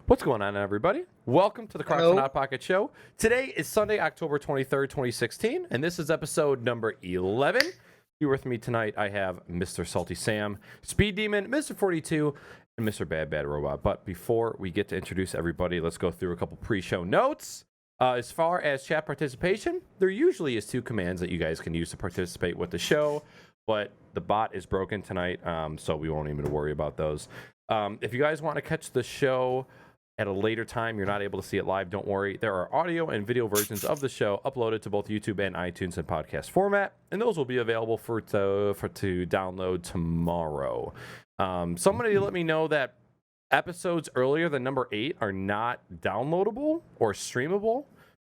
What's going on, everybody? Welcome to the Crocs and Hot Pocket Show. Today is Sunday, October 23rd, 2016, and this is episode number 11. Here with me tonight, I have Mr. SaltySam, SpeedDemon, MrFortyTwo, and Mr. BadBadRobot. But before we get to introduce everybody, let's go through a couple pre-show notes. As far as chat participation, there usually is two commands that you guys can use to participate with the show, but the bot is broken tonight, so we won't even worry about those. If you guys want to catch the show at a later time, you're not able to see it live, don't worry. There are audio and video versions of the show uploaded to both YouTube and iTunes in podcast format, and those will be available to download tomorrow. Somebody let me know that episodes earlier than number 8 are not downloadable or streamable.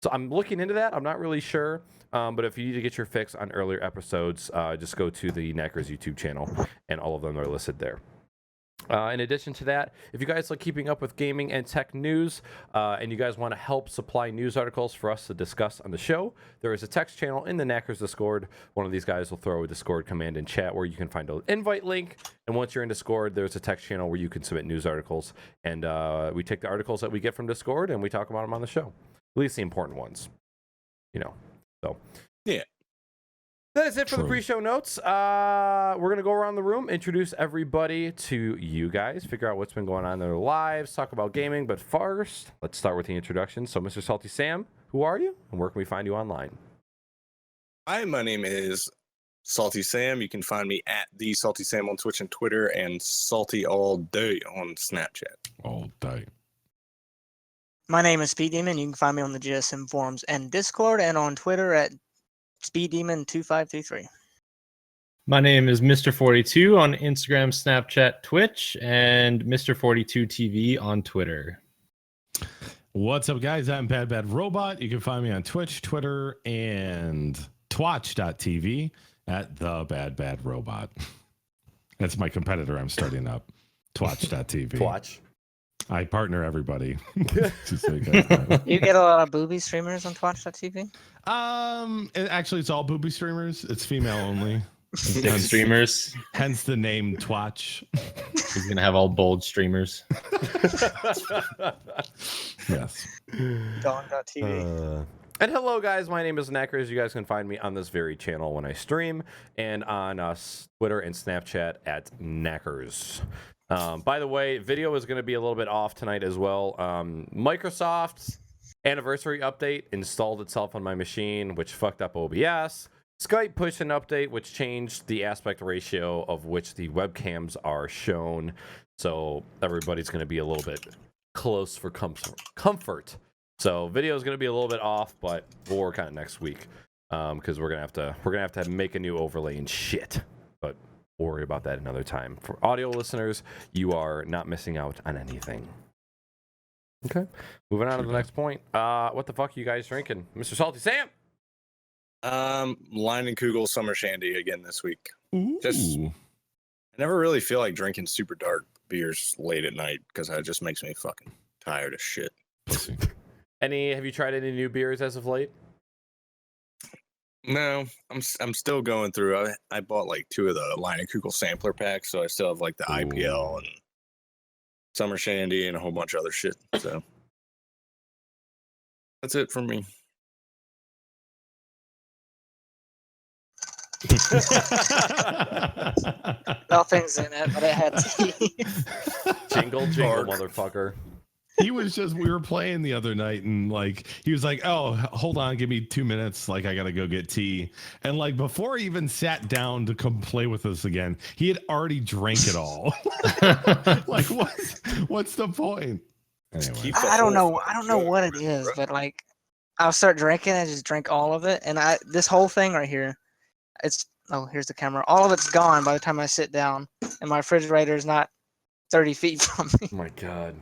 So I'm looking into that. I'm not really sure. But if you need to get your fix on earlier episodes, just go to the Knackers YouTube channel, and all of them are listed there. In addition to that, if you guys like keeping up with gaming and tech news, and you guys want to help supply news articles for us to discuss on the show, there is a text channel in the Knackers Discord. One of these guys will throw a Discord command in chat where you can find an invite link. And once you're in Discord, there's a text channel where you can submit news articles. And we take the articles that we get from Discord and we talk about them on the show. At least the important ones, you know. So, yeah. That is it for the pre-show notes. We're going to go around the room, introduce everybody to you guys, figure out what's been going on in their lives, talk about gaming. But first, let's start with the introduction. So, Mr. SaltySam, who are you, and where can we find you online? Hi, my name is SaltySam. You can find me at the SaltySam on Twitch and Twitter, and Salty all day on Snapchat. All day. My name is SpeedDemon. You can find me on the GSM forums and Discord, and on Twitter at SpeedDemon2533. My name is MrFortyTwo on Instagram, Snapchat, Twitch, and MrFortyTwo TV on Twitter. What's up, guys? I'm BadBadRobot. You can find me on Twitch, Twitter, and Twatch.tv at the BadBadRobot. That's my competitor I'm starting up. Twatch.tv. Twatch. I partner everybody. Just so you guys know. You get a lot of booby streamers on Twatch.tv? It's all booby streamers. It's female only. Streamers. Hence the name Twatch. He's going to have all bold streamers. Yes. Dawn.tv. And hello, guys. My name is Knackers. You guys can find me on this very channel when I stream, and on Twitter and Snapchat at Knackers. By the way, video is going to be a little bit off tonight as well. Microsoft's anniversary update installed itself on my machine, which fucked up OBS. Skype pushed an update, which changed the aspect ratio of which the webcams are shown. So everybody's going to be a little bit close for comfort. So video is going to be a little bit off, but we'll work on it next week because we're gonna have to make a new overlay and shit. But we'll worry about that another time. For audio listeners, you are not missing out on anything. Okay, moving on to the next point. What the fuck are you guys drinking, Mr. SaltySam? Leinenkugel Summer Shandy again this week. Ooh. I never really feel like drinking super dark beers late at night because it just makes me fucking tired of shit. Have you tried any new beers as of late? No, I'm still going through. I bought like 2 of the Leinenkugel sampler packs, so I still have like the IPL and Summer Shandy and a whole bunch of other shit. So that's it for me. Nothing's in it, but it had teeth. Jingle, motherfucker. We were playing the other night, and like he was like, "Oh, hold on, give me 2 minutes. Like I gotta go get tea." And like before he even sat down to come play with us again, he had already drank it all. Like what's the point? Anyway. I don't know what it is, but like I'll start drinking and just drink all of it, and this whole thing right here, here's the camera. All of it's gone by the time I sit down, and my refrigerator is not 30 feet from me. Oh my god.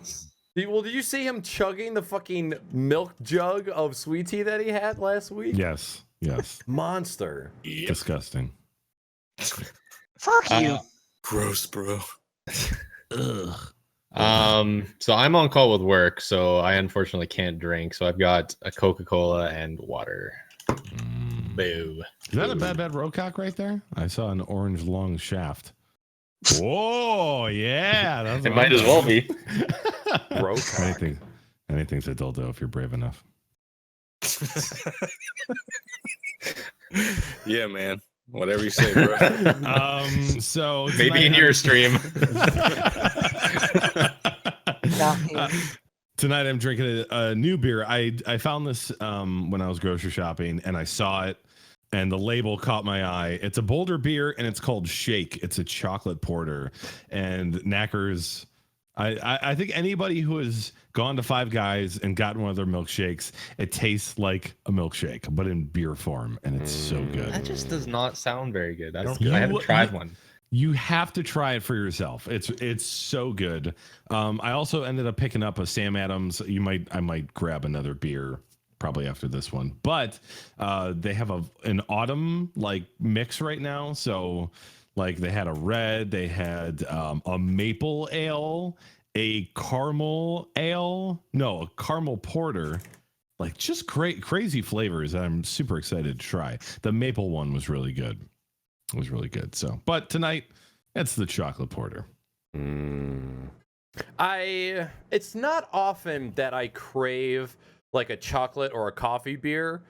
Well, did you see him chugging the fucking milk jug of sweet tea that he had last week? Yes. Monster. Yep. Disgusting. Fuck you. Gross, bro. Ugh. So I'm on call with work, so I unfortunately can't drink. So I've got a Coca-Cola and water. Boo. Is that a BadBadRobot right there? I saw an orange long shaft. Whoa, yeah. It might as well be. Rotok. Anything's a dildo if you're brave enough. Yeah, man. Whatever you say, bro. So Maybe in your stream. Tonight I'm drinking a new beer. I found this when I was grocery shopping, and I saw it, and the label caught my eye. It's a Boulder beer, and it's called Shake. It's a chocolate porter, and Knackers. I think anybody who has gone to Five Guys and gotten one of their milkshakes, it tastes like a milkshake, but in beer form, and it's so good. That just does not sound very good. I It's don't. I haven't tried one. You have to try it for yourself. It's so good. I also ended up picking up a Sam Adams. I might grab another beer probably after this one, but they have an autumn like mix right now. So like they had a red, they had a maple ale, a caramel ale, no, a caramel porter. Like just great, crazy flavors. I'm super excited to try. The maple one was really good. It was really good. So, but tonight, it's the chocolate porter. It's not often that I crave like a chocolate or a coffee beer,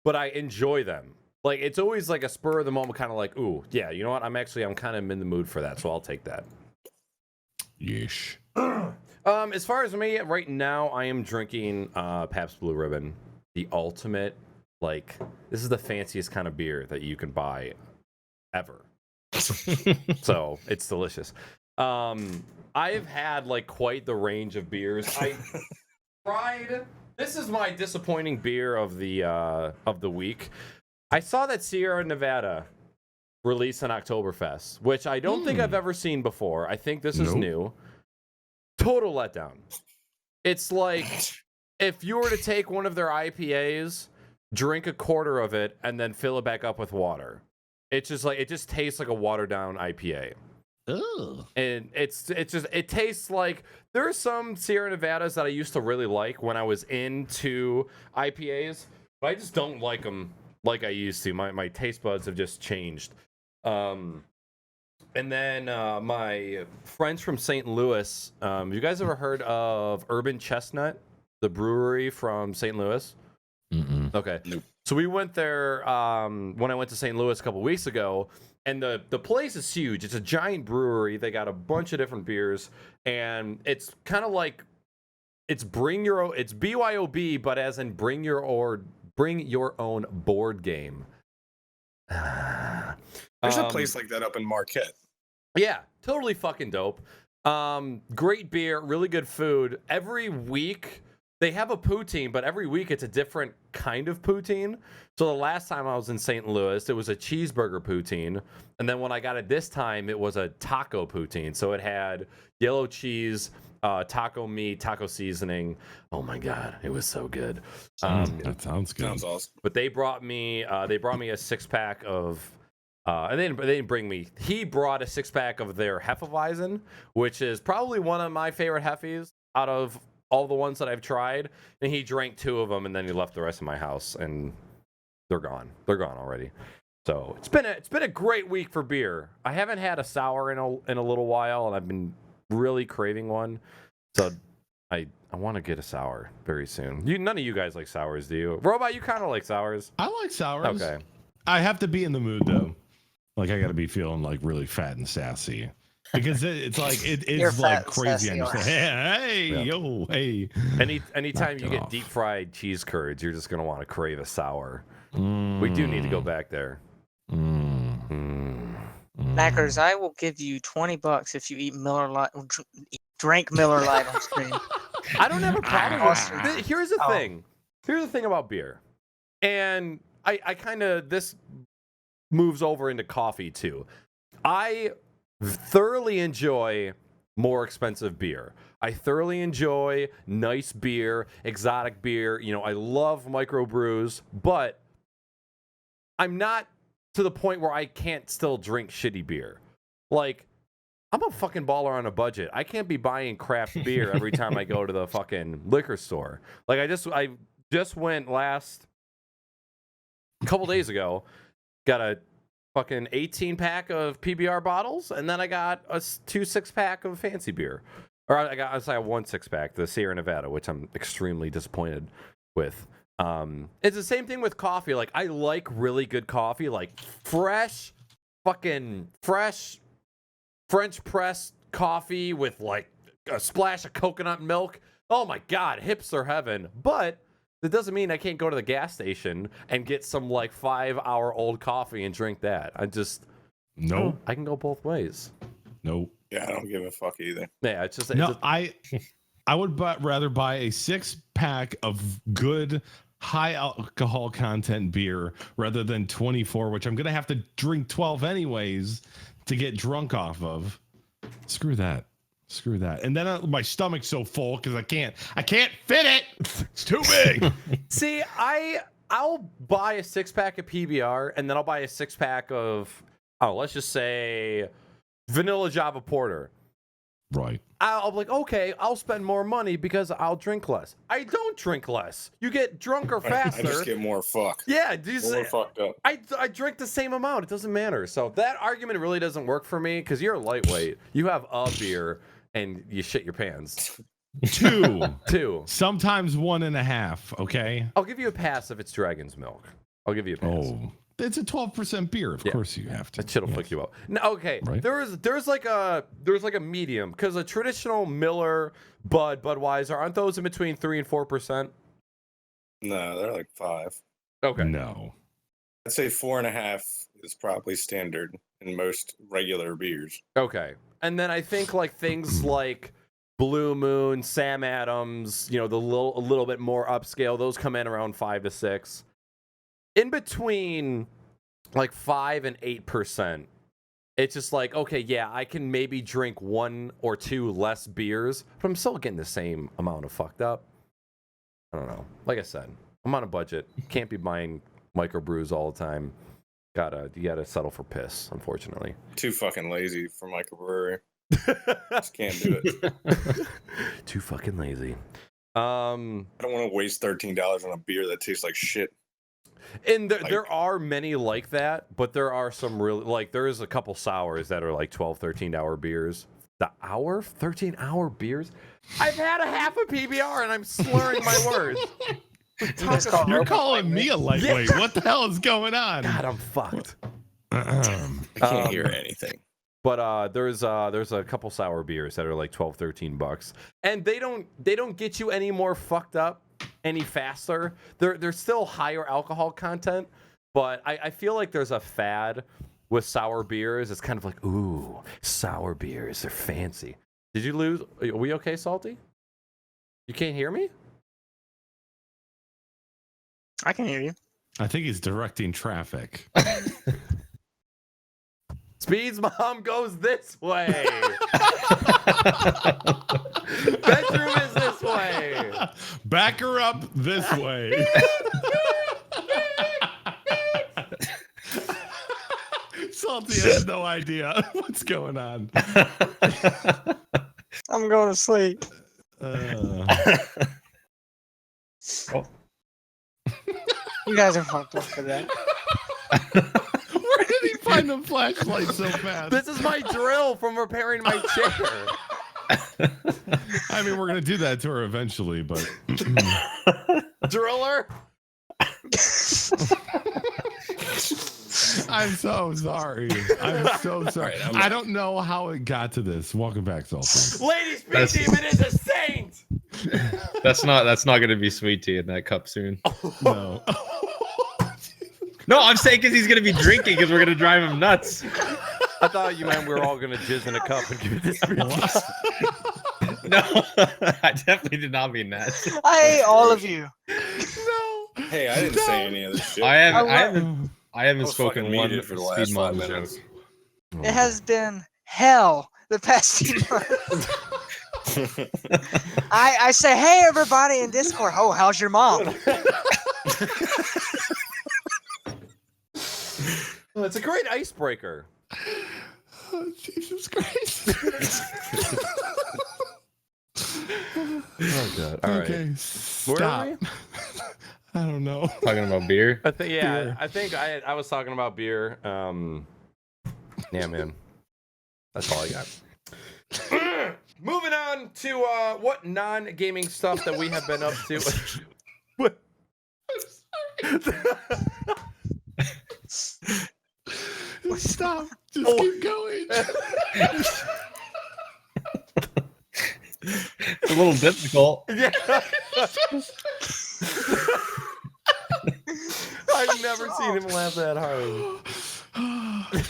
but I enjoy them. Like it's always like a spur of the moment kind of like, ooh, yeah, you know what? I'm kind of in the mood for that, so I'll take that. Yeesh. As far as me right now, I am drinking Pabst Blue Ribbon, the ultimate. Like this is the fanciest kind of beer that you can buy ever. So it's delicious. I've had like quite the range of beers. I tried. This is my disappointing beer of the week. I saw that Sierra Nevada release an Oktoberfest, which I don't think I've ever seen before. I think this is new. Total letdown. It's like if you were to take one of their IPAs, drink a quarter of it, and then fill it back up with water. It's just like it just tastes like a watered down IPA. Ugh. And it tastes like there are some Sierra Nevadas that I used to really like when I was into IPAs, but I just don't like them like I used to. My taste buds have just changed. And then my friends from St. Louis, you guys ever heard of Urban Chestnut, the brewery from St. Louis? Mm-mm. Okay. Nope. So we went there when I went to St. Ous a couple weeks ago, and the place is huge. It's a giant brewery. They got a bunch of different beers, and it's kind of like it's BYOB, but as in bring your own board game. There's a place like that up in Marquette. Yeah, totally fucking dope. Great beer, really good food. Every week they have a poutine, but every week it's a different kind of poutine. So the last time I was in St. Louis, it was a cheeseburger poutine. And then when I got it this time, it was a taco poutine. So it had yellow cheese, taco meat, taco seasoning. Oh my God, it was so good. That sounds good. Sounds awesome. But they brought me a 6-pack of and they didn't bring me. He brought a 6-pack of their Hefeweizen, which is probably one of my favorite Hefes out of all the ones that I've tried. And he drank 2 of them, and then he left the rest of my house, and they're gone. They're gone already. So it's been a great week for beer. I haven't had a sour in a little while, and I've been really craving one. So I want to get a sour very soon. None of you guys like sours, do you? Robot, you kind of like sours. I like sours. Okay. I have to be in the mood though. Like I got to be feeling like really fat and sassy because it's like it's like crazy. I'm just like, hey. Anytime you get off. deep fried cheese curds, you're just gonna want to crave a sour. We do need to go back there. Knackers, I will give you $20 if you eat Miller Lite, drink Miller Lite on stream. I don't have a problem Awesome. with it. Here's the thing. Here's the thing about beer, and I kind of this moves over into coffee too. I thoroughly enjoy more expensive beer. I thoroughly enjoy nice beer, exotic beer. You know, I love microbrews, but I'm not to the point where I can't still drink shitty beer. Like, I'm a fucking baller on a budget. I can't be buying craft beer every time I go to the fucking liquor store. Like, I just went a couple days ago, got a fucking 18-pack of PBR bottles, and then I got a 2 6-pack of fancy beer. Or I got 1 6-pack, the Sierra Nevada, which I'm extremely disappointed with. It's the same thing with coffee. Like, I like really good coffee, like fresh French press coffee with like a splash of coconut milk. Oh my God, hipster heaven. But that doesn't mean I can't go to the gas station and get some like 5-hour-old coffee and drink that. I can go both ways. Nope. Yeah, I don't give a fuck either. Yeah, it's just I would rather buy a 6-pack of good high alcohol content beer rather than 24, which I'm gonna have to drink 12 anyways to get drunk off of. Screw that. And then my stomach's so full because I can't fit it. It's too big. See, I'll buy a 6-pack of PBR and then I'll buy a 6-pack of let's just say vanilla Java Porter. Right. I'll be like, okay, I'll spend more money because I'll drink less. I don't drink less. You get drunker faster. I just get more fucked. Yeah, more fucked up. I drink the same amount. It doesn't matter. So that argument really doesn't work for me because you're a lightweight. You have a beer and you shit your pants. 2. Sometimes 1.5. Okay. I'll give you a pass if it's Dragon's Milk. I'll give you a pass. Oh. It's a 12% beer. Of course you have to. That shit'll fuck you up. No, okay. Right. There's like a medium because a traditional Miller, Budweiser, aren't those in between 3 and 4%? No, they're like 5. Okay. No. I'd say 4.5 is probably standard in most regular beers. Okay. And then I think like things like Blue Moon, Sam Adams, a little bit more upscale, those come in around 5 to 6. In between like 5 and 8%, it's just like, okay, yeah, I can maybe drink 1 or 2 less beers, but I'm still getting the same amount of fucked up. I don't know. Like I said, I'm on a budget. Can't be buying microbrews all the time. You gotta settle for piss, unfortunately. Too fucking lazy for microbrewery. Just can't do it. Too fucking lazy. I don't want to waste $13 on a beer that tastes like shit. And there are many like that, but there are some really, like, there is a couple sours that are like 12, 13-hour beers. The hour? 13-hour beers? I've had a half a PBR and I'm slurring my words. You're calling me a lightweight. Yeah. What the hell is going on? God, I'm fucked. I can't hear anything. But there's a couple sour beers that are like $12, $13, and they don't get you any more fucked up any faster. They're still higher alcohol content, but I feel like there's a fad with sour beers. It's kind of like, ooh, sour beers, they're fancy. Did you lose? Are we okay, Salty? You can't hear me? I can hear you. I think he's directing traffic. Speed's mom goes this way. Bedroom is this way. Back her up this way. Salty has no idea what's going on. I'm going to sleep. You guys are fucked up for that. Where did he find the flashlight so fast? This is my drill from repairing my chair. I mean, we're gonna do that to her eventually, but Driller. I'm so sorry. I'm so sorry. Right, I don't know how it got to this. Welcome back, Salty. Lady SpeedDemon is a saint. That's not gonna be sweet tea in that cup soon. No. No, I'm saying because he's gonna be drinking because we're gonna drive him nuts. I thought you meant we were all gonna jizz in a cup and give it this. No, I definitely did not mean that. I hate all of you. No. Hey, I didn't say any of this shit. I haven't was spoken fucking one muted for the last 5 SpeedDemon minutes. joke. It has been hell the past few months. I say, hey, everybody in Discord. Oh, how's your mom? Well, it's a great icebreaker. Oh, Jesus Christ. Oh god. All right. Okay, Where stop. are we? I don't know. Talking about beer. I think Beer. I think I was talking about beer. Yeah, man. That's all I got. moving on to what non-gaming stuff that we have been up to. What? Stop. Just keep going. It's a little difficult. Yeah. I've never seen him laugh that hard.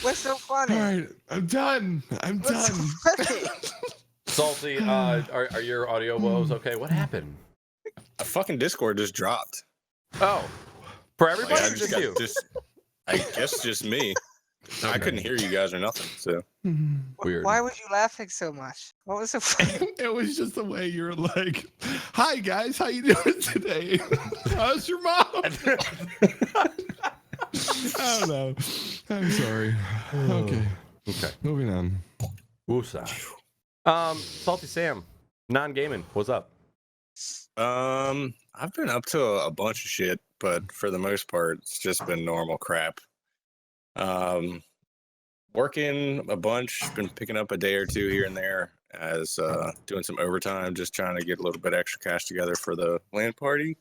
What's so funny? All right, I'm done. What's so funny? Salty, are your audio woes okay? What happened? A fucking Discord just dropped. Oh, for Like, everybody I or just just got you? I guess just me. I couldn't hear you guys or nothing. So Weird. Why was you laughing so much? What was so funny? It was just the way you were like, "Hi guys, how you doing today? How's your mom?" I don't know. I'm sorry. Okay. Okay. Moving on. Woosah. Salty Sam, non-gaming. What's up? I've been up to a bunch of shit, but for the most part, it's just been normal crap. Working a bunch, been picking up a day or two here and there as doing some overtime, just trying to get a little bit extra cash together for the land party.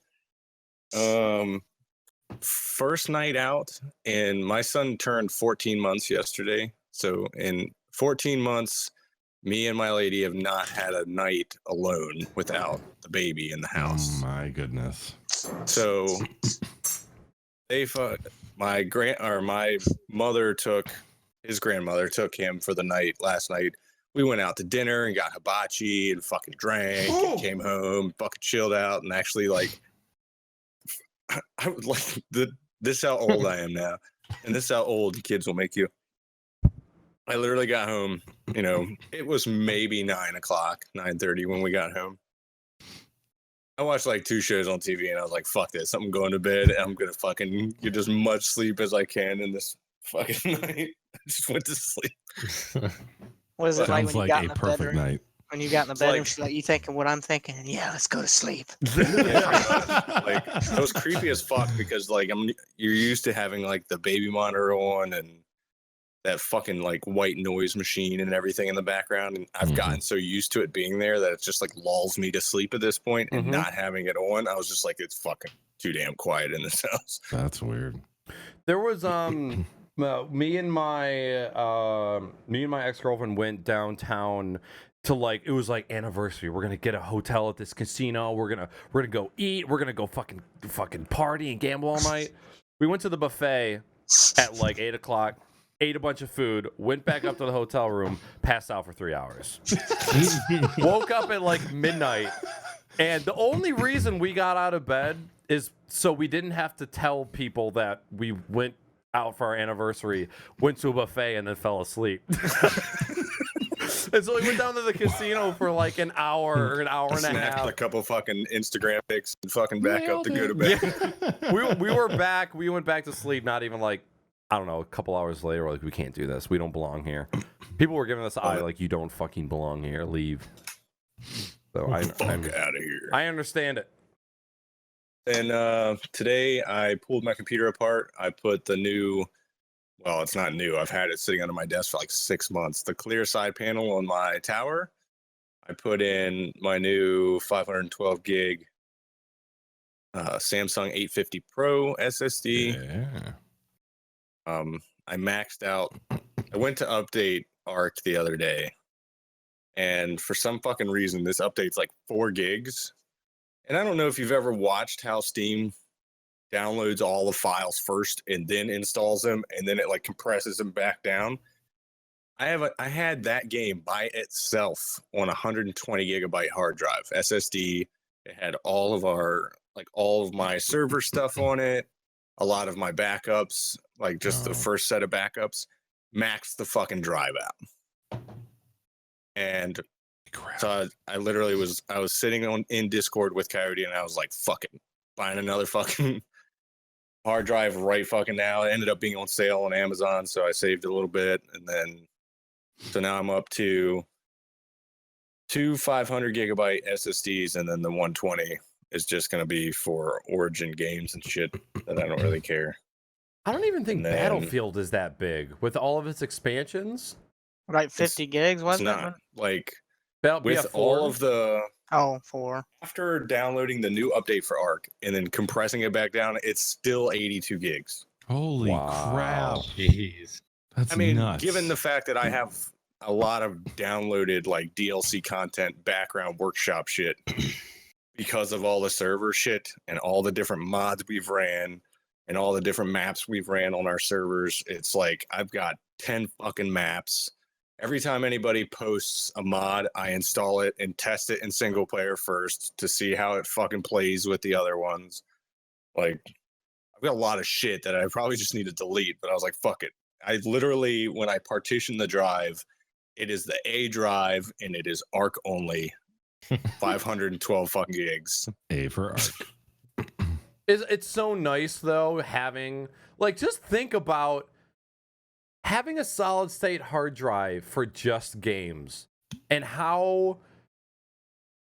First night out, and my son turned 14 months yesterday. So in 14 months, me and my lady have not had a night alone without the baby in the house. Oh my goodness. So my mother took his grandmother took him for the night last night. We went out to dinner and got hibachi and fucking drank and came home, fucking chilled out, and actually like I would like this is how old I am now, and this is how old the kids will make you. I literally got home, it was maybe 9:30 when we got home. I watched like 2 shows on TV and I was like, fuck this, I'm going to bed and I'm gonna fucking get as much sleep as I can in this fucking night. I just went to sleep. What is it like Sounds when you like got in a the perfect bedroom? night. When you got in the It's bedroom, like- she's like, "You thinking what I'm thinking?" And yeah, let's go to sleep. Like it was creepy as fuck because like you're used to having like the baby monitor on and that fucking like white noise machine and everything in the background, and I've gotten so used to it being there that it just like lulls me to sleep at this point, and not having it on, I was just like, it's fucking too damn quiet in this house. That's weird. There was me and my ex-girlfriend went downtown to it was like anniversary. We're gonna get a hotel at this casino. We're gonna go eat. We're gonna go fucking party and gamble all night. We went to the buffet at like 8 o'clock. Ate a bunch of food, went back up to the hotel room, passed out for 3 hours. Woke up at like midnight, and the only reason we got out of bed is so we didn't have to tell people that we went out for our anniversary, went to a buffet, and then fell asleep. And so we went down to the casino for like an hour or an hour and a Snapped half. a couple fucking Instagram pics and fucking back up to go to bed. We were back. We went back to sleep. Not even like, I don't know, a couple hours later. We're like, we can't do this. We don't belong here. People were giving us the eye like, you don't fucking belong here. Leave. So I'm Fuck out of here. I understand it. And today I pulled my computer apart. I put the new, well, it's not new. I've had it sitting under my desk for like 6 months. The clear side panel on my tower. I put in my new 512 gig Samsung 850 Pro SSD. Yeah. I maxed out. I went to update Arc the other day, and for some fucking reason, this update's like 4 gigs. And I don't know if you've ever watched how Steam downloads all the files first and then installs them, and then it like compresses them back down. I had that game by itself on a 120 gigabyte hard drive SSD. It had all of my server stuff on it, a lot of my backups, like just the first set of backups, maxed the fucking drive out. And so I literally was sitting in Discord with Coyote, and I was like, fucking buying another fucking hard drive right fucking now. It ended up being on sale on Amazon, so I saved a little bit, and then so now I'm up to 2 500 gigabyte SSDs, and then the 120 is just gonna be for Origin games and shit that I don't really care. I don't even think And then- Battlefield is that big with all of its expansions. Like 50 gigs, It's wasn't it? not like with all of the Oh, 4. after downloading the new update for Arc and then compressing it back down, it's still 82 gigs. Holy crap. Jeez. That's I mean, nuts. given the fact that I have a lot of downloaded like DLC content, background workshop shit because of all the server shit and all the different mods we've ran and all the different maps we've ran on our servers, it's like I've got 10 fucking maps. Every time anybody posts a mod, I install it and test it in single player first to see how it fucking plays with the other ones. Like, I've got a lot of shit that I probably just need to delete, but I was like, fuck it. I literally, when I partition the drive, it is the A drive and it is ARC only. 512 fucking gigs. A for Arc. It's so nice though having like just think about having a solid state hard drive for just games and how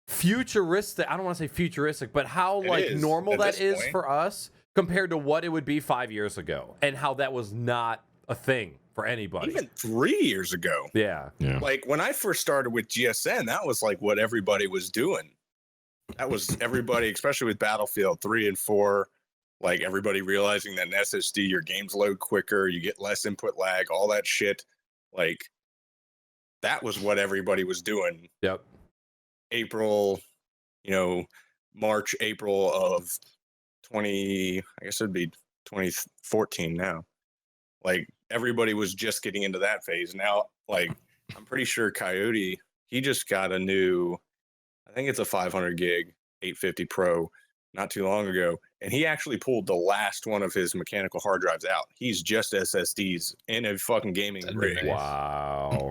futuristic, I don't want to say futuristic, but how like normal that is for us compared to what it would be 5 years ago and how that was not a thing for anybody. Even 3 years ago. Yeah. Like when I first started with GSN, that was like what everybody was doing. That was everybody, especially with Battlefield 3 and 4, like everybody realizing that an SSD, your games load quicker, you get less input lag, all that shit. Like that was what everybody was doing. Yep. April, March, April of 20, I guess it'd be 2014 now. Like everybody was just getting into that phase. Now, like I'm pretty sure Coyote, he just got a new, I think it's a 500 gig 850 Pro not too long ago. And he actually pulled the last one of his mechanical hard drives out. He's just SSDs in a fucking gaming rig. Nice. Wow.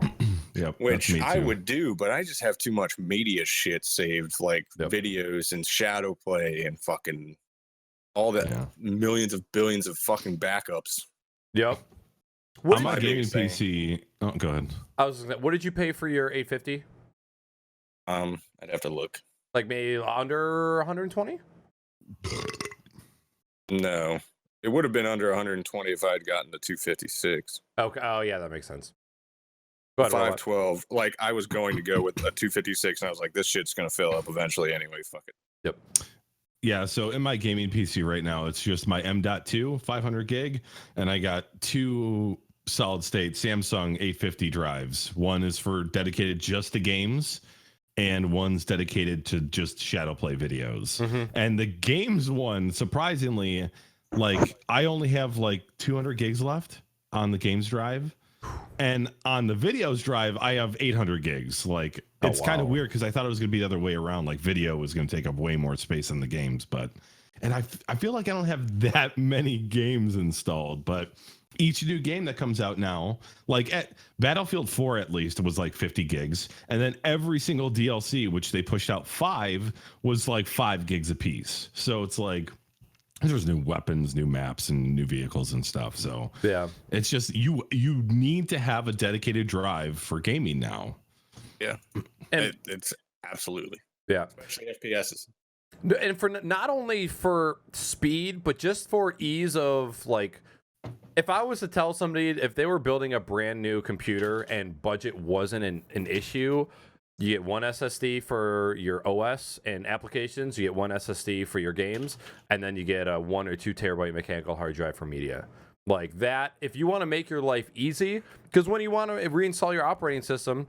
Yep. Which me I too. would do, but I just have too much media shit saved, like Yep. videos and shadow play and fucking all that Yeah. millions of billions of fucking backups. Yep. On my my gaming big thing? PC. Oh, go ahead. What did you pay for your 850? I'd have to look. Like maybe under 120? No, it would have been under 120 if I had gotten the 256. Okay. Oh yeah, that makes sense. Go ahead, Robot. 512. Like I was going to go with a 256, and I was like, this shit's gonna fill up eventually anyway. Fuck it. Yep. Yeah, so in my gaming PC right now, it's just my M.2 500 gig, and I got two solid state Samsung 850 drives. One is for dedicated just to games, and one's dedicated to just shadow play videos. And the games one, surprisingly, like I only have like 200 gigs left on the games drive. And on the videos drive, I have 800 gigs. Like it's kind of weird because I thought it was going to be the other way around. Like video was going to take up way more space than the games. And I feel like I don't have that many games installed. But each new game that comes out now, like at Battlefield 4 at least, was like 50 gigs. And then every single DLC, which they pushed out 5, was like 5 gigs a piece. So it's like there's new weapons, new maps, and new vehicles and stuff. So Yeah. it's just you need to have a dedicated drive for gaming now. Yeah, And it's absolutely, yeah. especially FPSs. And for not only for speed, but just for ease of like, if I was to tell somebody if they were building a brand new computer and budget wasn't an issue, you get one SSD for your OS and applications, you get one SSD for your games, and then you get a 1 or 2 terabyte mechanical hard drive for media. Like that, if you want to make your life easy, because when you want to reinstall your operating system,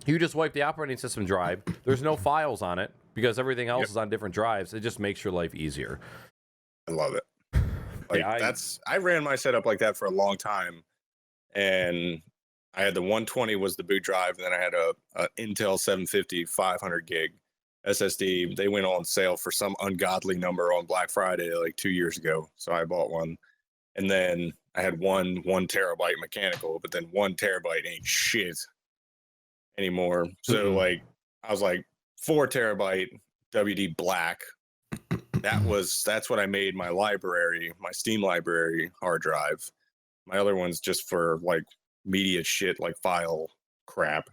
you just wipe the operating system drive. There's no files on it because everything else is on different drives. It just makes your life easier. I love it. Like Yeah, I ran my setup like that for a long time, and I had the 120 was the boot drive, and then I had a Intel 750 500 gig SSD. They went on sale for some ungodly number on Black Friday like 2 years ago, so I bought one. And then I had one terabyte mechanical, but then 1 terabyte ain't shit anymore. So like I was like 4 terabyte WD Black. That's what I made my library, my Steam library hard drive. My other one's just for like media shit, like file crap.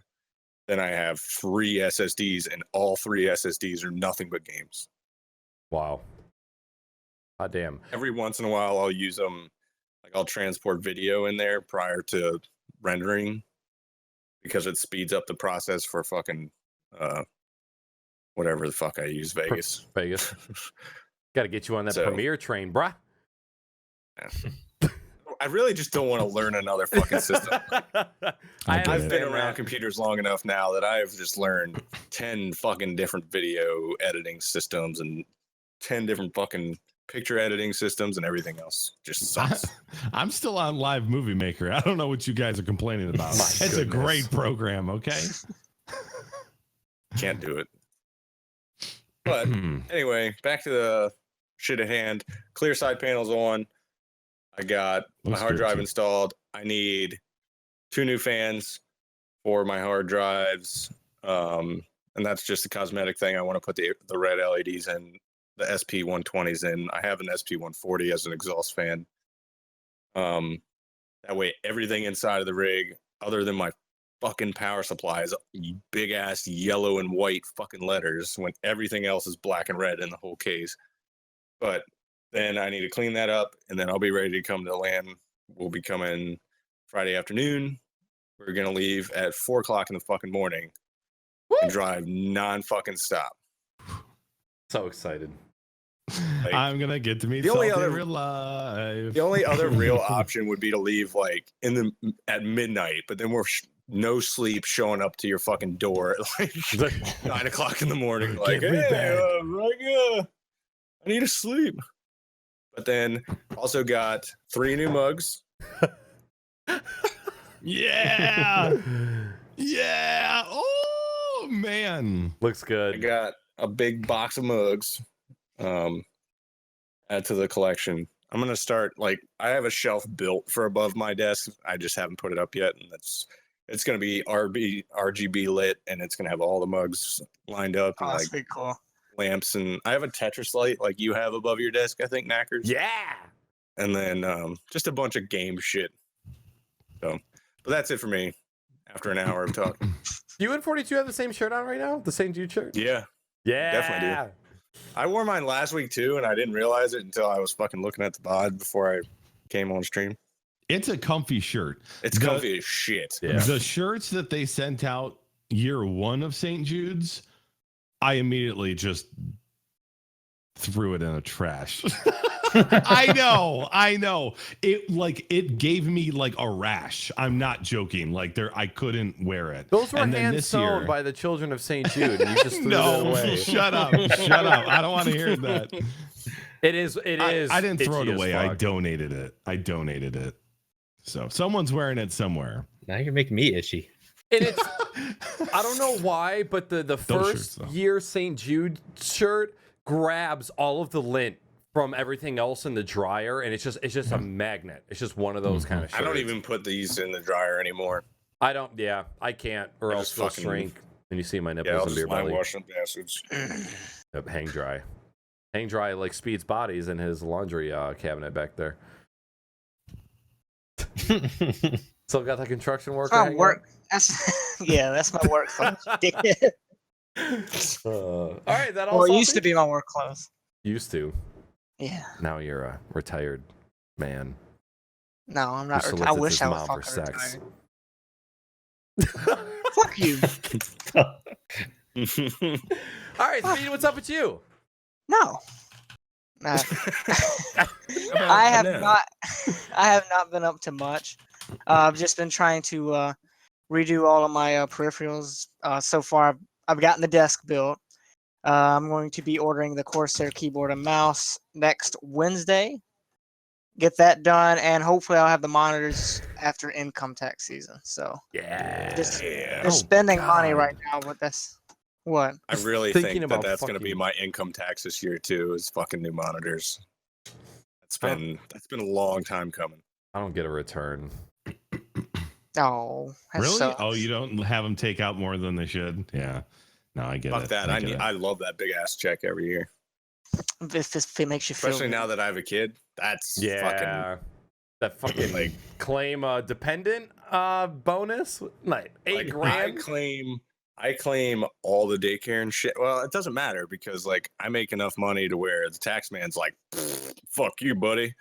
Then I have 3 SSDs, and all 3 SSDs are nothing but games. Wow. God damn. Every once in a while, I'll use them. Like I'll transport video in there prior to rendering because it speeds up the process for fucking whatever the fuck I use, Vegas. Vegas. Got to get you on that So- Premiere train, bruh. I really just don't want to learn another fucking system. I've understand been around that. computers long enough now that I've just learned 10 fucking different video editing systems and 10 different fucking picture editing systems and everything else. Just sucks. I'm still on Live Movie Maker. I don't know what you guys are complaining about. My It's a goodness. great program, okay? Can't do it. But anyway, back to the shit at hand. Clear side panels on. I got my Looks hard good, drive too. installed. I need 2 new fans for my hard drives. And that's just a cosmetic thing. I want to put the red LEDs in, the SP120s in. I have an SP140 as an exhaust fan. That way everything inside of the rig, other than my fucking power supply, is big ass yellow and white fucking letters when everything else is black and red in the whole case. But then I need to clean that up, and then I'll be ready to come to LAN. We'll be coming Friday afternoon. We're gonna leave at 4 o'clock in the fucking morning and drive non-fucking stop. So excited. Like, I'm gonna get to meet the only Salty other- real life. The only other real option would be to leave like at midnight, but then we're no sleep showing up to your fucking door at like 9 o'clock in the morning. Like, Get me hey, I need to sleep. But then also got 3 new mugs. Yeah, yeah. Oh man, Looks I good. got a big box of mugs. Add to the collection. I'm gonna start I have a shelf built for above my desk. I just haven't put it up yet, and it's gonna be RGB lit, and it's gonna have all the mugs lined up Oh, and that's pretty cool. lamps. And I have a Tetris light like you have above your desk, I think, Knackers. Yeah. And then just a bunch of game shit. So, but that's it for me. After an hour of talking, You and 42 have the same shirt on right now? The same dude shirt? yeah, Yeah. definitely I wore mine last week too, and I didn't realize it until I was fucking looking at the bod before I came on stream. it's a comfy shirt. It's The- comfy as shit. Yeah. The shirts that they sent out year 1 of St. Jude's, I immediately just threw it in a trash. I know. It gave me like a rash. I'm not joking. I couldn't wear it. Those were And then hand this sewn year- by the children of St. Jude, and you just threw that No, away. shut up. I don't want to hear that. It is. I didn't throw it itchy as away. I fuck. donated it. So someone's wearing it somewhere. Now you're making me itchy. And it's I don't know why, but the shirts, first though. year St. Jude shirt grabs all of the lint from everything else in the dryer, and it's just a magnet. It's just one of those kind of shirts. I don't even put these in the dryer anymore. I don't. Yeah, I can't, or I else just they'll fucking- shrink. And you see my Yeah, nipples I'll and just beer belly. wash them bastards. Yep, hang dry like Speed's bodies in his laundry cabinet back there. Still got the construction worker. That's my hanging work. That's yeah, that's my work clothes. Dickhead. All right, that all. Well, it used salty? to be my work clothes. Used to. Yeah. Now you're a retired man. No, I'm Who not. I solicits wish his I was mom for fucking sex. retired. Fuck you. All right, Speed, what's up with you? No. Nah. I have not been up to much. I've just been trying to redo all of my peripherals. So far, I've gotten the desk built. I'm going to be ordering the Corsair keyboard and mouse next Wednesday. Get that done, and hopefully, I'll have the monitors after income tax season. So, Yeah. just Yeah. just spending money God. right now, but that's what. I really Thinking think about that's going to be fucking- my income tax this year too. Is fucking new monitors. That's been a long time coming. I don't get a return. Oh, that Really? sucks. Oh, you don't have them take out more than they should? Yeah. No, I get Fuck it. that. I love that big ass check every year, If it makes you feel especially good. now that I have a kid. That's Yeah. fucking That fucking like claim dependent bonus, like eight like grand. I claim all the daycare and shit. Well, it doesn't matter because like I make enough money to where the tax man's like, fuck you, buddy,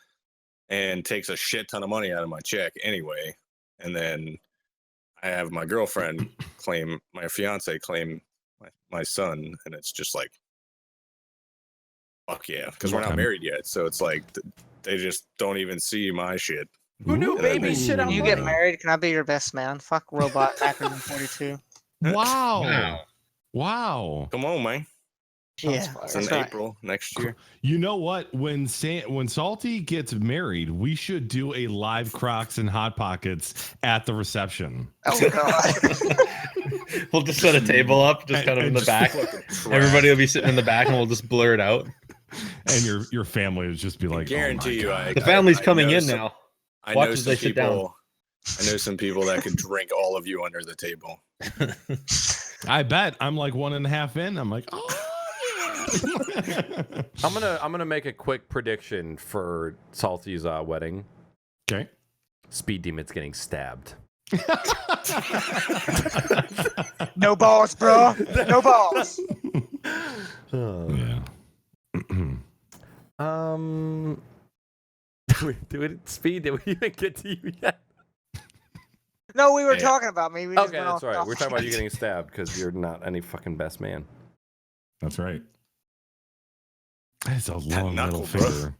and takes a shit ton of money out of my check anyway. And then I have my girlfriend my fiance claim my son, and it's just like, fuck yeah, because we're not married yet, so it's like they just don't even see my shit. Who knew And then baby shit out When you money? get married, can I be your best man? Fuck robot hacker than 42. Wow. Wow. Come on, man. Yeah, It's that's in right. April next year. You know what? When Salty gets married, we should do a live Crocs and Hot Pockets at the reception. Oh god. We'll just set a table up, just kind of in the back. Everybody will be sitting in the back, and we'll just blur it out. And your family would just be like, Guarantee you, The family's coming know in some- now. I Watch know as some they sit down. people. I know some people that could drink all of you under the table. I bet I'm like 1.5 in. I'm like, oh. I'm gonna make a quick prediction for Salty's wedding. Okay. SpeedDemon's getting stabbed. No balls, bro. No balls. Yeah. Speed, did we even get to you yet? No, we were Yeah. talking about me. We just Okay, went that's off right. We're topic. talking about you getting stabbed because you're not any fucking best man. That's right. That's a long knuckle, middle bro. finger.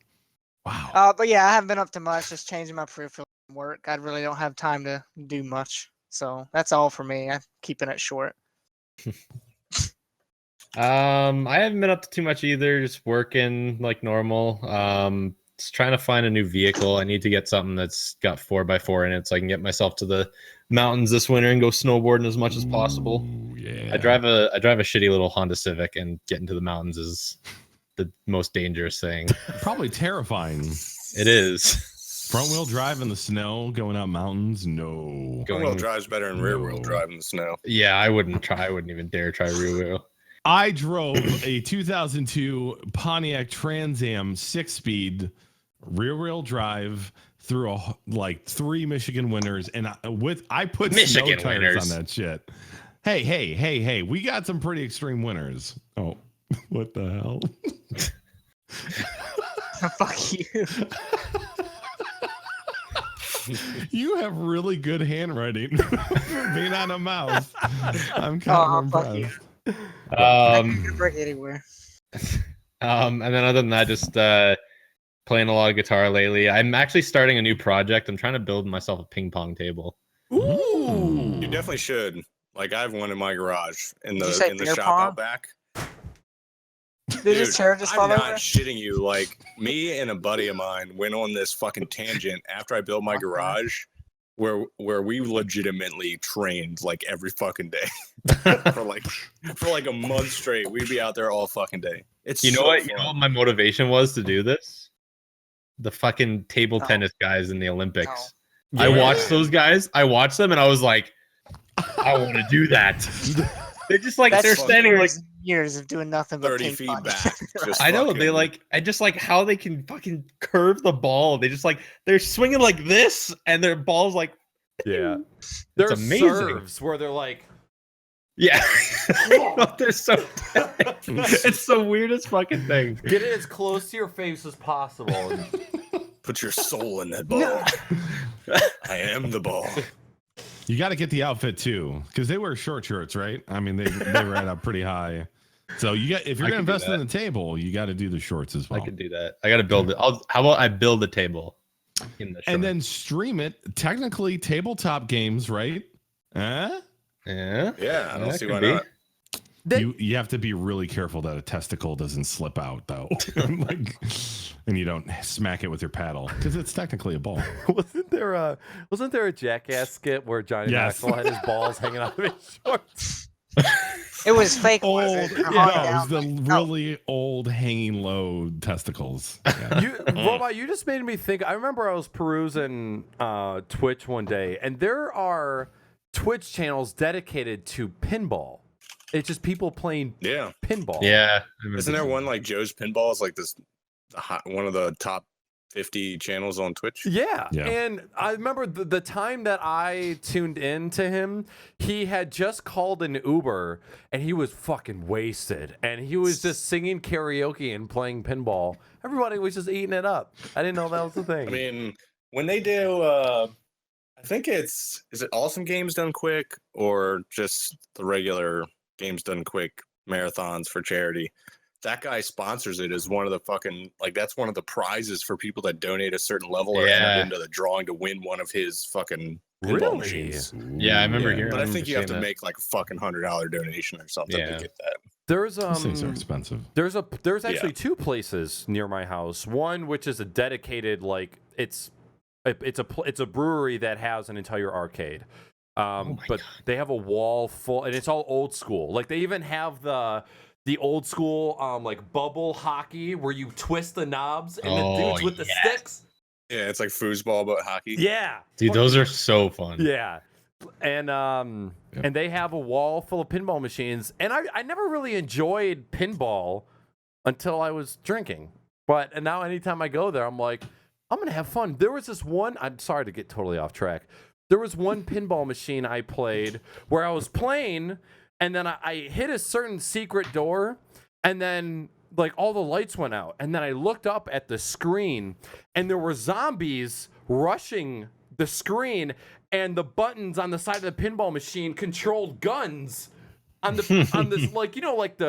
Wow. But yeah, I haven't been up to much. Just changing my peripheral work. I really don't have time to do much. So that's all for me. I'm keeping it short. I haven't been up to too much either. Just working like normal. Just trying to find a new vehicle. I need to get something that's got 4x4 in it, so I can get myself to the mountains this winter and go snowboarding as much as possible. Ooh, yeah. I drive a shitty little Honda Civic, and getting to the mountains is the most dangerous thing. Probably terrifying. It is. Front wheel drive in the snow, going up mountains. No. Front wheel drive's better than rear wheel No. drive in the snow. Yeah, I wouldn't try. I wouldn't even dare try rear wheel. I drove a 2002 Pontiac Trans Am 6-speed rear wheel drive through like 3 Michigan winters, and I put Michigan snow tires winters. on that shit. Hey, we got some pretty extreme winters. Oh, what the hell? Fuck you. You have really good handwriting for being on a mouse. I'm kind of Fuck you. impressed. I can break anywhere. And then other than that, just playing a lot of guitar lately. I'm actually starting a new project. I'm trying to build myself a ping pong table. Ooh. You definitely should. Like I have one in my garage in Did you say the beer shop pong? out back. Did this chair just fall I'm not over? shitting you. Like me and a buddy of mine went on this fucking tangent after I built my garage, where we legitimately trained like every fucking day for like a month straight. We'd be out there all fucking day. It's You know so what? fun. You know what my motivation was to do this? The fucking table No. tennis guys in the Olympics. No. I Yeah. watched those guys. I watched them, and I was like, I want to do that. They're just like That's they're standing like years of doing nothing but 30 ping feet pong. back. Just I know fucking- they like I just like how they can fucking curve the ball. They just like they're swinging like this, and their ball's like Yeah. There's amazing. serves where they're like, yeah. They're so it's the weirdest fucking thing. get it as close to your face as possible. Put your soul in that ball. I am the ball. You got to get the outfit too, because they wear short shorts, right? I mean, they ride up pretty high. So if you're I gonna can do invest in that. the table, you got to do the shorts as I well. could do that. I gotta build it. How about I build a table in the And then stream it. Technically, tabletop games, right? yeah. Yeah, I don't That see could why be. not. You have to be really careful that a testicle doesn't slip out, though. Like, and you don't smack it with your paddle because it's technically a ball. wasn't there a Jackass skit where Johnny Yes. Knoxville had his balls hanging out of his shorts? It was fake. Old, was it? yeah, Hung it was down. the really old hanging low testicles. Yeah. Robot, you just made me think. I remember I was perusing Twitch one day, and there are Twitch channels dedicated to pinball. It's just people playing Yeah. pinball. Yeah. Isn't there one like Joe's Pinball is like this one of the top 50 channels on Twitch? Yeah. Yeah. And I remember the time that I tuned in to him, he had just called an Uber and he was fucking wasted. And he was just singing karaoke and playing pinball. Everybody was just eating it up. I didn't know that was the thing. I mean, when they do I think is it Awesome Games Done Quick or just the regular Games Done Quick marathons for charity. That guy sponsors it as one of the fucking, like, that's one of the prizes for people that donate a certain level or Yeah. enter into the drawing to win one of his fucking pinball machines. Yeah, I remember hearing. But I remember think you have to seeing that. make like a fucking $100 donation or something Yeah. to get that. There's Those things are expensive. There's actually two places near my house. One which is a dedicated, like, it's a brewery that has an entire arcade. But they have a wall full, and it's all old school. Like, they even have the old school like bubble hockey where you twist the knobs and the dudes with the sticks. Yeah, it's like foosball but hockey. Yeah, Dude, those are so fun. yeah. And and they have a wall full of pinball machines, and I never really enjoyed pinball until I was drinking. But now anytime I go there, I'm like, I'm gonna have fun. There was this one. I'm sorry to get totally off track. There was one pinball machine I played where I was playing, and then I hit a certain secret door, and then like all the lights went out, and then I looked up at the screen, and there were zombies rushing the screen, and the buttons on the side of the pinball machine controlled guns on the on this, like, you know, like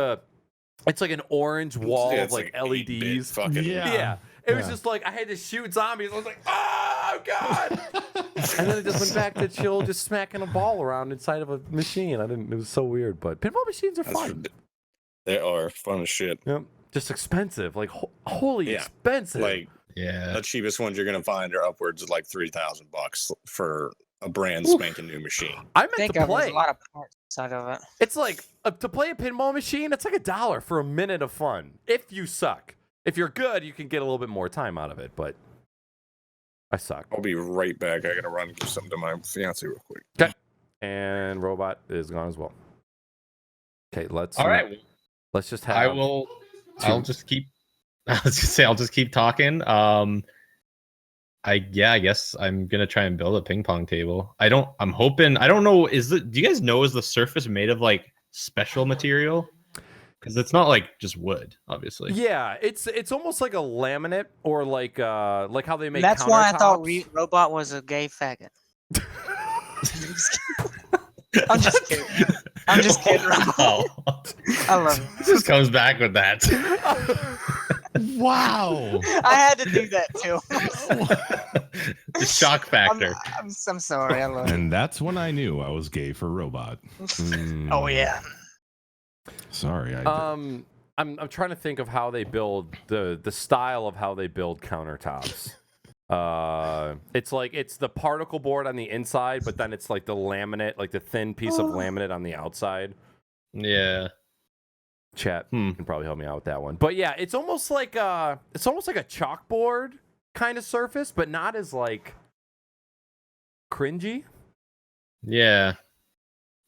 it's like an orange wall of like LEDs. Fucking Yeah. It was just like I had to shoot zombies. I was like, oh god! And then it just went back to chill, just smacking a ball around inside of a machine. It was so weird, but pinball machines are fun. They are fun as shit. Yep. Just expensive, like holy expensive. Like, Yeah. the cheapest ones you're gonna find are upwards of like $3,000 for a brand spanking new machine. I I meant think to there's play. a lot of parts inside of it. It's like to play a pinball machine. It's like $1 for a minute of fun. If you suck, if you're good, you can get a little bit more time out of it. But I suck. I'll be right back. I gotta run and give something to my fiance real quick. Okay. And Robot is gone as well. Okay, let's. All right. Let's just have. I will. I'll just keep. I was gonna say I'll just keep talking. I guess I'm gonna try and build a ping pong table. I'm hoping. I don't know. Do you guys know, is the surface made of like special material? Because it's not like just wood, obviously. Yeah, it's almost like a laminate or like how they make. That's why I thought countertops. Robot was a gay faggot. I'm just kidding. I'm just kidding. Robot. Oh, I love it. this just comes back with that. Wow. I had to do that too. The shock factor. I'm sorry. I love it. And that's when I knew I was gay for Robot. Oh yeah. Sorry. I'm trying to think of how they build the style of how they build countertops. It's the particle board on the inside, but then it's like the laminate, like the thin piece of laminate on the outside. Yeah. Chat can probably help me out with that one. But yeah, it's almost like a chalkboard kind of surface, but not as like cringy. Yeah.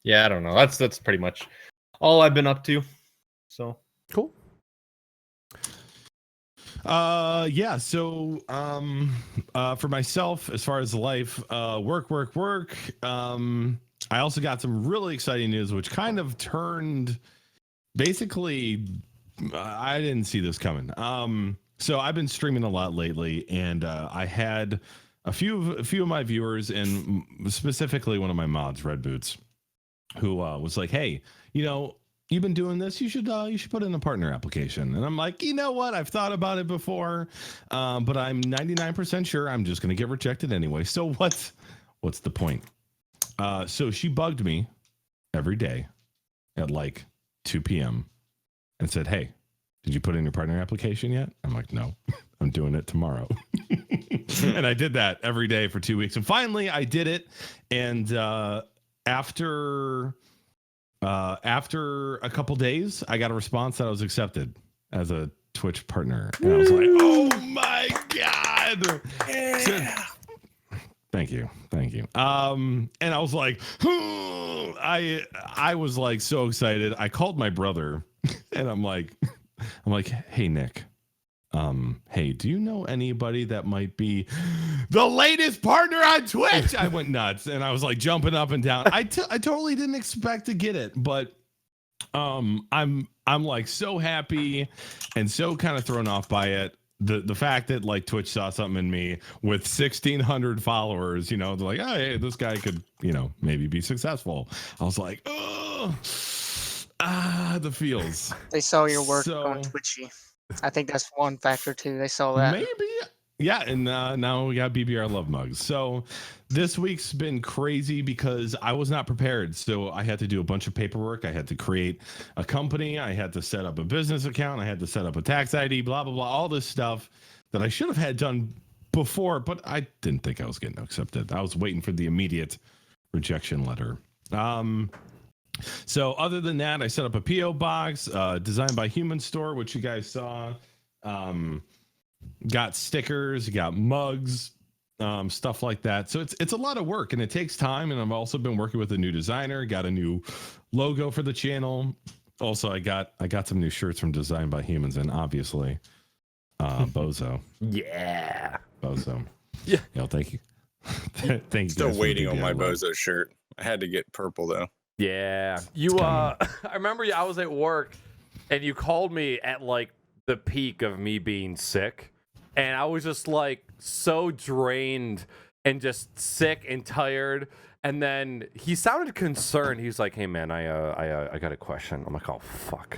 Yeah, I don't know. That's pretty much all I've been up to. So Cool. So for myself, as far as life, work. I also got some really exciting news, which kind of turned basically, I didn't see this coming. So I've been streaming a lot lately, and I had a few of my viewers, and specifically one of my mods, Red Boots, who was like, hey, you've been doing this, you should put in a partner application. And I'm like, you know what? I've thought about it before, but I'm 99% sure I'm just going to get rejected anyway. So what's the point? So she bugged me every day at like 2 p.m. and said, hey, did you put in your partner application yet? I'm like, no, I'm doing it tomorrow. And I did that every day for 2 weeks. And finally I did it. And after a couple days, I got a response that I was accepted as a Twitch partner. And I was like, oh my God. Yeah. Thank you. And I was like, I was like so excited. I called my brother and I'm like, hey, Nick, hey, do you know anybody that might be the latest partner on Twitch? I went nuts and I was like jumping up and down. I totally didn't expect to get it, but I'm like so happy and so kind of thrown off by it. The fact that like Twitch saw something in me with 1,600 followers, they're like, oh, hey, this guy could, maybe be successful. I was like, oh. The feels. They saw your work So- on Twitchy. I think that's one factor too. They saw that. Maybe. Yeah, and now we got BBR Love Mugs. So this week's been crazy because I was not prepared. So I had to do a bunch of paperwork. I had to create a company. I had to set up a business account. I had to set up a tax ID, blah, blah, blah, all this stuff that I should have had done before, but I didn't think I was getting accepted. I was waiting for the immediate rejection letter. So other than that, I set up a PO box, designed by Human Store, which you guys saw. Got stickers, got mugs, stuff like that. So it's a lot of work and it takes time. And I've also been working with a new designer, got a new logo for the channel. Also, I got some new shirts from Designed by Humans, and obviously, Bozo. Yeah. Bozo. Yeah. Thank you. Thank you. Still guys for waiting the on my BBR. Bozo shirt. I had to get purple though. Yeah. You I remember I was at work and you called me at like the peak of me being sick. And I was just like so drained and just sick and tired. And then he sounded concerned. He was like, "Hey man, I got a question." I'm like, "Oh fuck.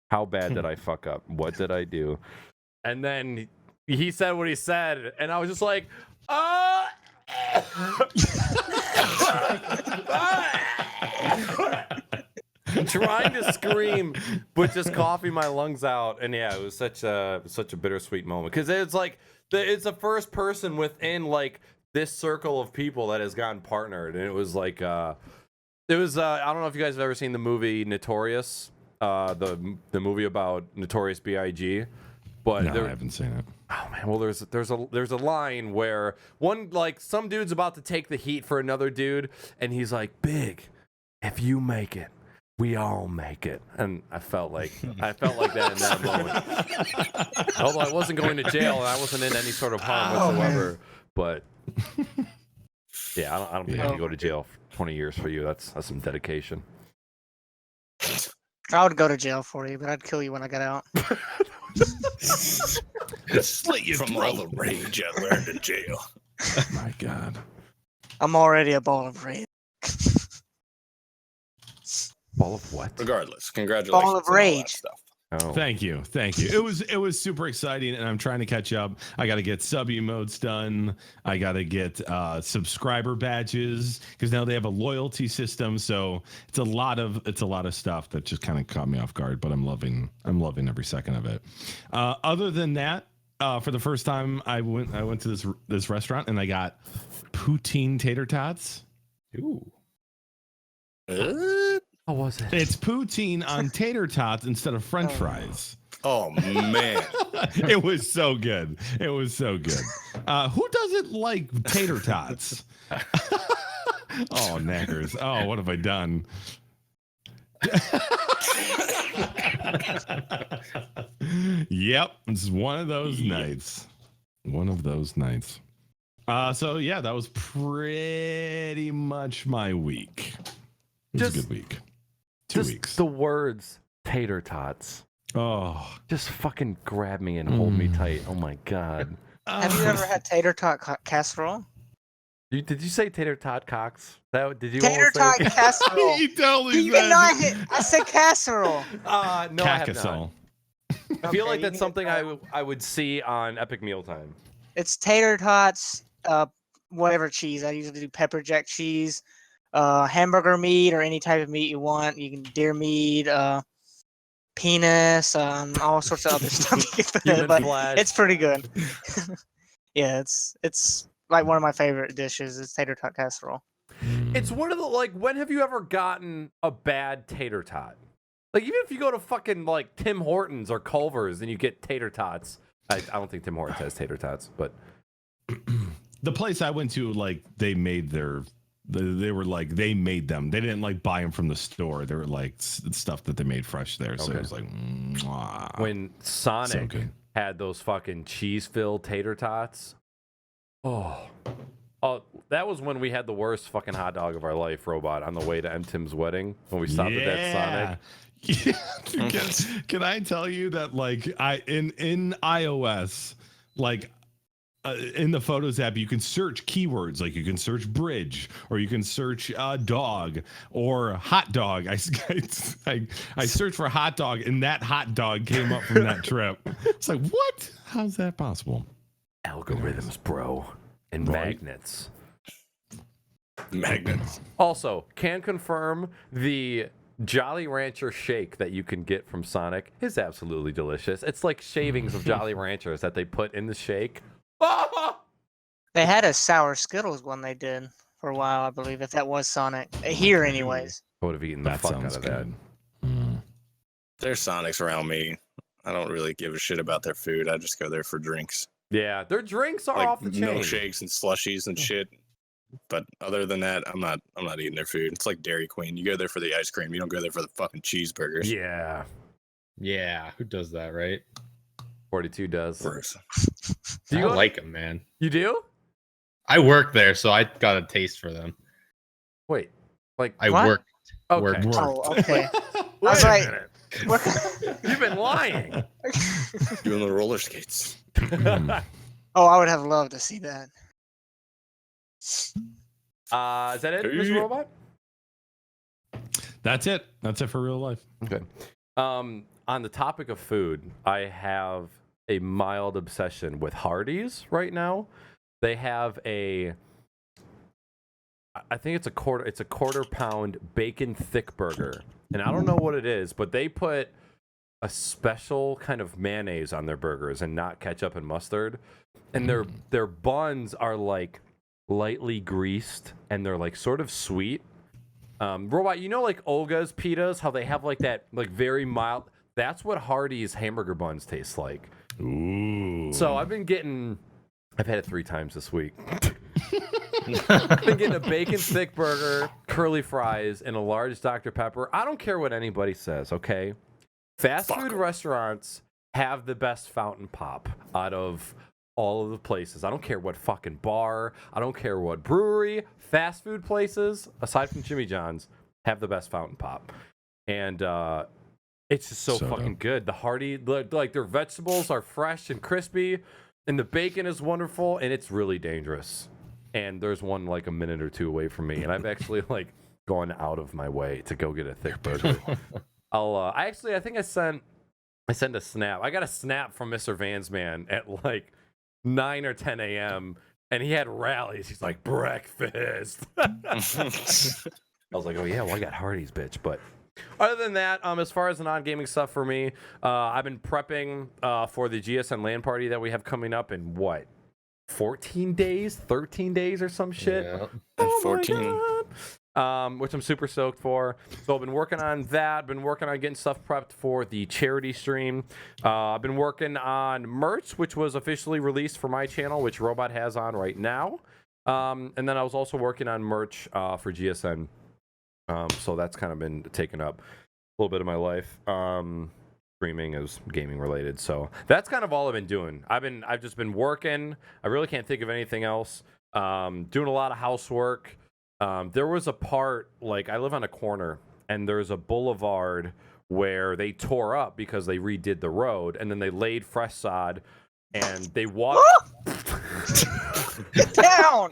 How bad did I fuck up? What did I do?" And then he said what he said, and I was just like, trying to scream, but just coughing my lungs out. And yeah, it was such a bittersweet moment because it's like it's the first person within like this circle of people that has gotten partnered, and it was like I don't know if you guys have ever seen the movie Notorious, the movie about Notorious B.I.G. But No, I haven't seen it. Oh man, well there's a line where some dude's about to take the heat for another dude, and he's like, "Big, if you make it, we all make it." And I felt like that in that moment. Although I wasn't going to jail and I wasn't in any sort of harm whatsoever, but yeah, I don't think I can go to jail for 20 years for you. That's some dedication. I would go to jail for you, but I'd kill you when I got out. Slit your From all the rage I learned in jail. My God. I'm already a ball of rage. Ball of what? Regardless, congratulations. Ball of on all that rage. stuff. Oh. Thank you. It was super exciting, and I'm trying to catch up. I got to get sub emotes done. I got to get subscriber badges because now they have a loyalty system. So it's a lot of stuff that just kind of caught me off guard. But I'm loving every second of it. Other than that, for the first time, I went to this restaurant and I got poutine tater tots. Ooh. How was it? It's poutine on tater tots instead of French fries. Oh man. It was so good. It was so good. Who doesn't like tater tots? Oh, knackers. Oh, what have I done? Yep. It's one of those nights. One of those nights. So yeah, that was pretty much my week. It was a good week. 2 weeks. The words tater tots Oh. just fucking grab me and hold me tight. Oh my god. Have you ever had tater tot casserole? Did you say tater tot cocks? Did you Tater almost tot say casserole. He totally You did not hit. I said casserole. no, I have not. Cacasol. I feel like Okay, that's you something need I would see on Epic Mealtime. It's tater tots, whatever cheese. I usually do pepper jack cheese, hamburger meat or any type of meat you want. You can deer meat, penis, all sorts of other stuff you can put in it, Human but flesh. it's pretty good. Yeah, it's like one of my favorite dishes is tater tot casserole. It's one of the when have you ever gotten a bad tater tot? Like even if you go to fucking like Tim Hortons or Culver's and you get tater tots. I don't think Tim Hortons has tater tots, but The place I went to, like, they made they were like, they made them. They didn't like buy them from the store. They were like stuff that they made fresh there. So Okay. it was like, mwah. when Sonic good. had those fucking cheese-filled tater tots, oh, that was when we had the worst fucking hot dog of our life, Robot, on the way to M. Tim's wedding when we stopped at that Sonic. Yeah. Can I tell you that, like, in iOS, like, in the Photos app, you can search keywords, like you can search bridge, or you can search dog or hot dog. I searched for hot dog, and that hot dog came up from that trip. It's like, what? How's that possible? Algorithms, bro, and magnets. Magnets. Also, can confirm the Jolly Rancher shake that you can get from Sonic is absolutely delicious. It's like shavings of Jolly Ranchers that they put in the shake. They had a sour Skittles one they did for a while, I believe, if that was Sonic. Here, anyways. I would have eaten the fuck out of that. There's Sonics around me. I don't really give a shit about their food. I just go there for drinks. Yeah, their drinks are Like off the chain. milkshakes and slushies and shit. But other than that, I'm not eating their food. It's like Dairy Queen. You go there for the ice cream. You don't go there for the fucking cheeseburgers. Yeah. Yeah, who does that, right? 42 does. I like them, man. You do? I work there, so I got a taste for them. Wait, like I What? worked. okay. worked. Oh, okay. Wait was a like- minute. What? You've been lying. Doing the roller skates. Oh, I would have loved to see that. Is that it, Mr. Hey. Robot? That's it. That's it for real life. Okay. On the topic of food, I have a mild obsession with Hardee's right now. They have I think it's a quarter pound bacon thick burger. And I don't know what it is, but they put a special kind of mayonnaise on their burgers and not ketchup and mustard. And their buns are like lightly greased and they're like sort of sweet. Robot, you know, like Olga's pitas, how they have like that like very mild. That's what Hardee's hamburger buns taste like. Ooh. So I've had it 3 times this week. I've been getting a bacon thick burger, curly fries, and a large Dr. Pepper. I don't care what anybody says, okay? Fast food restaurants have the best fountain pop out of all of the places. I don't care what fucking bar. I don't care what brewery. Fast food places, aside from Jimmy John's, have the best fountain pop. And it's just so fucking good. The hearty, like their vegetables are fresh and crispy, and the bacon is wonderful, and it's really dangerous. And there's one like a minute or two away from me, and I've actually like gone out of my way to go get a thick burger. I think I sent a snap. I got a snap from Mr. Vans Man at like 9 or 10 a.m. and he had rallies. He's like, breakfast. I was like, oh yeah, well I got Hardee's, bitch. But other than that, as far as the non-gaming stuff for me, I've been prepping for the GSN LAN party that we have coming up in 14 days, 13 days or some shit. Yeah. Oh 14. Which I'm super stoked for. So I've been working on that. Been working on getting stuff prepped for the charity stream. I've been working on merch, which was officially released for my channel, which Robot has on right now. And then I was also working on merch for GSN. So that's kind of been taking up a little bit of my life. Streaming is gaming related, so that's kind of all I've been doing. I've just been working. I really can't think of anything else. Doing a lot of housework. There was a part, like I live on a corner, and there's a boulevard where they tore up because they redid the road, and then they laid fresh sod, and they walked. Get down!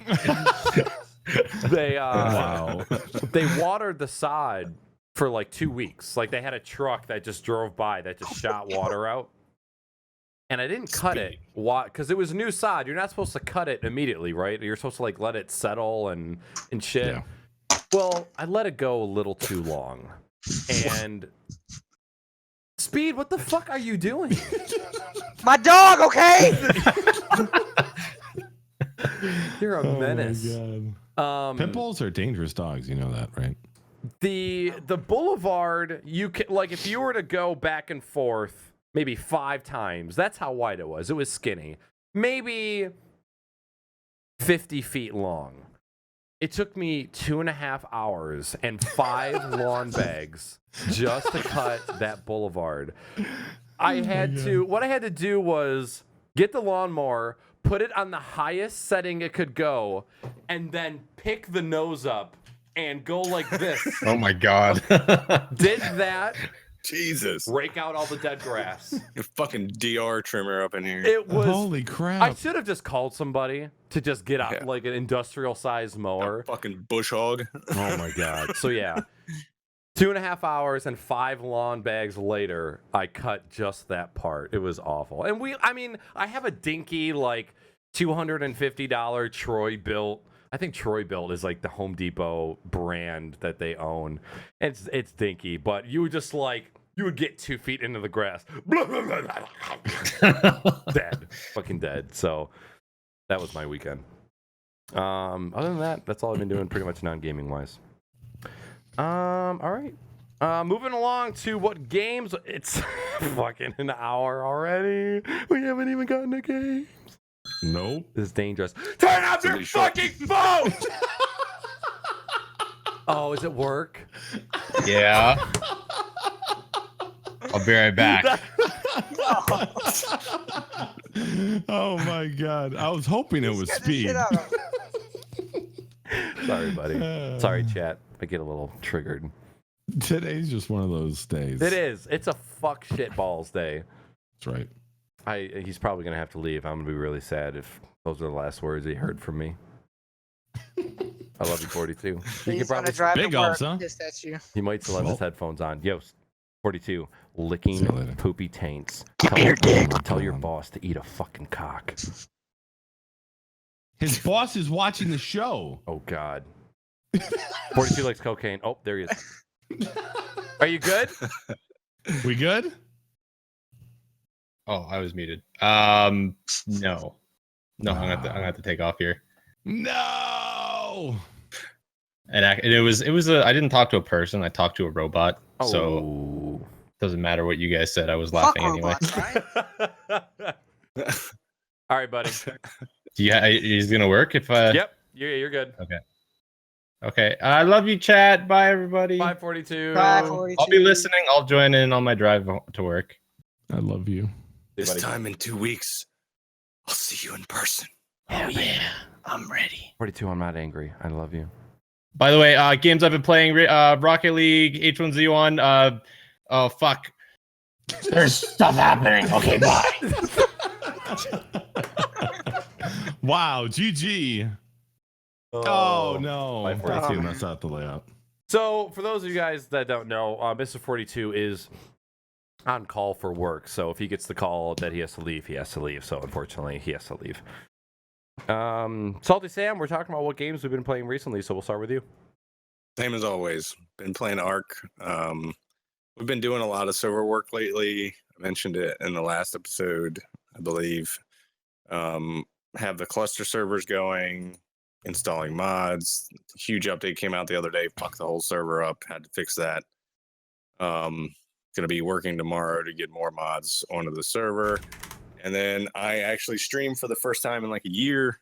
They Wow. they watered the sod for like 2 weeks. Like they had a truck that just drove by that just shot water out. And I didn't cut it because it was new sod. You're not supposed to cut it immediately, right? You're supposed to like let it settle and shit. Yeah. Well, I let it go a little too long. And Speed, what the fuck are you doing? My dog, okay? You're a menace. Oh my God. Pit bulls are dangerous dogs. You know that, right? The boulevard, you can, like, if you were to go back and forth maybe 5 times, that's how wide it was. It was skinny, maybe 50 feet long. It took me 2.5 hours and 5 lawn bags just to cut that boulevard. What I had to do was get the lawnmower, put it on the highest setting it could go, and then pick the nose up and go like this. Oh my God. Did that, Jesus. rake out all the dead grass. Your fucking DR trimmer up in here. It was. Holy crap! I should have just called somebody to just get out like an industrial sized mower. A fucking bush hog. Oh my god. So yeah. 2.5 hours and 5 lawn bags later, I cut just that part. It was awful. And I have a dinky like $250 Troy Built. I think Troy Built is like the Home Depot brand that they own. It's dinky, but you would get 2 feet into the grass. Dead. Fucking dead. So that was my weekend. Other than that, that's all I've been doing pretty much non-gaming wise. All right. Moving along to what games. It's fucking an hour already. We haven't even gotten to games. Nope. This is dangerous. Turn off your fucking phone! Oh, is it work? Yeah. I'll be right back. Oh my god! I was hoping it was speed. Sorry, buddy. Sorry, chat. I get a little triggered. Today's just one of those days. It is. It's a fuck shit balls day. That's right. He's probably gonna have to leave. I'm gonna be really sad if those are the last words he heard from me. I love you, 42. You He's can gonna probably drive Big to work ups, huh? pissed at you. he might still have his headphones on. Yo, 42, See licking you later. poopy taints. Give me your dick. Tell your boss to eat a fucking cock. His boss is watching the show. Oh God. 42 likes cocaine. Oh, there he is. Are you good? We good? Oh, I was muted. No. I'm gonna have to take off here. No. And it was I didn't talk to a person. I talked to a robot. So Oh. it doesn't matter what you guys said. I was Fuck laughing anyway. robots, right? All right, buddy. Yeah, is gonna work if. Yep, you're good. Okay. I love you, chat. Bye, everybody. 542. Bye, 42. I'll be listening. I'll join in on my drive to work. I love you. This time in 2 weeks, I'll see you in person. Oh yeah, I'm ready. 42. I'm not angry. I love you. By the way, games I've been playing: Rocket League, H1Z1. Oh fuck. There's stuff happening. Okay, bye. Wow, GG. Oh no. 542. That's not the layout. So, for those of you guys that don't know, Mr. 42 is on call for work. So, if he gets the call that he has to leave, he has to leave. So, unfortunately, he has to leave. SaltySam, we're talking about what games we've been playing recently. So, we'll start with you. Same as always. Been playing Ark. We've been doing a lot of server work lately. I mentioned it in the last episode, I believe. Have the cluster servers going, installing mods. Huge update came out the other day. Fucked the whole server up. Had to fix that. Gonna be working tomorrow to get more mods onto the server. And then I actually streamed for the first time in like a year.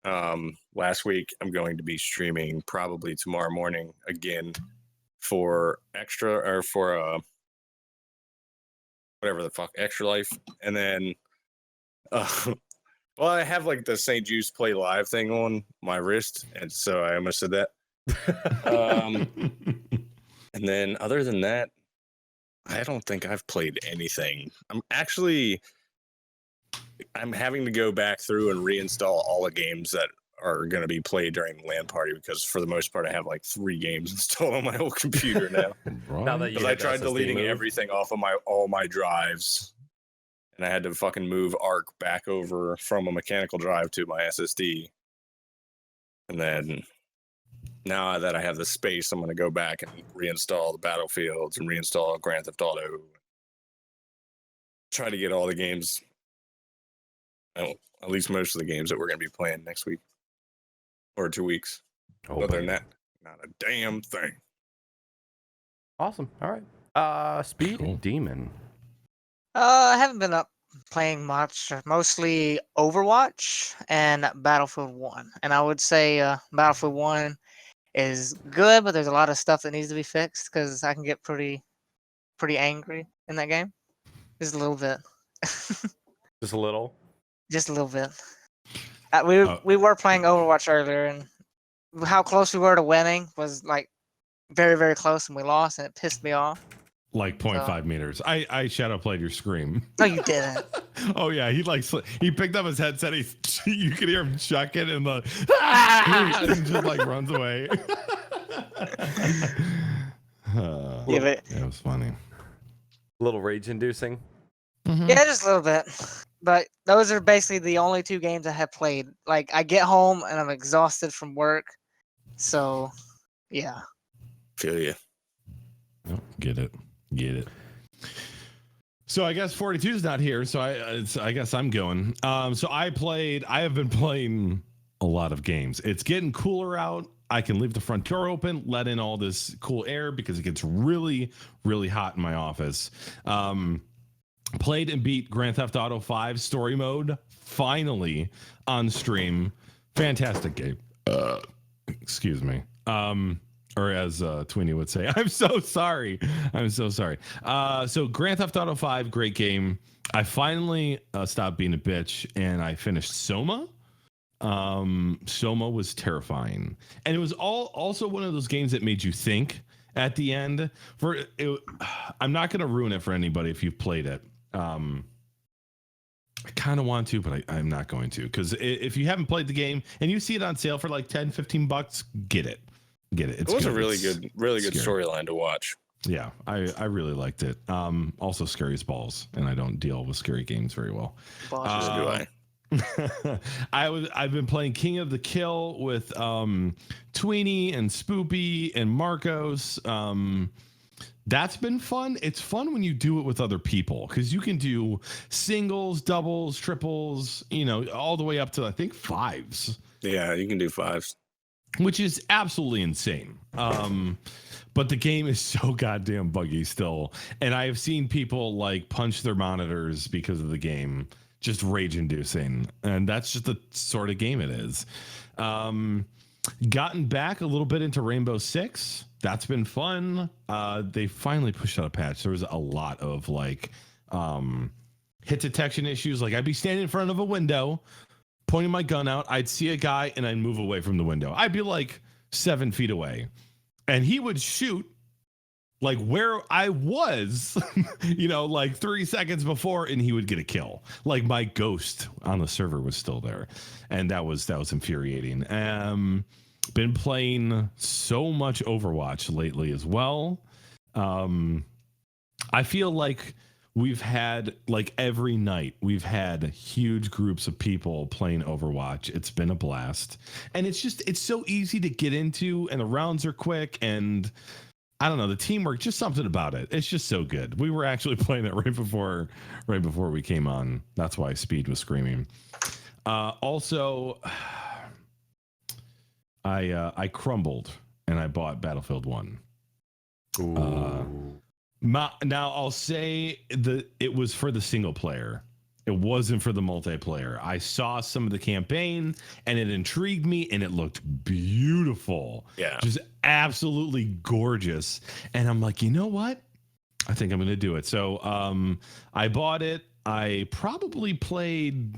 Last week, I'm going to be streaming probably tomorrow morning again for extra or for whatever the fuck, Extra Life. And then well, I have like the St. Juice Play Live thing on my wrist, and so I almost said that. And then other than that, I don't think I've played anything. I'm having to go back through and reinstall all the games that are going to be played during the LAN party, because for the most part, I have like 3 games installed on my whole computer now. Now that Because I tried deleting everything off of all my drives, and I had to fucking move Arc back over from a mechanical drive to my SSD. And then now that I have the space, I'm going to go back and reinstall the Battlefields and reinstall Grand Theft Auto. Try to get all the games, well, at least most of the games that we're going to be playing next week or 2 weeks. Oh, Other than that, not a damn thing. Awesome. All right. SpeedDemon. I haven't been up playing much. Mostly Overwatch and Battlefield 1. And I would say Battlefield 1 is good, but there's a lot of stuff that needs to be fixed because I can get pretty angry in that game. Just a little bit. Just a little. Just a little bit. We were playing Overwatch earlier, and how close we were to winning was like very, very close, and we lost, and it pissed me off. like 0.5 meters. I shadow played your scream. No, you didn't. Oh yeah, he picked up his headset. You could hear him chuck it and and he just like runs away. Give it. It was funny. A little rage-inducing. Yeah, just a little bit. But those are basically the only 2 games I have played. Like, I get home and I'm exhausted from work. So, yeah. Feel you. Oh, get it. So I guess 42 is not here. So I guess I'm going. So I have been playing a lot of games. It's getting cooler out. I can leave the front door open, let in all this cool air because it gets really, really hot in my office. Played and beat Grand Theft Auto 5 story mode finally on stream. Fantastic game. Excuse me. Or as Tweenie would say, I'm so sorry. So Grand Theft Auto 5, great game. I finally stopped being a bitch and I finished Soma. Soma was terrifying, and it was also one of those games that made you think at the end. I'm not going to ruin it for anybody if you've played it. I kind of want to, but I'm not going to, because if you haven't played the game and you see it on sale for like $10-15, get it. It was a really good storyline to watch. Yeah, I really liked it. Also scary as balls, and I don't deal with scary games very well. Do I? I've been playing King of the Kill with Tweenie and Spoopy and Marcos. That's been fun. It's fun when you do it with other people because you can do singles, doubles, triples, all the way up to I think 5s. Yeah, you can do 5s, which is absolutely insane. But the game is so goddamn buggy still, and I have seen people like punch their monitors because of the game. Just rage-inducing, and that's just the sort of game it is. Gotten back a little bit into Rainbow Six. That's been fun. They finally pushed out a patch. There was a lot of hit detection issues. Like I'd be standing in front of a window, pointing my gun out. I'd see a guy, and I'd move away from the window. I'd be like 7 feet away, and he would shoot like where I was, like 3 seconds before, and he would get a kill. Like my ghost on the server was still there, and that was infuriating. Been playing so much Overwatch lately as well. I feel like we've had every night we've had huge groups of people playing Overwatch. It's been a blast, and it's so easy to get into, and the rounds are quick, and I don't know, the teamwork, just something about it. It's just so good. We were actually playing it right before we came on. That's why Speed was screaming. Also, I crumbled and I bought Battlefield 1. Now I'll say it was for the single player. It wasn't for the multiplayer. I saw some of the campaign and it intrigued me, and it looked beautiful. Yeah. Just absolutely gorgeous. And I'm like, you know what? I think I'm going to do it. So I bought it. I probably played,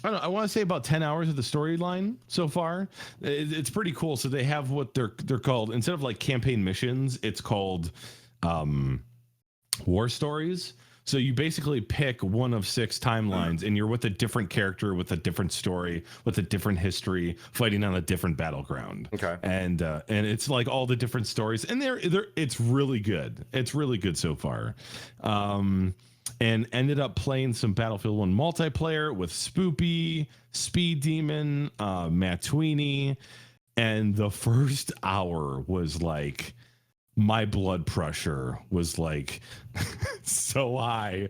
I don't know, I want to say about 10 hours of the storyline so far. It's pretty cool. So they have what they're called, instead of like campaign missions, it's called war stories. So you basically pick one of 6 timelines, and you're with a different character, with a different story, with a different history, fighting on a different battleground. Okay. And it's like all the different stories, and it's really good. It's really good so far. And ended up playing some Battlefield 1 multiplayer with Spoopy, SpeedDemon, Matt Tweenie, and the first hour was like, my blood pressure was like so high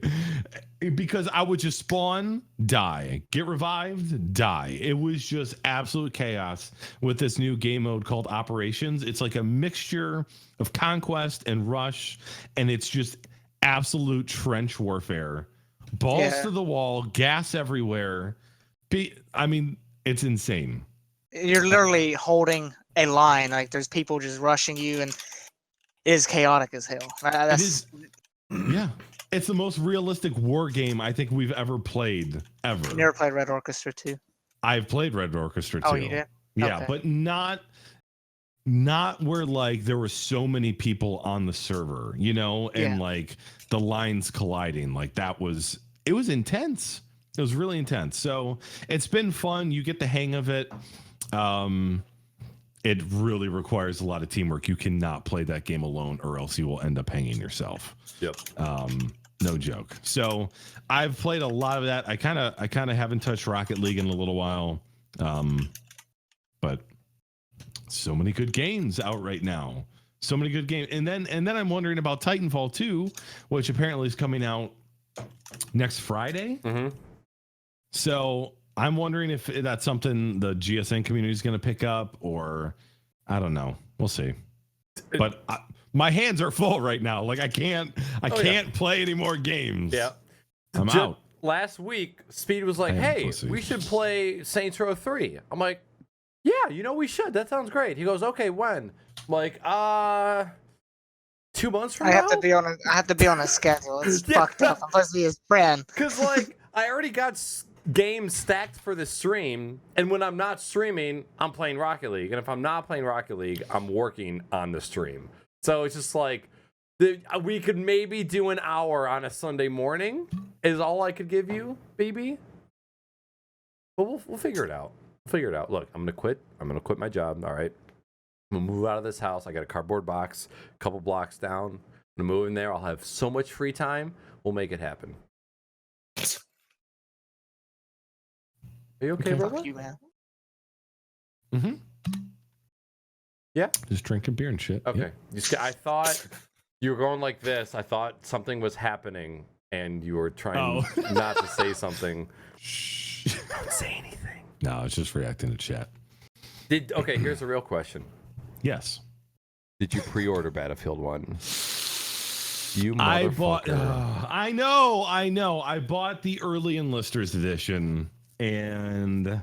because I would just spawn, die, get revived, die. It was just absolute chaos with this new game mode called Operations. It's like a mixture of Conquest and Rush, and it's just absolute trench warfare. Balls to the wall, gas everywhere. It's insane. You're literally holding a line. Like there's people just rushing you, and it is chaotic as hell. Yeah. It's the most realistic war game I think we've ever played, ever. You never played Red Orchestra 2? I've played Red Orchestra 2. Oh, you did? Yeah, okay. But not not where like there were so many people on the server, you know, and like the lines colliding. Like it was intense. It was really intense. So it's been fun. You get the hang of it. It really requires a lot of teamwork. You cannot play that game alone or else you will end up hanging yourself. Yep. No joke. So I've played a lot of that. I kind of haven't touched Rocket League in a little while. But so many good games out right now. So many good games. And then I'm wondering about Titanfall 2, which apparently is coming out next Friday. Mm-hmm. So I'm wondering if that's something the GSN community is going to pick up, or I don't know. We'll see. But my hands are full right now. Like I can't play any more games. Yeah. I'm out. Last week, Speed was like, "Hey, we should play Saints Row 3." I'm like, "Yeah, we should. That sounds great." He goes, "Okay, when?" I'm like, 2 months from now. I have to be on a schedule. It's fucked up. I'm supposed to be his friend. Because like I already got games stacked for the stream, and when I'm not streaming, I'm playing Rocket League, and if I'm not playing Rocket League, I'm working on the stream. So it's just like we could maybe do an hour on a Sunday morning is all I could give you, baby. But we'll figure it out. Look, I'm gonna quit my job. All right, I'm gonna move out of this house. I got a cardboard box a couple blocks down. I'm gonna move in there. I'll have so much free time. We'll make it happen. Are you okay, Robot? Fuck you, man. Mm-hmm. Yeah. Just drinking beer and shit. Okay. Yeah. I thought you were going like this. I thought something was happening, and you were trying not to say something. Shh. Don't say anything. No, I was just reacting to chat. Okay, here's a real question. Yes. Did you pre-order Battlefield 1? You motherfucker. I bought. I know. I bought the early enlisters edition, and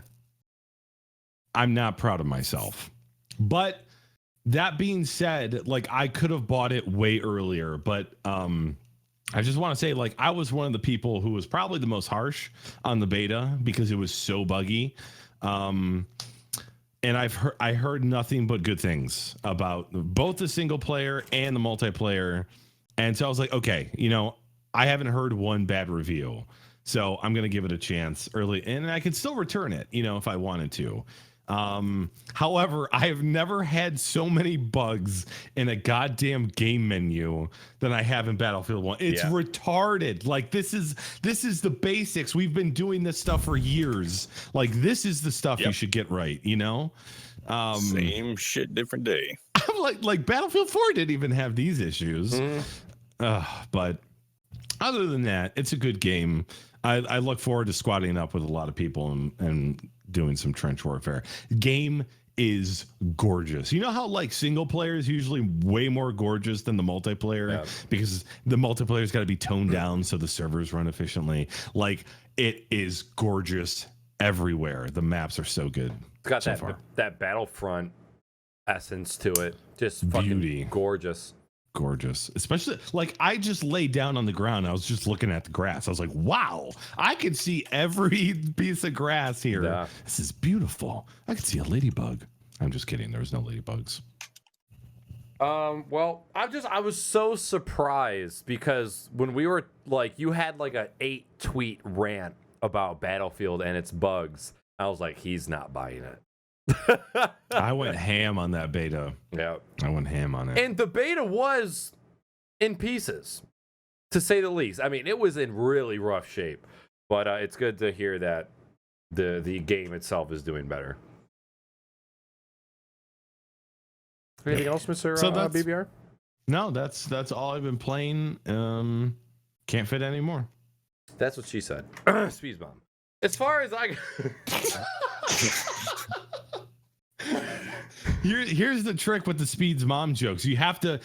I'm not proud of myself. But that being said, like I could have bought it way earlier, but I just want to say, like, I was one of the people who was probably the most harsh on the beta because it was so buggy. And I heard nothing but good things about both the single player and the multiplayer. And so I was like, okay, I haven't heard one bad review, so I'm going to give it a chance early, and I could still return it, if I wanted to. However, I have never had so many bugs in a goddamn game menu than I have in Battlefield 1. It's retarded. Like this is the basics. We've been doing this stuff for years. Like this is the stuff you should get right, Same shit, different day. like Battlefield 4 didn't even have these issues. But other than that, it's a good game. I look forward to squatting up with a lot of people and doing some trench warfare. Game is gorgeous. You know how like single player is usually way more gorgeous than the multiplayer because the multiplayer's got to be toned down so the servers run efficiently. Like it is gorgeous everywhere. The maps are so good. It's got so that Battlefront essence to it. Just fucking gorgeous. Especially like I just laid down on the ground. I was just looking at the grass. I was like, wow, I can see every piece of grass here. Yeah. This is beautiful. I can see a ladybug. I'm just kidding. There was no ladybugs. Well, I was so surprised because when we were like, you had like a 8-tweet rant about Battlefield and its bugs. I was like, he's not buying it. I went ham on that beta. Yeah, I went ham on it. And the beta was in pieces, to say the least. I mean, it was in really rough shape, but it's good to hear that the game itself is doing better. Anything else, Mr. BBR? No, that's all I've been playing. Can't fit anymore. That's what she said. SpeedDemon. As far as I Here's the trick with the Speed's mom jokes. You have to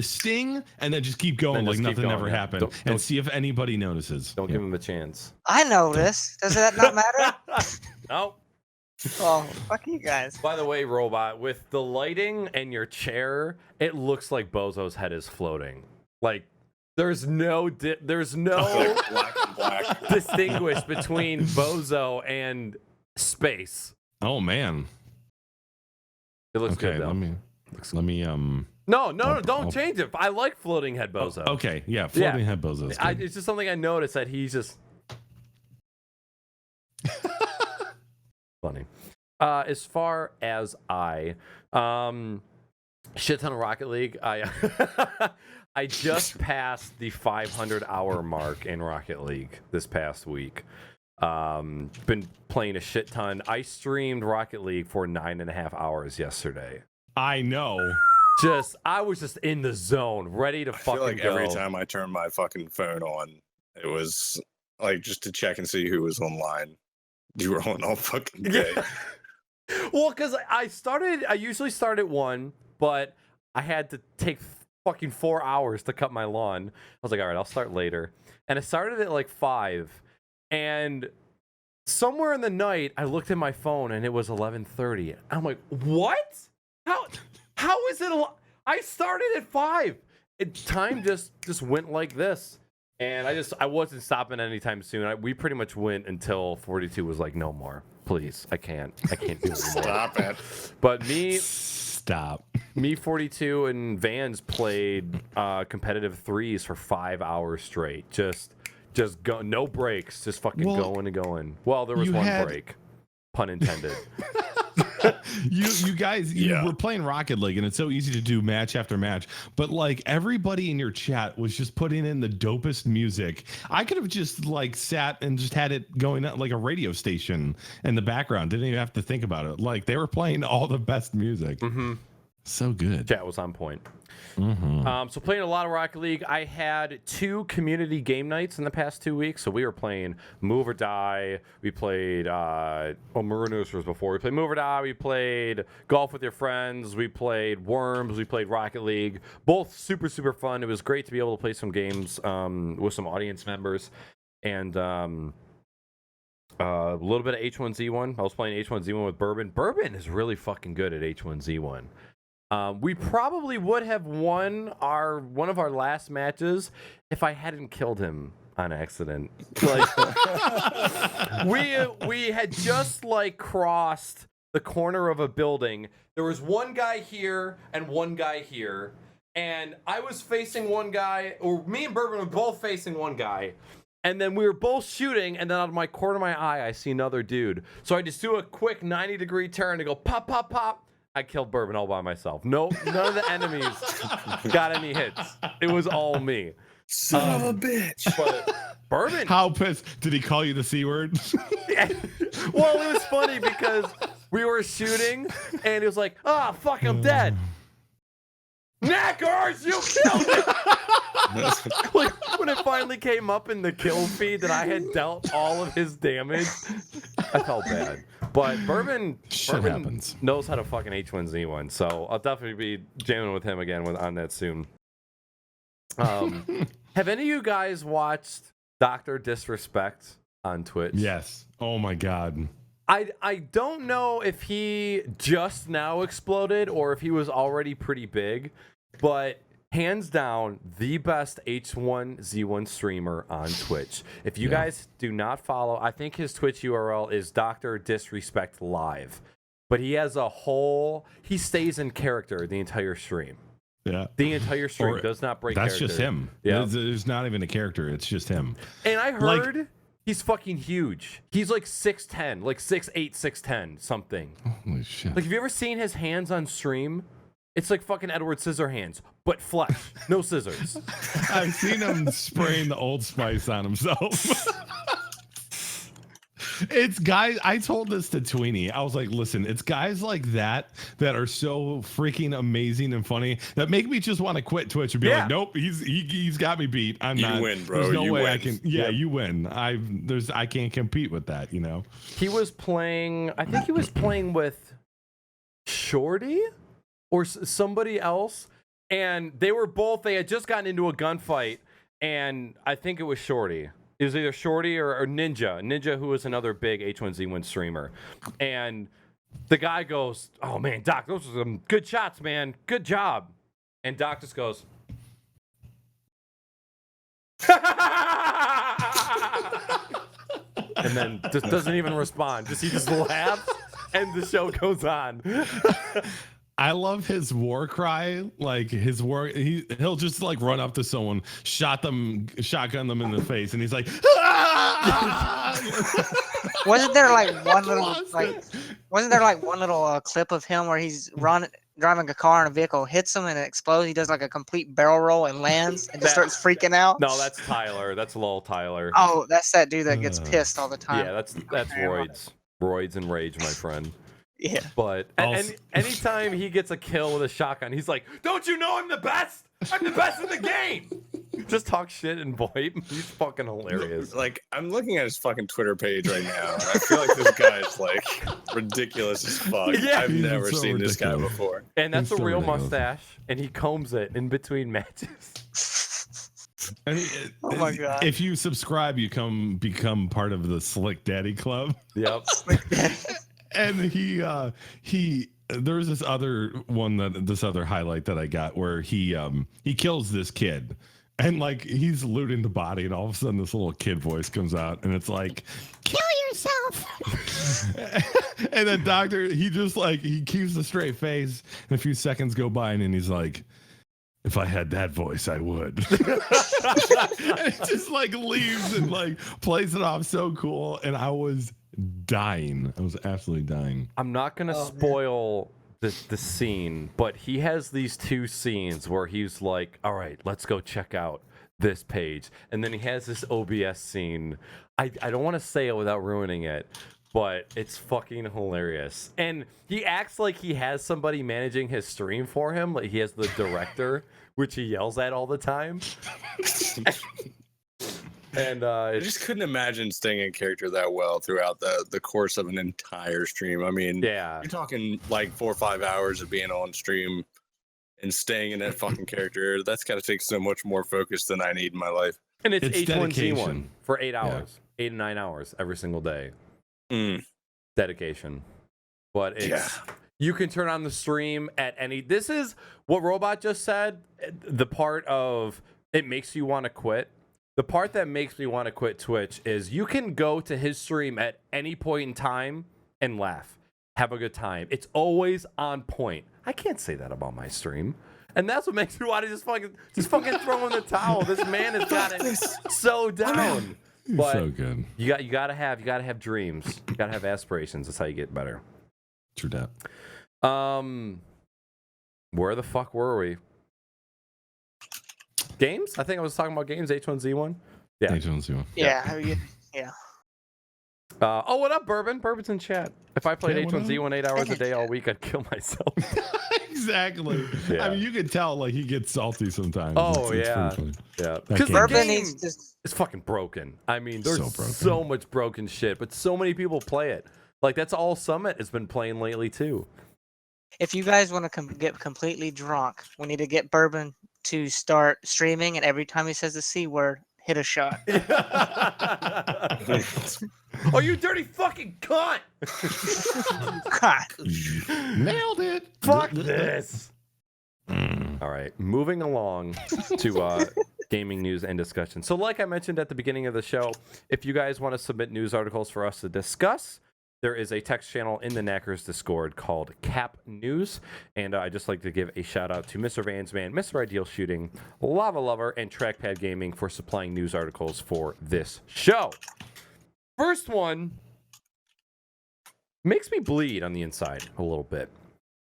sting and then just keep going like nothing ever happened and see if anybody notices. Don't give him a chance. I notice. Does that not matter? No. Oh, fuck you guys. By the way, Robot, with the lighting and your chair, it looks like Bozo's head is floating. Like there's no black and black. Distinguish between Bozo and space. Oh man. It looks good though. Let me No, don't change it. I like floating head bozo. Okay, yeah, floating head bozo. It's just something I noticed that he's just funny. As far as shit ton of Rocket League. I just passed the 500-hour mark in Rocket League this past week. Been playing a shit ton. I streamed Rocket League for 9.5 hours yesterday. I know. I was just in the zone, ready to fucking feel like go. Every time I turned my fucking phone on, it was like just to check and see who was online. You were on all fucking day. Well, because I usually start at 1, but I had to take fucking 4 hours to cut my lawn. I was like, all right, I'll start later. And I started at like 5. And somewhere in the night, I looked at my phone and it was 11:30. I'm like, what? How is it? I started at 5. Time just went like this. And I wasn't stopping anytime soon. We pretty much went until 42 was like, no more. Please, I can't do it anymore. Stop it. But me, 42 and Vans played competitive 3s for 5 hours straight. Just go, no breaks, just fucking going and going. Well, there was one break, pun intended. you guys were playing Rocket League, and it's so easy to do match after match, but like everybody in your chat was just putting in the dopest music. I could have just like sat and just had it going on like a radio station in the background, didn't even have to think about it. Like they were playing all the best music. So good. Chat was on point. So playing a lot of Rocket League. I had 2 community game nights in the past 2 weeks. So we were playing Move or Die. We played Marooners was before. We played Move or Die. We played Golf with Your Friends. We played Worms. We played Rocket League. Both super, super fun. It was great to be able to play some games with some audience members. And a little bit of H1Z1. I was playing H1Z1 with Bourbon. Bourbon is really fucking good at H1Z1. We probably would have won one of our last matches if I hadn't killed him on accident. Like we had just like crossed the corner of a building. There was one guy here and one guy here, and I was facing one guy, or me and Bourbon were both facing one guy. And then we were both shooting, and then out of my corner of my eye, I see another dude. So I just do a quick 90-degree turn to go pop, pop, pop. I killed Bourbon all by myself. None of the enemies got any hits. It was all me. Son of a bitch. But Bourbon. How pissed? Did he call you the C word? Well, it was funny because we were shooting, and he was like, fuck, I'm dead. Knackers, you killed me! Like, when it finally came up in the kill feed that I had dealt all of his damage, I felt bad. But Bourbon happens. Knows how to fucking H1Z1, so I'll definitely be jamming with him again on that soon. Have any of you guys watched Dr. Disrespect on Twitch? Yes. Oh my God. I don't know if he just now exploded or if he was already pretty big, but hands down, the best H1Z1 streamer on Twitch. If you guys do not follow, I think his Twitch URL is Dr. Disrespect Live. But he has he stays in character the entire stream. Yeah. The entire stream does not break that's character. Just him. Yeah. There's not even a character. It's just him. And I heard he's fucking huge. He's like 6'10", like 6'8", 6'10", something. Holy shit. Like, have you ever seen his hands on stream? It's like fucking Edward Scissorhands, but flesh, no scissors. I've seen him spraying the Old Spice on himself. It's guys, I told this to Tweenie. I was like, listen, it's guys like that are so freaking amazing and funny that make me just want to quit Twitch and be like, nope, he's got me beat. I'm not. You win, bro. There's no way win. I can. Yeah, you win. I can't compete with that, you know. He was playing, I think he was playing with Shorty or somebody else, and they had just gotten into a gunfight, and I think it was Shorty. It was either Shorty or Ninja, who was another big H1Z1 streamer. And the guy goes, "Oh man, Doc, those are some good shots, man. Good job." And Doc just goes, and then just doesn't even respond. He just laughs, and the show goes on. I love his war cry, like his war. He'll just like run up to someone, shotgun them in the face, and he's like, "Ah!" Wasn't there like one little clip of him where he's driving a car in a vehicle, hits him and it explodes? He does like a complete barrel roll and lands and just starts freaking out. No, that's Tyler. That's lol Tyler. Oh, that's that dude that gets pissed all the time. Yeah, that's Roids. Roids and rage, my friend. Yeah. But anytime he gets a kill with a shotgun, he's like, "Don't you know I'm the best? I'm the best in the game." Just talk shit and VoIP. He's fucking hilarious. Like, I'm looking at his fucking Twitter page right now, and I feel like this guy's like ridiculous as fuck. Yeah, I've never so seen this guy ridiculous. before. And that's He's a so real ridiculous. mustache, and he combs it in between matches. Oh my God. If you subscribe, you become part of the Slick Daddy Club. Yep. And he there was this other highlight that I got where he kills this kid, and like he's looting the body, and all of a sudden this little kid voice comes out, and it's like, "Kill yourself." And the doctor, he keeps a straight face, and a few seconds go by, and then he's like, "If I had that voice, I would." And it just like leaves and like plays it off so cool, and I was dying. I was absolutely dying. I'm not gonna spoil the scene, but he has these two scenes where he's like, "All right, let's go check out this page," and then he has this OBS scene. I don't want to say it without ruining it, but it's fucking hilarious. And he acts like he has somebody managing his stream for him, like he has the director, which he yells at all the time. And I just couldn't imagine staying in character that well throughout the course of an entire stream. I mean, yeah, you're talking like 4 or 5 hours of being on stream and staying in that fucking character. That's got to take so much more focus than I need in my life. and it's It's H1Z1 dedication. for 8 hours, 8 to 9 hours every single day. Dedication. But it's you can turn on the stream at any. This is what Robot just said. The part of it makes you want to quit. The part that makes me want to quit Twitch is you can go to his stream at any point in time and laugh, have a good time. It's always on point. I can't say that about my stream, and that's what makes me want to just fucking throw in the towel. This man has got it so down. But So good. you gotta have dreams. You gotta have aspirations. That's how you get better. True that. Where the fuck were we? Games? I think I was talking about games. H1Z1. Yeah. H1Z1. Yeah. Oh, what up, Bourbon? Bourbon's in chat. If I played Yeah, what H1Z1 8 hours a day all week, I'd kill myself. Exactly. Yeah. I mean, you can tell like he gets salty sometimes. Oh, It's yeah. pretty funny. Yeah, That because game- Bourbon needs to. it's fucking broken. I mean, there's So broken. so much broken shit, but so many people play it. Like that's all Summit has been playing lately too. If you guys want to get completely drunk, we need to get Bourbon to start streaming, and every time he says the C word, hit a shot. Oh, you dirty fucking cunt! God. Nailed it. Fuck this. All right, moving along to gaming news and discussion. So like I mentioned at the beginning of the show, if you guys want to submit news articles for us to discuss, there is a text channel in the Knackers Discord called Cap News, and I'd just like to give a shout out to Mr. Vansman, Mr. Ideal Shooting, Lava Lover, and Trackpad Gaming for supplying news articles for this show. First one makes me bleed on the inside a little bit.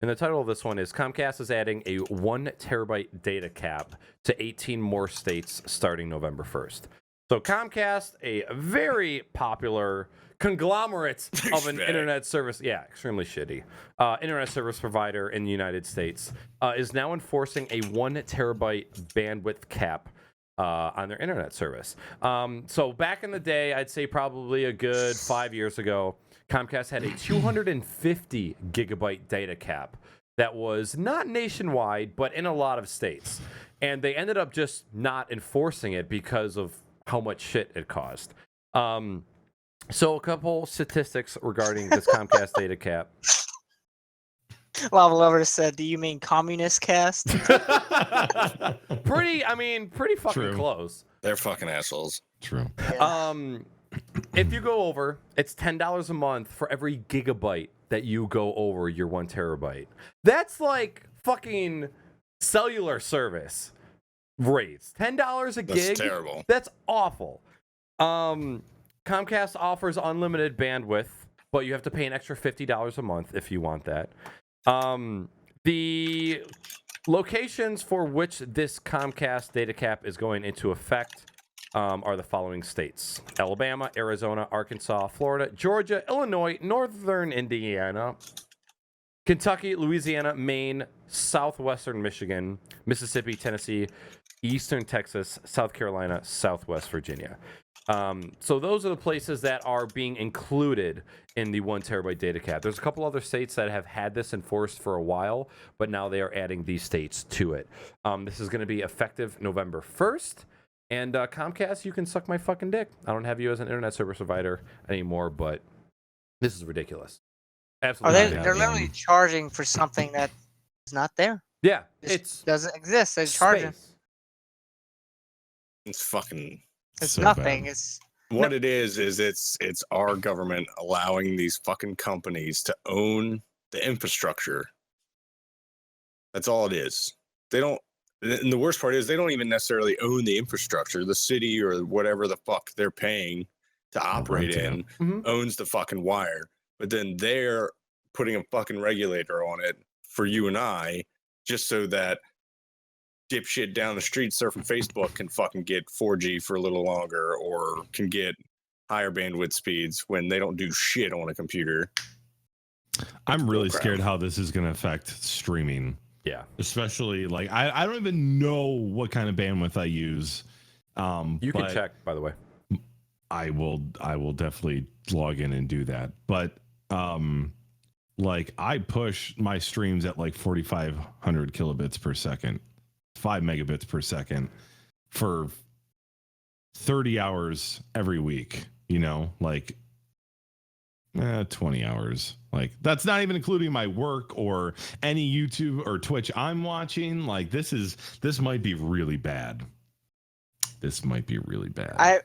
And the title of this one is Comcast is adding a 1 terabyte data cap to 18 more states starting November 1st. So Comcast, a very popular conglomerate of an internet service, extremely shitty, internet service provider in the United States, is now enforcing a 1 terabyte bandwidth cap on their internet service. So back in the day, I'd say probably a good 5 years ago, Comcast had a 250 gigabyte data cap that was not nationwide, but in a lot of states. And they ended up just not enforcing it because of how much shit it caused. So a couple statistics regarding this Comcast data cap. Lava Lover said, "Do you mean communist cast?" Pretty fucking True. close. They're fucking assholes. True. if you go over, it's $10 a month for every gigabyte that you go over your 1 terabyte. That's like fucking cellular service rates. $10 a gig. That's terrible. That's awful. Comcast offers unlimited bandwidth, but you have to pay an extra $50 a month if you want that. The locations for which this Comcast data cap is going into effect are the following states: Alabama, Arizona, Arkansas, Florida, Georgia, Illinois, Northern Indiana, Kentucky, Louisiana, Maine, Southwestern Michigan, Mississippi, Tennessee, Eastern Texas, South Carolina, Southwest Virginia. So those are the places that are being included in the 1 terabyte data cap. There's a couple other states that have had this enforced for a while, but now they are adding these states to it. This is going to be effective November 1st. And Comcast, you can suck my fucking dick. I don't have you as an internet service provider anymore, but this is ridiculous. Absolutely. They're literally charging for something that is not there. Yeah, It doesn't exist. They're charging. It's fucking. It's So nothing. bad. It's What it is it's our government allowing these fucking companies to own the infrastructure. That's all it is. They don't. And the worst part is they don't even necessarily own the infrastructure. The city or whatever the fuck they're paying to operate in owns the fucking wire. But then they're putting a fucking regulator on it for you and I, just so that dipshit down the street surfing Facebook can fucking get 4G for a little longer or can get higher bandwidth speeds when they don't do shit on a computer. I'm really scared how this is going to affect streaming. Yeah. Especially like I don't even know what kind of bandwidth I use. You can check, by the way. I will definitely log in and do that. But like I push my streams at like 4,500 kilobits per second, 5 megabits per second for 30 hours every week, you know, like 20 hours. Like that's not even including my work or any YouTube or Twitch I'm watching. Like this might be really bad. This might be really bad.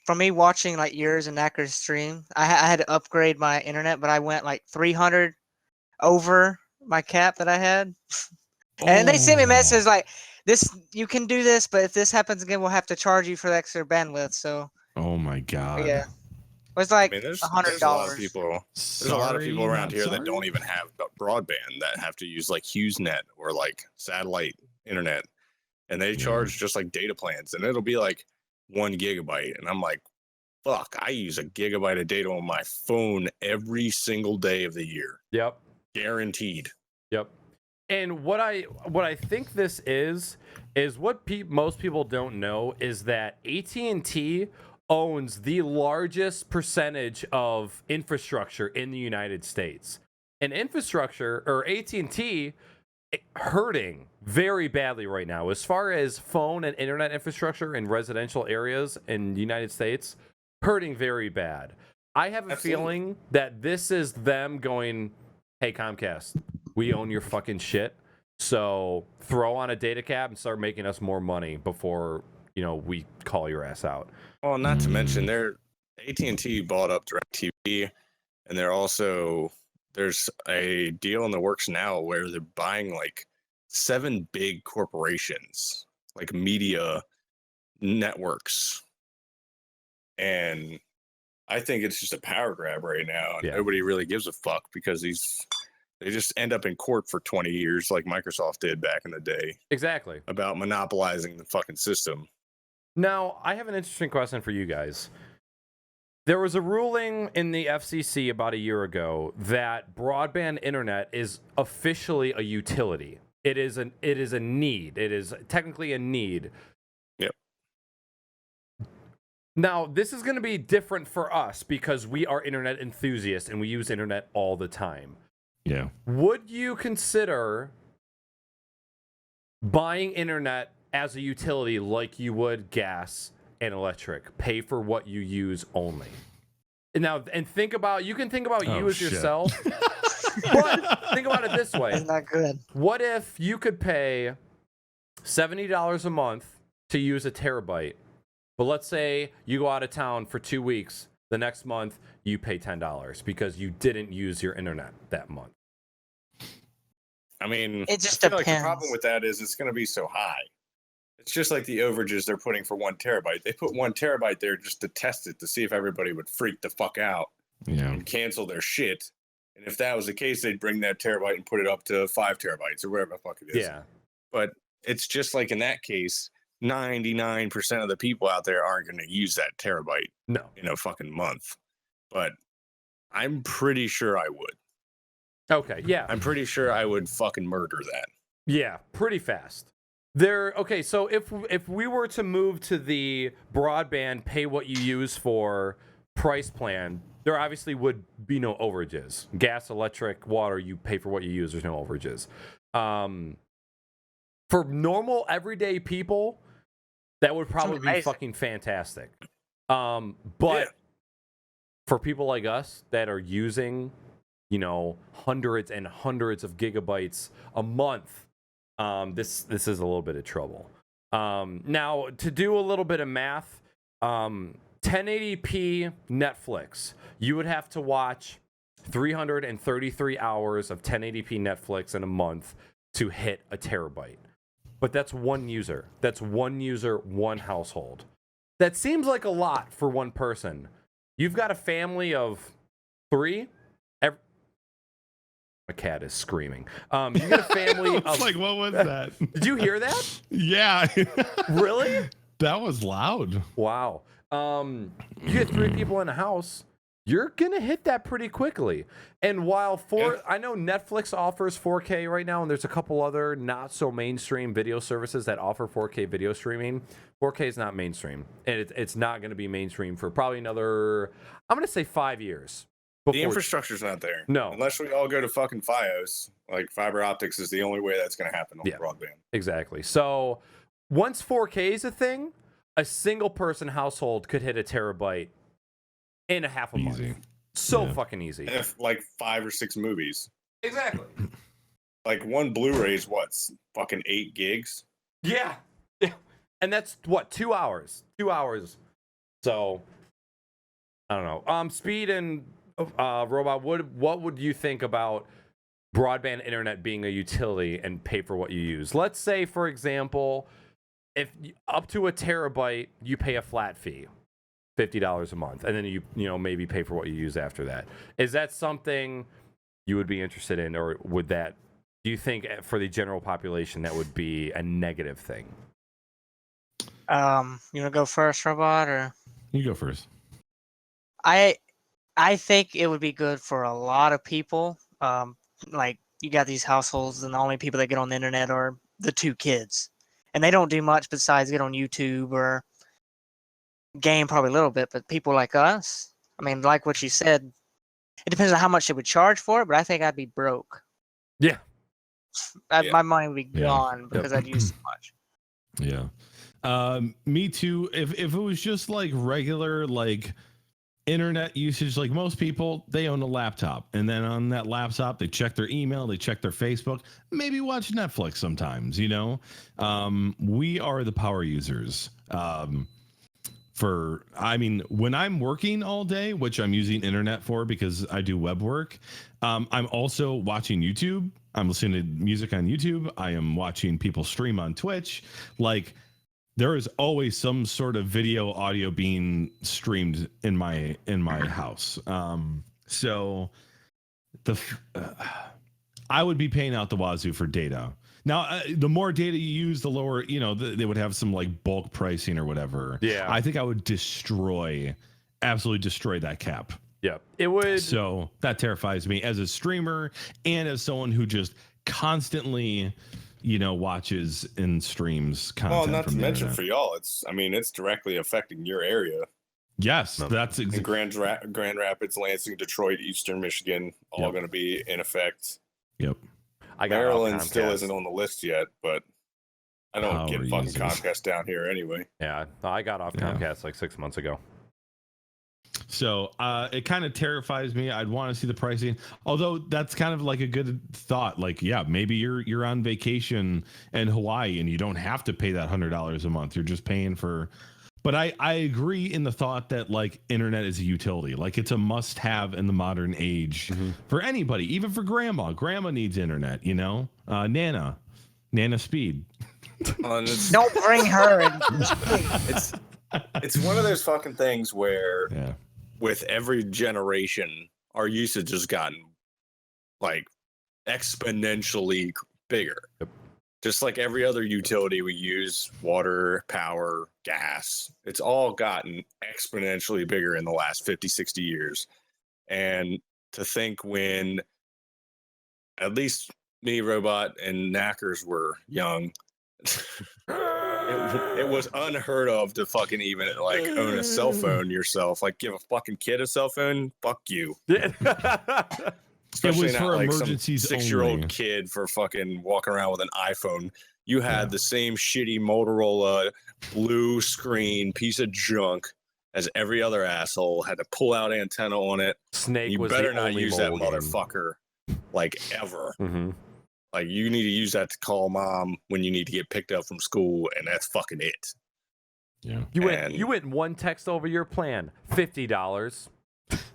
From me watching like yours and Knacker's stream, I had to upgrade my internet, but I went like 300 over my cap that I had. And they sent me a message like, "This you can do this, but if this happens again, we'll have to charge you for the extra bandwidth." So. Oh my god. Yeah. It was like there's $100. a lot of people. There's a lot of people around here sorry. that don't even have broadband, that have to use like HughesNet or like satellite internet, and they charge just like data plans, and it'll be like 1 gigabyte, and I'm like, fuck, I use a gigabyte of data on my phone every single day of the year. Yep. Guaranteed. Yep. And what I think this is what most people don't know is that AT&T owns the largest percentage of infrastructure in the United States. And infrastructure, or AT&T, hurting very badly right now as far as phone and internet infrastructure in residential areas in the United States, hurting very bad. I have a feeling that this is them going, hey, Comcast, we own your fucking shit, so throw on a data cap and start making us more money before, you know, we call your ass out. Well, not to mention, AT&T bought up DirecTV, and there's a deal in the works now where they're buying like 7 big corporations, like media networks, and I think it's just a power grab right now, and nobody really gives a fuck because they just end up in court for 20 years like Microsoft did back in the day. Exactly. About monopolizing the fucking system. Now, I have an interesting question for you guys. There was a ruling in the FCC about a year ago that broadband internet is officially a utility. It is a need. It is technically a need. Yep. Now, this is going to be different for us because we are internet enthusiasts and we use internet all the time. Yeah. Would you consider buying internet as a utility like you would gas and electric? Pay for what you use only. And think about, you can think about you as yourself, but think about it this way. It's not good. What if you could pay $70 a month to use a terabyte, But let's say you go out of town for 2 weeks. The next month, you pay $10 because you didn't use your internet that month. I mean, It just I feel like the depends. problem with that is it's going to be so high. It's just like the overages they're putting for 1 terabyte. They put 1 terabyte there just to test it, to see if everybody would freak the fuck out and cancel their shit. And if that was the case, they'd bring that terabyte and put it up to 5 terabytes or whatever the fuck it is. Yeah. But it's just like in that case, 99% of the people out there aren't going to use that terabyte in a fucking month. But I'm pretty sure I would. Okay, yeah. I'm pretty sure I would fucking murder that. Yeah, pretty fast. Okay, so if we were to move to the broadband pay what you use for price plan, there obviously would be no overages. Gas, electric, water, you pay for what you use, there's no overages. For normal everyday people, that would probably be fucking fantastic. But for people like us that are using, hundreds and hundreds of gigabytes a month, this is a little bit of trouble. Now, to do a little bit of math, 1080p Netflix, you would have to watch 333 hours of 1080p Netflix in a month to hit a terabyte. But that's one user. That's one user, one household. That seems like a lot for one person. You've got a family of 3. My cat is screaming. You get a family of... like, what was that? Did you hear that? Yeah. Really? That was loud. Wow. You get 3 people in a house, you're gonna hit that pretty quickly. And while I know Netflix offers 4K right now, and there's a couple other not so mainstream video services that offer 4K video streaming. 4K is not mainstream, and it's not going to be mainstream for probably another, I'm going to say 5 years. The infrastructure's not there. No. Unless we all go to fucking Fios, like fiber optics is the only way that's going to happen on broadband. Exactly. So once 4K is a thing, a single person household could hit a terabyte in a half a month. So fucking easy. If like 5 or 6 movies. Exactly. Like one Blu-ray's fucking 8 gigs? Yeah. And that's 2 hours. 2 hours. So I don't know. Speed and Robot, what would you think about broadband internet being a utility and pay for what you use? Let's say, for example, if up to a terabyte, you pay a flat fee, $50 a month, and then you maybe pay for what you use after that. Is that something you would be interested in, or do you think for the general population that would be a negative thing? You want to go first, Robot, or you go first? I think it would be good for a lot of people. Like you got these households, and the only people that get on the internet are the 2 kids, and they don't do much besides get on YouTube or game probably a little bit. But people like us, I mean, like what you said, it depends on how much they would charge for it. But I think I'd be broke. Yeah. My money would be gone because I'd use so much. Yeah. Me too. If it was just like regular like internet usage, like most people, they own a laptop, and then on that laptop they check their email, they check their Facebook, maybe watch Netflix sometimes. We are the power users. When I'm working all day, which I'm using internet for because I do web work, I'm also watching YouTube. I'm listening to music on YouTube. I am watching people stream on Twitch. Like, there is always some sort of video, audio being streamed in my house. So I would be paying out the wazoo for data. Now, the more data you use, the lower, they would have some like bulk pricing or whatever. Yeah. I think I would absolutely destroy that cap. Yeah, it would. So that terrifies me as a streamer and as someone who just constantly, watches and streams content. Well, not to mention internet. for y'all, it's directly affecting your area. Yes, that's exactly. Grand Rapids, Lansing, Detroit, Eastern Michigan, all going to be in effect. Yep. Maryland still isn't on the list yet, but I don't get fucking Comcast down here anyway. Yeah, I got off Comcast like 6 months ago. So it kind of terrifies me. I'd want to see the pricing, although that's kind of like a good thought. Like, yeah, maybe you're on vacation in Hawaii and you don't have to pay that $100 a month. You're just paying for But I agree in the thought that like internet is a utility. Like it's a must have in the modern age for anybody, even for grandma. Grandma needs internet, you know? Nana speed. Don't bring her in. It's one of those fucking things where Yeah. with every generation, our usage has gotten like exponentially bigger. Yep. Just like every other utility we use, water, power, gas, it's all gotten exponentially bigger in the last 50, 60 years. And to think when at least me, Robot, and Knackers were young, it was unheard of to fucking even like own a cell phone yourself. Like give a fucking kid a cell phone, fuck you. Especially was not for like some emergencies 6-year-old only. kid for fucking walking around with an iPhone. You had the same shitty Motorola blue screen piece of junk as every other asshole. Had to pull out antenna on it. Snake You was better the not only use that mobile game. motherfucker like ever. Mm-hmm. Like you need to use that to call mom when you need to get picked up from school, and that's fucking it. Yeah. You went one text over your plan, $50.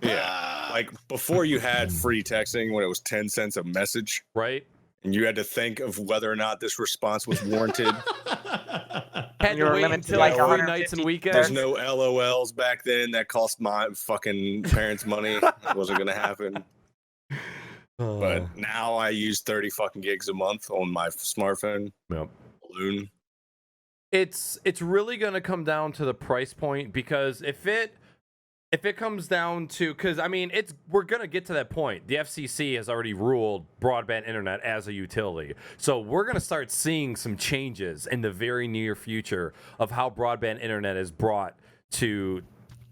Yeah. Like before you had free texting when it was 10 cents a message, Right? and you had to think of whether or not this response was warranted. Had You to were wait limited to until like free 150 nights and There's weekends. no LOLs back then that cost my fucking parents money. It wasn't gonna happen. But now I use 30 fucking gigs a month on my smartphone. Yep. Balloon. It's really going to come down to the price point, because if it comes down to, because I mean we're going to get to that point. The FCC has already ruled broadband internet as a utility, so we're going to start seeing some changes in the very near future of how broadband internet is brought to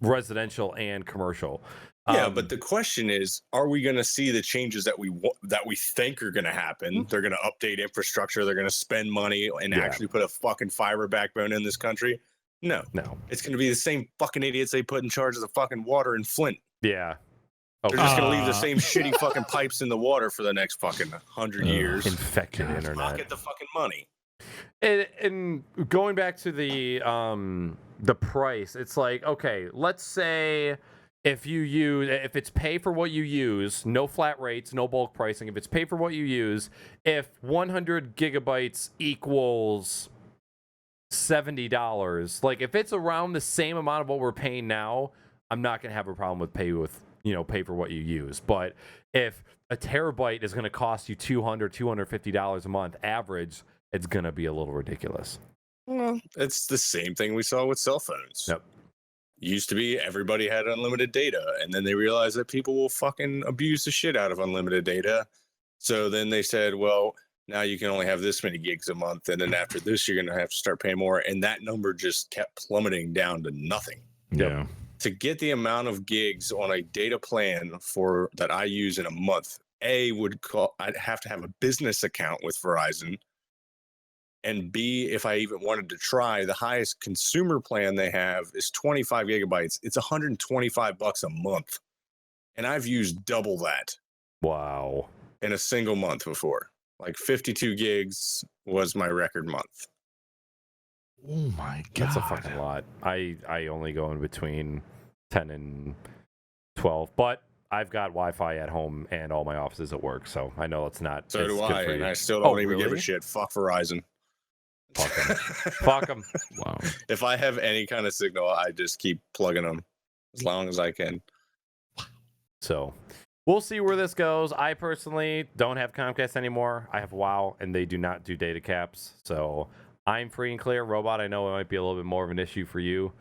residential and commercial. Yeah, but the question is, are we going to see the changes that we think are going to happen? They're going to update infrastructure. They're going to spend money and actually put a fucking fiber backbone in this country. No, it's going to be the same fucking idiots they put in charge of the fucking water in Flint. Yeah. They're just going to leave the same shitty fucking pipes in the water for the next fucking 100 years. Infected internet. Pocket the fucking money. And going back to the price, it's like, okay, let's say if it's pay for what you use, no flat rates, no bulk pricing. If it's pay for what you use, if 100 gigabytes equals $70, like if it's around the same amount of what we're paying now, I'm not gonna have a problem with pay for what you use. But if a terabyte is gonna cost you $250 a month average, it's gonna be a little ridiculous. Well, it's the same thing we saw with cell phones. Yep. Used to be everybody had unlimited data, and then they realized that people will fucking abuse the shit out of unlimited data. So then they said, well, now you can only have this many gigs a month, and then after this, you're going to have to start paying more. And that number just kept plummeting down to nothing. Yeah. To get the amount of gigs on a data plan that I use in a month, I'd have to have a business account with Verizon. And B, if I even wanted to try, the highest consumer plan they have is 25 gigabytes. It's $125 a month. And I've used double that. Wow. In a single month before. Like 52 gigs was my record month. Oh my god. That's a fucking lot. I only go in between 10 and 12, but I've got Wi-Fi at home and all my offices at work, so I know it's not. So do I, and I still Oh, don't even give really? a shit. Fuck Verizon. Fuck them. Fuck them. Wow. If I have any kind of signal, I just keep plugging them as long as I can. So we'll see where this goes. I personally don't have Comcast anymore. I have WoW, and they do not do data caps. So I'm free and clear. Robot, I know it might be a little bit more of an issue for you.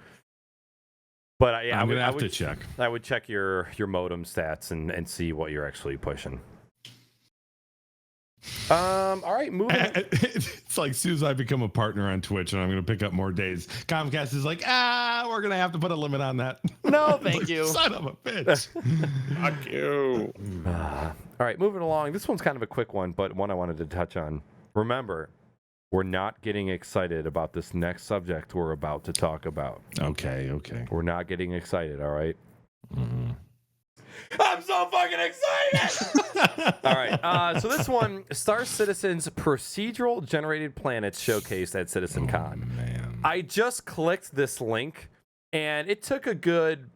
But I'm going to have to check. I would check your modem stats and see what you're actually pushing. All right, moving. It's like as soon as I become a partner on Twitch and I'm going to pick up more days, Comcast is like, we're going to have to put a limit on that. No, thank you. Son of a bitch. Fuck you. All right, moving along. This one's kind of a quick one, but one I wanted to touch on. Remember, we're not getting excited about this next subject we're about to talk about. Okay. We're not getting excited, all right? Mm-hmm. I'm so fucking excited! All right, so this one, Star Citizen's procedural generated planets showcased at CitizenCon. Man. I just clicked this link, and it took a good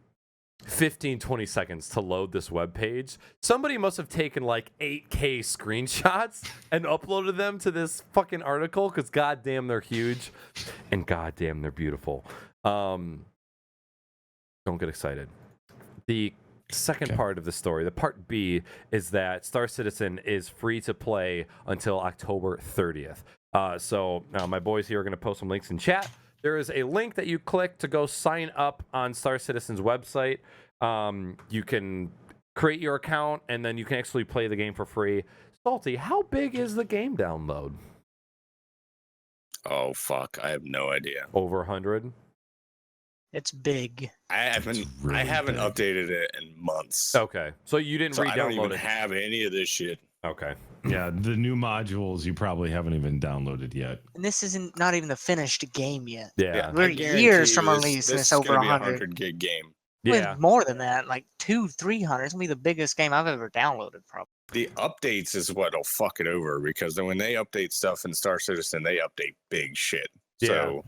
15-20 seconds to load this web page. Somebody must have taken like 8K screenshots and uploaded them to this fucking article, because goddamn they're huge and goddamn they're beautiful. Don't get excited. The second part of the story, the part B, is that Star Citizen is free to play until October 30th. So my boys here are going to post some links in chat. There is a link that you click to go sign up on Star Citizen's website. You can create your account, and then you can actually play the game for free. Salty, how big is the game download? Oh fuck, I have no idea. Over 100? It's big. I haven't updated it in months. Okay, so you didn't So I don't re-download even it. have any of this shit. Okay. Yeah, the new modules you probably haven't even downloaded yet. And this isn't not even the finished game yet. Yeah. We're I guarantee years from you release, and this it's is over gonna be 100. gig game. Yeah. More than that, like 200-300. It's gonna be the biggest game I've ever downloaded, probably. The updates is what'll fuck it over, because then when they update stuff in Star Citizen, they update big shit. Yeah. So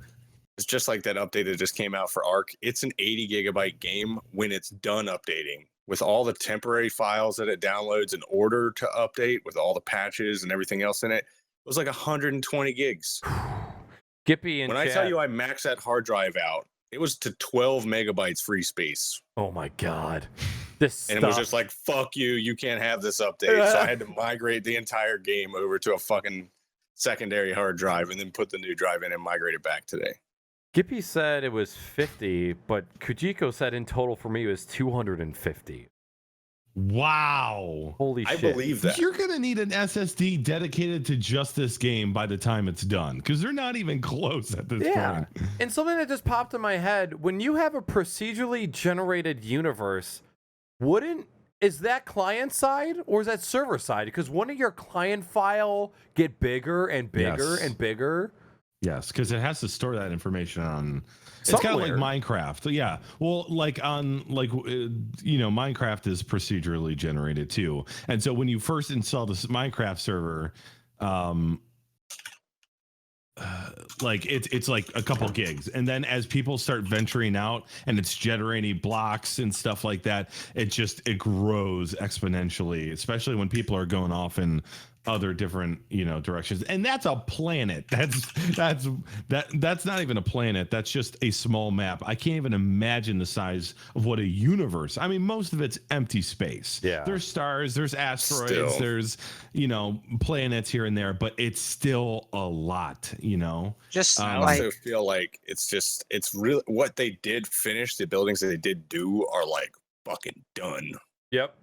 it's just like that update that just came out for Arc. It's an 80 gigabyte game when it's done updating, with all the temporary files that it downloads in order to update, with all the patches and everything else in it. It was like 120 gigs. Gippy and When I tell you I maxed that hard drive out, it was to 12 megabytes free space. Oh my god. This And stuff. it was just like, fuck you, you can't have this update. So I had to migrate the entire game over to a fucking secondary hard drive and then put the new drive in and migrate it back today. Gippy said it was 50, but Kujiko said in total for me it was 250. Wow. Holy I shit. believe that. You're going to need an SSD dedicated to just this game by the time it's done, because they're not even close at this point. And something that just popped in my head, when you have a procedurally generated universe, is that client side or is that server side? Because wouldn't your client file get bigger and bigger Yes. and bigger? Yes, because it has to store that information on. It's kind of like Somewhere. Minecraft. Yeah. Well, Minecraft is procedurally generated too. And so when you first install this Minecraft server, it's like a couple gigs, and then as people start venturing out and it's generating blocks and stuff like that, it grows exponentially, especially when people are going off in other different directions. And that's a planet. That's not even a planet. That's just a small map. I can't even imagine the size of what a universe. I mean, most of it's empty space. Yeah. There's stars, there's asteroids, Still. there's planets here and there, but it's still a lot. Just I like also feel like it's really what they did finish, the buildings that they did do are like fucking done. Yep.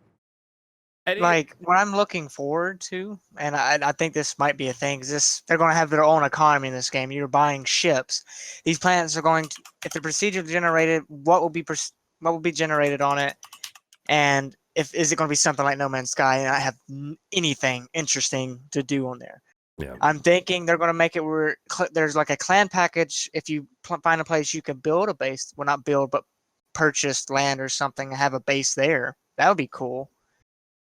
like what I'm looking forward to, and I think this might be a thing, is they're going to have their own economy in this game. You're buying ships. These planets are going to, if they're procedurally generated, what will be generated on it, and is it going to be something like No Man's Sky and I have anything interesting to do on there? Yeah. I'm thinking they're going to make it where there's like a clan package. If you find a place you can build a base, well, not build, but purchase land or something and have a base there. That would be cool.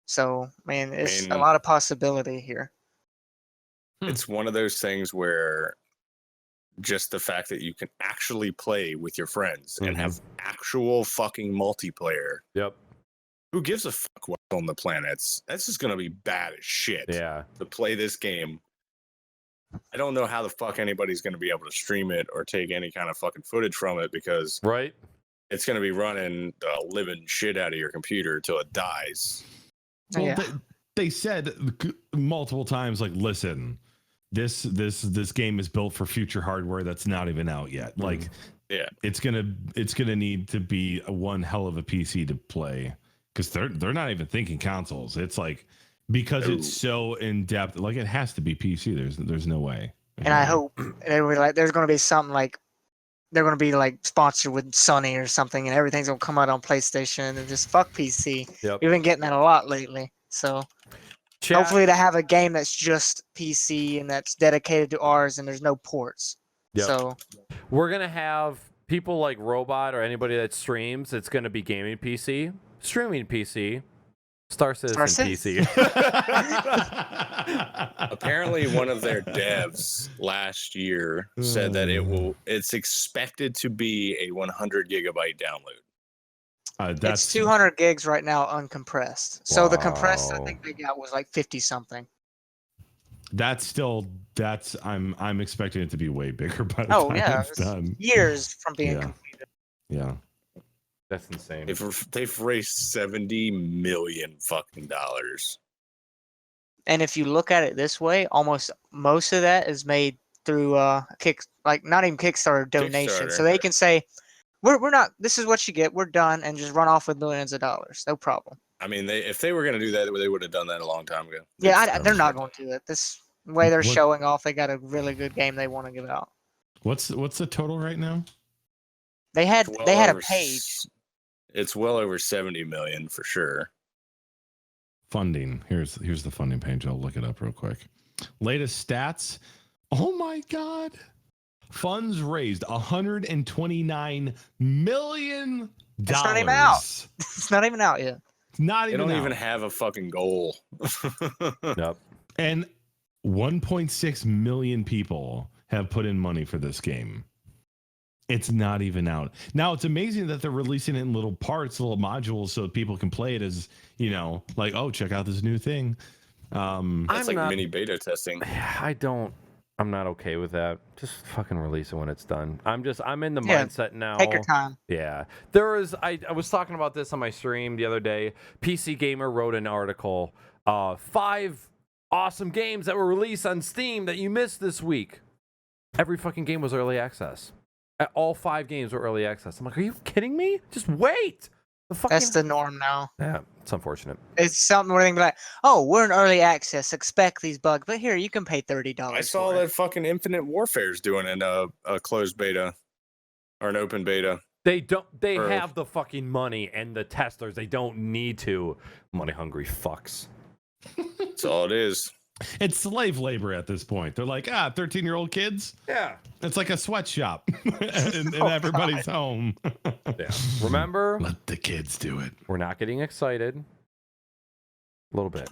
So, man, it's a lot of possibility here. It's one of those things where just the fact that you can actually play with your friends and have actual fucking multiplayer. Yep. Who gives a fuck what's on the planets? That's just going to be bad as shit. Yeah. To play this game. I don't know how the fuck anybody's going to be able to stream it or take any kind of fucking footage from it, because Right. it's going to be running the living shit out of your computer till it dies. Well, Yeah. they said multiple times, like, listen, this game is built for future hardware that's not even out yet. Like, Yeah. it's gonna need to be one hell of a PC to play, because they're not even thinking consoles. It's like, because it's so in depth, like, it has to be PC. There's no way. And I hope they were like, there's going to be something like, they're going to be like sponsored with Sony or something, and everything's going to come out on PlayStation and just fuck PC. Yep. We've been getting that a lot lately. So Chat, hopefully to have a game that's just PC and that's dedicated to ours and there's no ports. Yep. So we're going to have people like Robot or anybody that streams. It's going to be gaming PC, streaming PC, Star Citizen PC. Apparently, one of their devs last year said that it's expected to be a 100 gigabyte download. It's 200 gigs right now uncompressed. So the compressed I Wow. think they got was like 50 something. I'm expecting it to be way bigger by the time it's done. Years from being Yeah. completed. Yeah. That's insane. They've raised $70 million fucking dollars. And if you look at it this way, almost most of that is made through not even Kickstarter donation. So Kickstarter. they can say, we're not, this is what you get, we're done, and just run off with millions of dollars. No problem. I mean, if they were going to do that, they would have done that a long time ago. Yeah, they're not going to do it. This way they're What- showing off they got a really good game they want to give out. What's the total right now? They had It's well a over page. It's well over 70 million for sure. Funding. Here's the funding page. I'll look it up real quick. Latest stats. Oh my god. Funds raised $129 million. It's not even out. It's not even out yet. Not They even don't out. even have a fucking goal. Yep. And 1.6 million people have put in money for this game. It's not even out. Now, it's amazing that they're releasing it in little parts, little modules, so people can play it as, like, oh, check out this new thing. That's mini beta testing. I'm not okay with that. Just fucking release it when it's done. I'm in the Yeah, mindset now. Take your time. Yeah. I was talking about this on my stream the other day. PC Gamer wrote an article, 5 awesome games that were released on Steam that you missed this week. Every fucking game was early access. All 5 games were early access. I'm like, are you kidding me? Just wait. That's the norm now. Yeah, it's unfortunate. It's something where they can be like, oh, we're in early access. Expect these bugs. But here, you can pay $30. I saw that fucking Infinite Warfare's doing a closed beta or an open beta. They don't. They Or- have the fucking money and the testers. They don't need to. Money hungry fucks. That's all it is. It's slave labor at this point. They're like, 13-year-old kids. Yeah. It's like a sweatshop in everybody's home. Yeah. Remember, Let the kids do it. we're not getting excited. A little bit.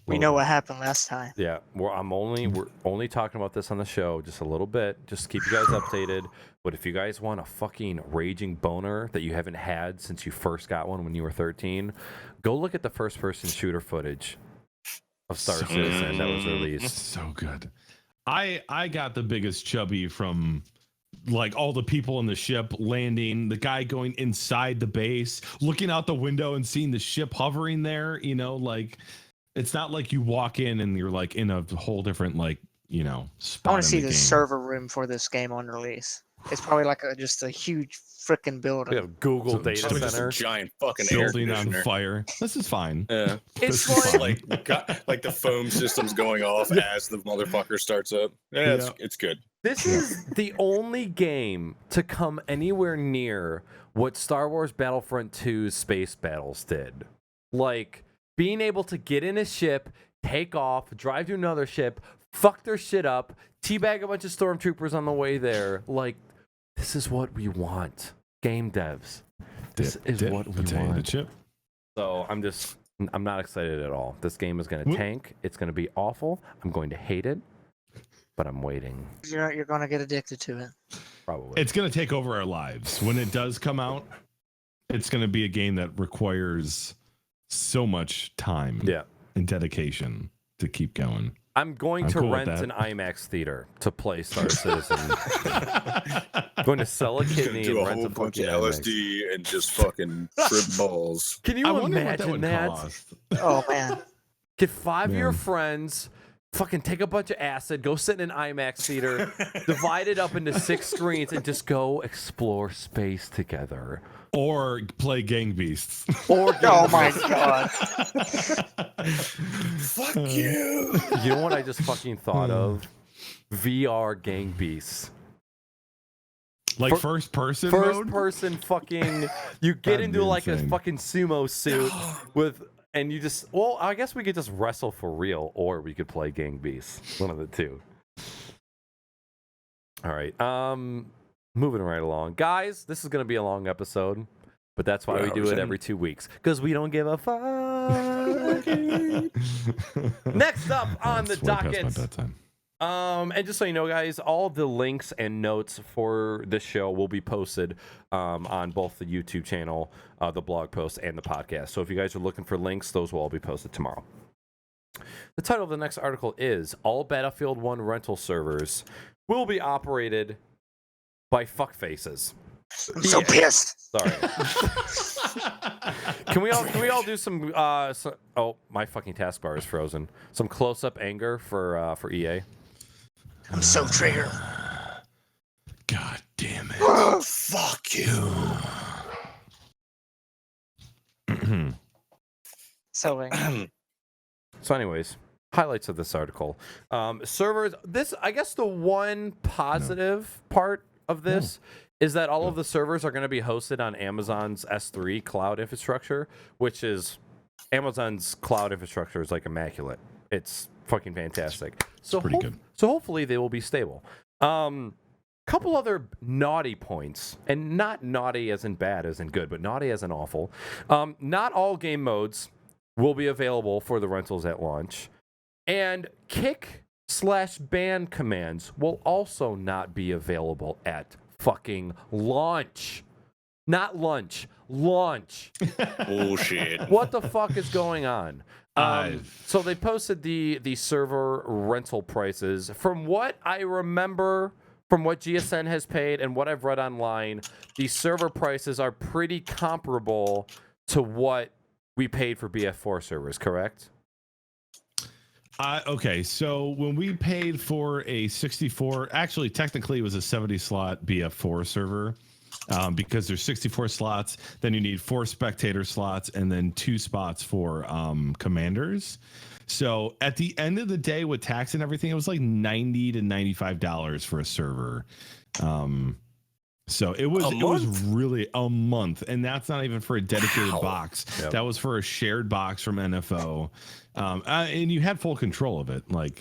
We know what happened last time. Yeah, we're only talking about this on the show just a little bit, just to keep you guys updated. But if you guys want a fucking raging boner that you haven't had since you first got one when you were 13, go look at the first-person shooter footage of Star Citizen that was released. So good. I got the biggest chubby from like all the people in the ship landing, the guy going inside the base, looking out the window and seeing the ship hovering there, like it's not like you walk in and you're like in a whole different spot. I want to see in the game. server room for this game on release. It's probably like just a huge freaking We building. have Google So- data Probably just a center. giant fucking air building on conditioner. fire. This is fine. Yeah. It's This is like fine. like the foam system's going off as the motherfucker starts up. Yeah, it's good. this is the only game to come anywhere near what Star Wars Battlefront 2's space battles did. Like being able to get in a ship, take off, drive to another ship, fuck their shit up, teabag a bunch of stormtroopers on the way there. Like, this is what we want. Game devs. This is what we potato want. chip. So I'm not excited at all. This game is going to tank. It's going to be awful. I'm going to hate it, but I'm waiting. You're going to get addicted to it. Probably. It's going to take over our lives. When it does come out, it's going to be a game that requires so much time and dedication to keep going. I'm going to cool with rent that. an IMAX theater to play Star Citizen. I'm going to sell a He's gonna kidney do and a rent whole a bunch fucking of IMAX. LSD and just fucking trip balls. Can you I wonder what that imagine would that? cost. Oh, man. Get 5 of your Man. friends, fucking take a bunch of acid, go sit in an IMAX theater, divide it up into 6 screens, and just go explore space together. Or play Gang Beasts. Or Oh, my God. Fuck you. You know what I just fucking thought of? VR Gang Beasts. Like first person First mode? person fucking, you get That'd into be like insane. a fucking sumo suit and you just, well, I guess we could just wrestle for real, or we could play Gang Beasts. One of the two. All right. Moving right along. Guys, this is going to be a long episode, but that's why 2 we do hours it in. every 2 weeks, because we don't give a fuck. Next up on the It's way past my docket. bedtime. And just so you know, guys, all the links and notes for this show will be posted on both the YouTube channel, the blog post, and the podcast. So if you guys are looking for links, those will all be posted tomorrow. The title of the next article is All Battlefield 1 rental servers will be operated by fuckfaces. I'm so pissed. Sorry. Can we all do some oh, my fucking taskbar is frozen. Some close-up anger for EA. I'm so triggered. God damn it. Fuck you. So So anyways, highlights of this article. Servers, I guess the one positive part of this is that all of the servers are going to be hosted on Amazon's S3 cloud infrastructure, which is Amazon's cloud infrastructure is like immaculate. It's fucking fantastic. So pretty good. So hopefully they will be stable. Couple other naughty points, and not naughty as in bad as in good, but naughty as in awful. Not all game modes will be available for the rentals at launch, and kick/ban commands will also not be available at fucking launch. Not lunch, launch. Bullshit. What the fuck is going on? So they posted the server rental prices. From what I remember, from what GSN has paid and what I've read online, the server prices are pretty comparable to what we paid for BF4 servers, correct? Okay, so when we paid for a 64, actually technically it was a 70 slot BF4 server, because there's 64 slots, then you need 4 spectator slots and then 2 spots for commanders. So at the end of the day with tax and everything, it was like $90 to $95 for a server. So it was really a month, and that's not even for a dedicated box. Yep. That was for a shared box from NFO, and you had full control of it. I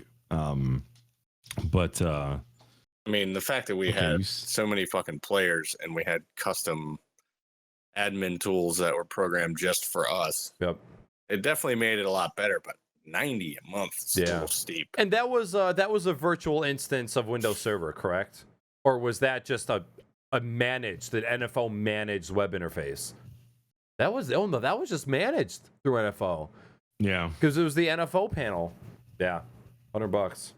mean, the fact that we had so many fucking players and we had custom admin tools that were programmed just for us. Yep. It definitely made it a lot better, but 90 a month is still steep. And that was a virtual instance of Windows Server, correct? Or was that just a managed, that NFO managed web interface? That was just managed through NFO. Yeah, because it was the NFO panel. Yeah, $100.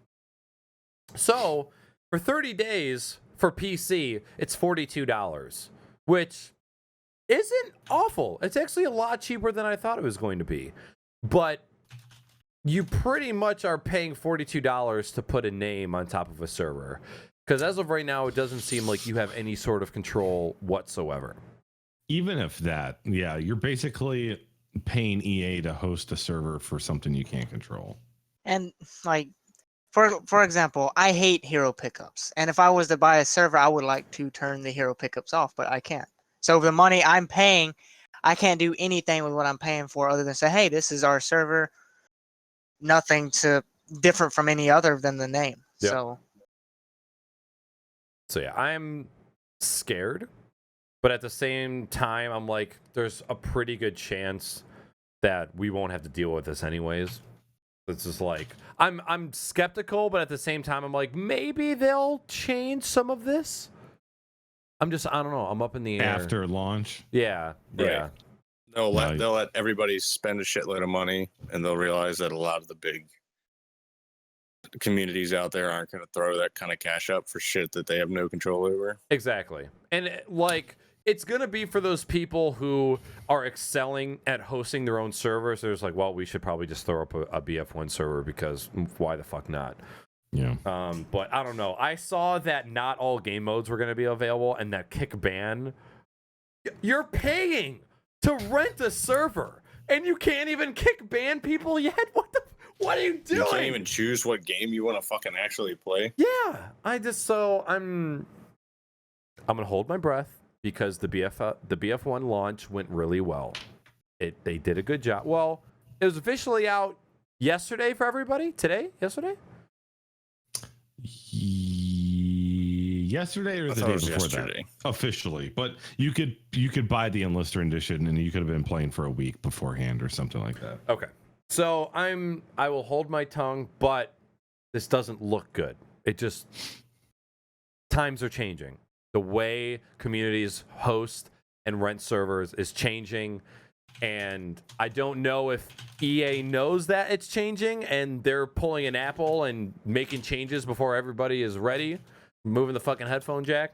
So for 30 days for PC, it's $42, which isn't awful. It's actually a lot cheaper than I thought it was going to be. But you pretty much are paying $42 to put a name on top of a server. Because as of right now, it doesn't seem like you have any sort of control whatsoever. even if that, yeah, you're basically paying EA to host a server for something you can't control. And like, for example, I hate hero pickups. And if I was to buy a server, I would like to turn the hero pickups off, but I can't. So the money I'm paying, I can't do anything with what I'm paying for other than say, hey, this is our server. Nothing to different from any other than the name. Yep. So yeah, I'm scared, but at the same time, I'm like, there's a pretty good chance that we won't have to deal with this anyways. It's just like, I'm skeptical, but at the same time, I'm like, maybe they'll change some of this. I don't know. I'm up in the air. After launch? Yeah. Right. Yeah. They'll let everybody spend a shitload of money, and they'll realize that a lot of the big communities out there aren't going to throw that kind of cash up for shit that they have no control over. Exactly. And like, it's going to be for those people who are excelling at hosting their own servers. There's like, well, we should probably just throw up a BF1 server because why the fuck not? Yeah. But I don't know. I saw that not all game modes were going to be available, and that kick ban. You're paying to rent a server, and you can't even kick ban people yet. What are you doing? You can't even choose what game you want to fucking actually play. Yeah, I'm gonna hold my breath because the BF1 launch went really well. They did a good job. Well, it was officially out yesterday for everybody. Yesterday Yesterday or the day before that? officially, but you could buy the Enlister edition and you could have been playing for a week beforehand or something like that. Okay. So I will hold my tongue, but this doesn't look good. It just, times are changing. The way communities host and rent servers is changing, and I don't know if EA knows that it's changing and they're pulling an Apple and making changes before everybody is ready, moving the fucking headphone jack.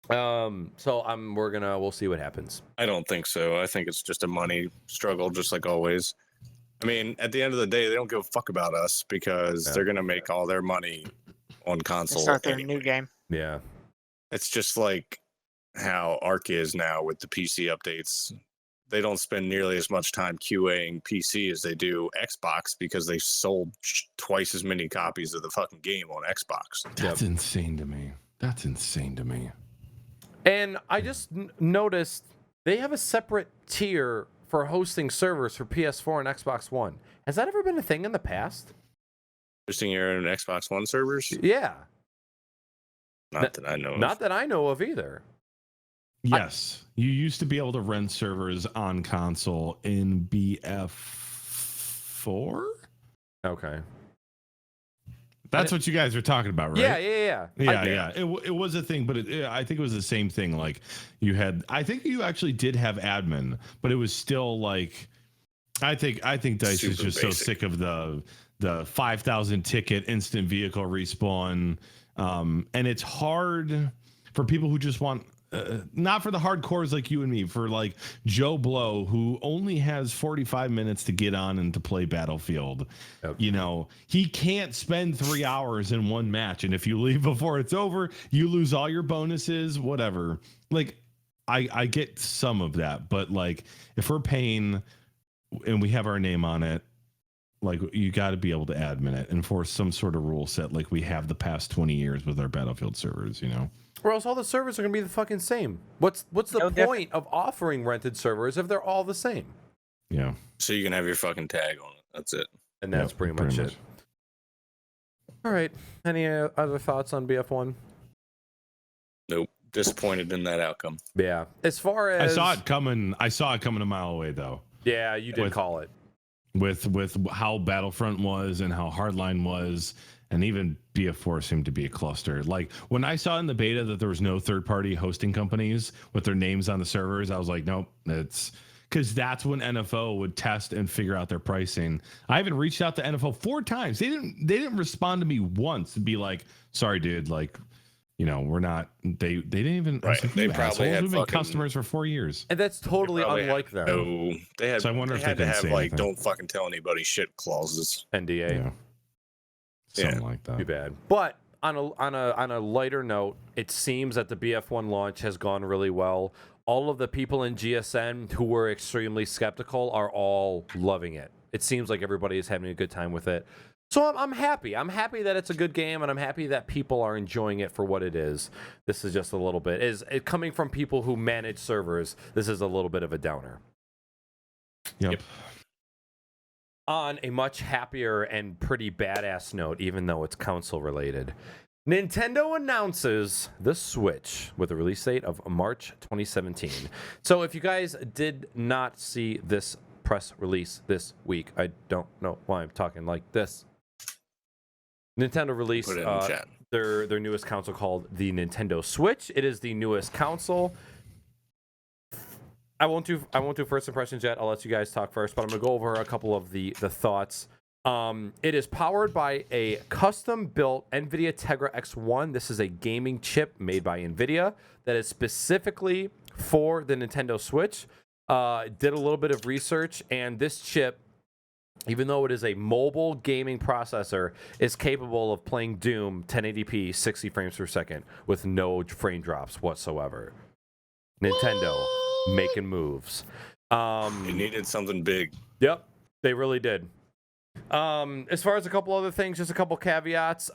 So we'll see what happens. I don't think so. I think it's just a money struggle, just like always. I mean, at the end of the day, they don't give a fuck about us because they're gonna make all their money on console. Start their new game. Yeah. It's just like how Arc is now with the PC updates. They don't spend nearly as much time QAing PC as they do Xbox because they sold twice as many copies of the fucking game on Xbox. That's insane to me. That's insane to me. And I just noticed they have a separate tier for hosting servers for PS4 and Xbox One. Has that ever been a thing in the past? Hosting your own Xbox One servers? Yeah. Not that I know of. Not that I know of either. Yes, you used to be able to rent servers on console in BF4. Okay. That's what you guys are talking about, right? Yeah. Yeah. It was a thing, but I think it was the same thing. Like you had, I think you actually did have admin, but it was still like, I think Dice is just so sick of the 5,000 ticket instant vehicle respawn, and it's hard for people who just want. Not for the hardcores like you and me, for like Joe Blow, who only has 45 minutes to get on and to play Battlefield. Yep. You know, he can't spend 3 hours in one match. And if you leave before it's over, you lose all your bonuses, whatever. Like, I get some of that. But like, if we're paying and we have our name on it, like, you got to be able to admin it and enforce some sort of rule set like we have the past 20 years with our Battlefield servers, you know? Or else all the servers are going to be the fucking same. What's the point of offering rented servers if they're all the same? Yeah. So you can have your fucking tag on it. That's it. And that's pretty much it. All right. Any other thoughts on BF1? Nope. Disappointed in that outcome. Yeah. As far as I saw it coming a mile away though. Yeah, you did call it. With how Battlefront was and how Hardline was, and even BF4 seemed to be a cluster. Like when I saw in the beta that there was no third-party hosting companies with their names on the servers, I was like, nope, it's because that's when NFO would test and figure out their pricing. I even reached out to NFO 4 times. They didn't respond to me once and be like, sorry, dude, like, you know, we're not. They didn't even. Right. Like, they probably had been fucking customers for 4 years. And that's totally unlike them. No, they had. So I wonder they if had they to couldn't have say like anything. don't fucking tell anybody shit clauses. NDA. Yeah. Something like that. Too bad. But on a lighter note, it seems that the BF1 launch has gone really well. All of the people in GSN who were extremely skeptical are all loving it. It seems like everybody is having a good time with it. So I'm happy. I'm happy that it's a good game, and I'm happy that people are enjoying it for what it is. This is just a little bit. Coming from people who manage servers, this is a little bit of a downer. Yep. On a much happier and pretty badass note, even though it's console related, Nintendo announces the Switch with a release date of March 2017. So if you guys did not see this press release this week, I don't know why I'm talking like this. Nintendo released Put it in the chat. their newest console called the Nintendo Switch. It is the newest console. I won't do first impressions yet. I'll let you guys talk first, but I'm gonna go over a couple of the thoughts. It is powered by a custom-built NVIDIA Tegra X1. This is a gaming chip made by NVIDIA that is specifically for the Nintendo Switch. Did a little bit of research, and this chip, even though it is a mobile gaming processor, is capable of playing Doom 1080p 60 frames per second with no frame drops whatsoever. Nintendo making moves. You needed something big. Yep, they really did. As far as a couple other things, just a couple caveats.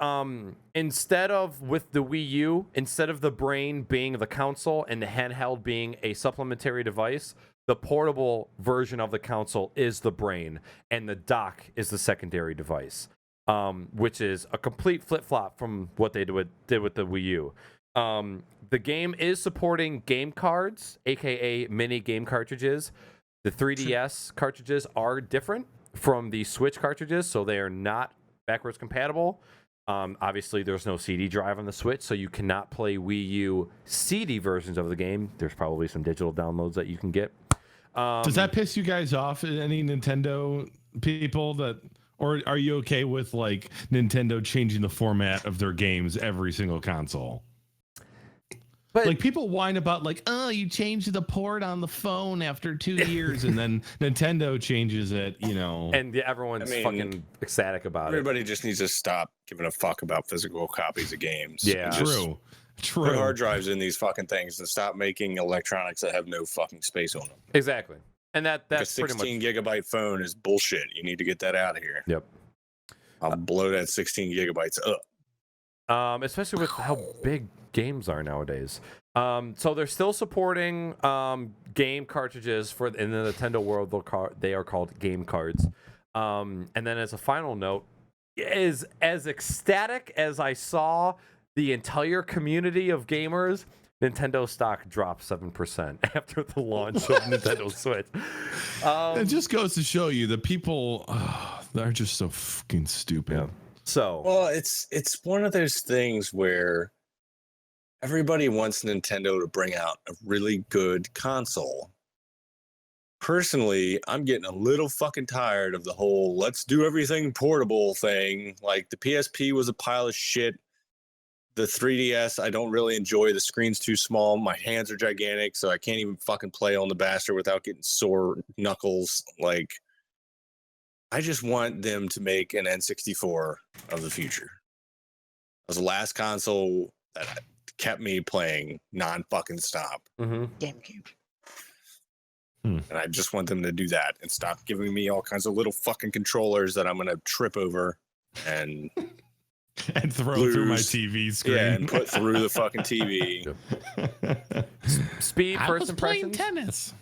Instead of with the Wii U, instead of the brain being the console and the handheld being a supplementary device, the portable version of the console is the brain and the dock is the secondary device, which is a complete flip-flop from what they did with the Wii U. The game is supporting game cards, aka mini game cartridges. The 3DS cartridges are different from the Switch cartridges, so they are not backwards compatible. Obviously, there's no CD drive on the Switch, so you cannot play Wii U CD versions of the game. There's probably some digital downloads that you can get. Does that piss you guys off? Any Nintendo people that, or are you okay with like Nintendo changing the format of their games every single console? But like people whine about like, oh, you changed the port on the phone after 2 years, and then Nintendo changes it, you know. And everyone's fucking ecstatic about everybody just needs to stop giving a fuck about physical copies of games. Yeah, true. Put hard drives in these fucking things and stop making electronics that have no fucking space on them. Exactly. And that's like a 16 gigabyte phone is bullshit. You need to get that out of here. Yep. I'll blow that 16 gigabytes up. Especially with how big games are nowadays. So they're still supporting game cartridges in the Nintendo world. They are called game cards. And then as a final note, is as ecstatic as I saw the entire community of gamers, Nintendo stock dropped 7% after the launch of Nintendo Switch. It just goes to show you that people they're just so fucking stupid. Yeah. So well, it's one of those things where everybody wants Nintendo to bring out a really good console. Personally, I'm getting a little fucking tired of the whole let's do everything portable thing. Like the PSP was a pile of shit. The 3DS, I don't really enjoy. The screen's too small. My hands are gigantic, so I can't even fucking play on the bastard without getting sore knuckles. Like, I just want them to make an N64 of the future. It was the last console that kept me playing non-fucking stop. Mm-hmm. GameCube. And I just want them to do that and stop giving me all kinds of little fucking controllers that I'm going to trip over and... and throw through my TV screen. Yeah, and put through the fucking TV. Speed, I first was impressions? playing tennis.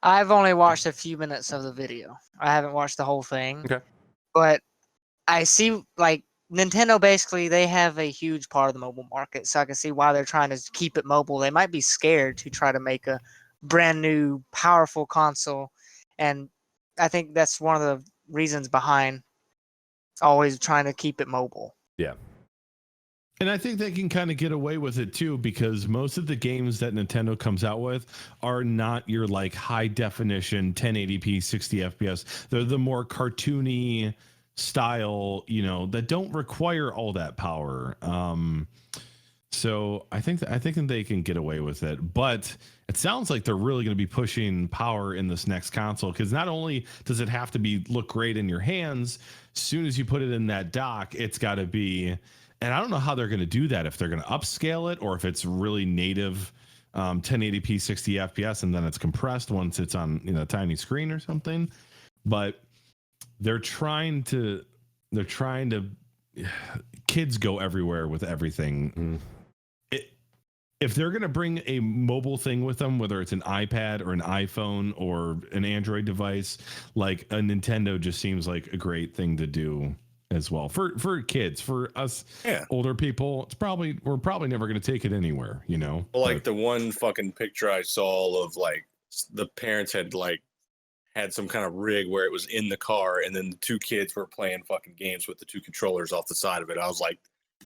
I've only watched a few minutes of the video. I haven't watched the whole thing. Okay. But I see, like, Nintendo basically, they have a huge part of the mobile market, so I can see why they're trying to keep it mobile. They might be scared to try to make a brand new, powerful console, and I think that's one of the reasons behind always trying to keep it mobile. Yeah. And I think they can kind of get away with it too, because most of the games that Nintendo comes out with are not your like high definition 1080p 60 FPS. They're the more cartoony style, you know, that don't require all that power. So I think that they can get away with it, but it sounds like they're really going to be pushing power in this next console, because not only does it have to look great in your hands, as soon as you put it in that dock, it's got to be. And I don't know how they're going to do that, if they're going to upscale it or if it's really native 1080p 60 FPS and then it's compressed once it's on a tiny screen or something. But they're trying to kids go everywhere with everything. If they're going to bring a mobile thing with them, whether it's an iPad or an iPhone or an Android device, like a Nintendo just seems like a great thing to do as well for kids. For us older people, we're probably never going to take it anywhere, you know. Like the one fucking picture I saw of like the parents had some kind of rig where it was in the car, and then the two kids were playing fucking games with the two controllers off the side of it. I was like,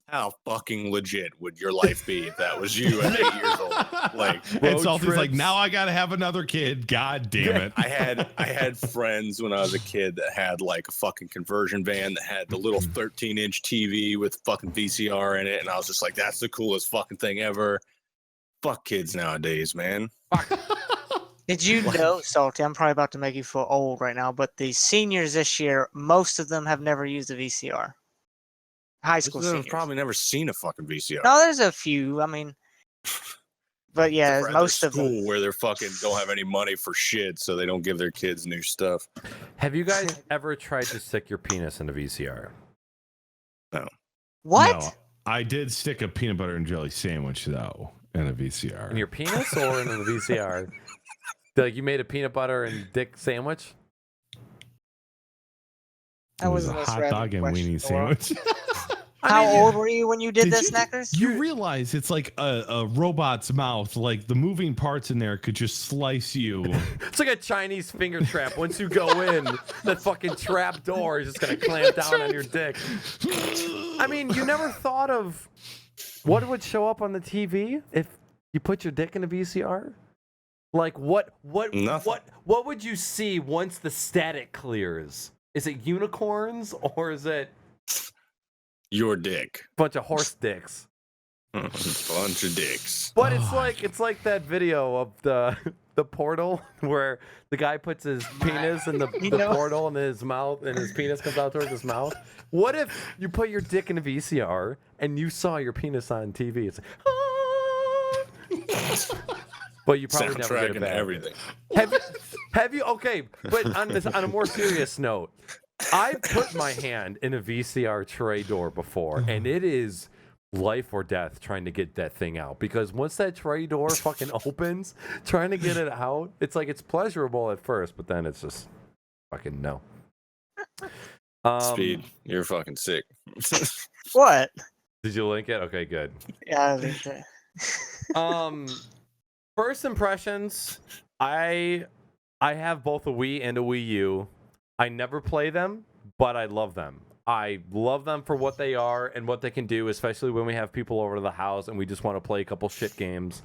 how fucking legit would your life be if that was you at 8 years old? Like, and Salty's like, now I gotta have another kid. God damn it. I had friends when I was a kid that had like a fucking conversion van that had the little 13-inch TV with fucking VCR in it, and I was just like, that's the coolest fucking thing ever. Fuck kids nowadays, man. Did you know, Salty, I'm probably about to make you feel old right now, but the seniors this year, most of them have never used a VCR. High school seniors. I've probably never seen a fucking VCR. No, there's a few. I mean, but yeah, most of them. Where they're fucking don't have any money for shit, so they don't give their kids new stuff. Have you guys ever tried to stick your penis in a VCR? No. What? No, I did stick a peanut butter and jelly sandwich though in a VCR. In your penis or in the VCR? Like you made a peanut butter and dick sandwich? It was a hot dog and weenie sandwich. How old were you when you did Did this, you- Snackers? You realize it's like a robot's mouth, like the moving parts in there could just slice you. It's like a Chinese finger trap. Once you go in, that fucking trap door is just gonna clamp down on your dick. I mean, you never thought of what would show up on the TV if you put your dick in a VCR? Like what would you see once the static clears? Is it unicorns or is it Your dick. a bunch of horse dicks? Bunch of dicks. But it's like that video of the portal where the guy puts his penis in the portal and his mouth and his penis comes out towards his mouth. What if you put your dick in a VCR and you saw your penis on TV? It's like, but you probably never Soundtrack get it and back. everything. Have you okay, but on a more serious note, I've put my hand in a VCR tray door before, and it is life or death trying to get that thing out. Because once that tray door fucking opens, trying to get it out, it's like it's pleasurable at first, but then it's just fucking no. Speed, you're fucking sick. What? Did you link it? Okay, good. Yeah, I linked it. First impressions, I have both a Wii and a Wii U. I never play them, but I love them. I love them for what they are and what they can do, especially when we have people over to the house and we just want to play a couple shit games.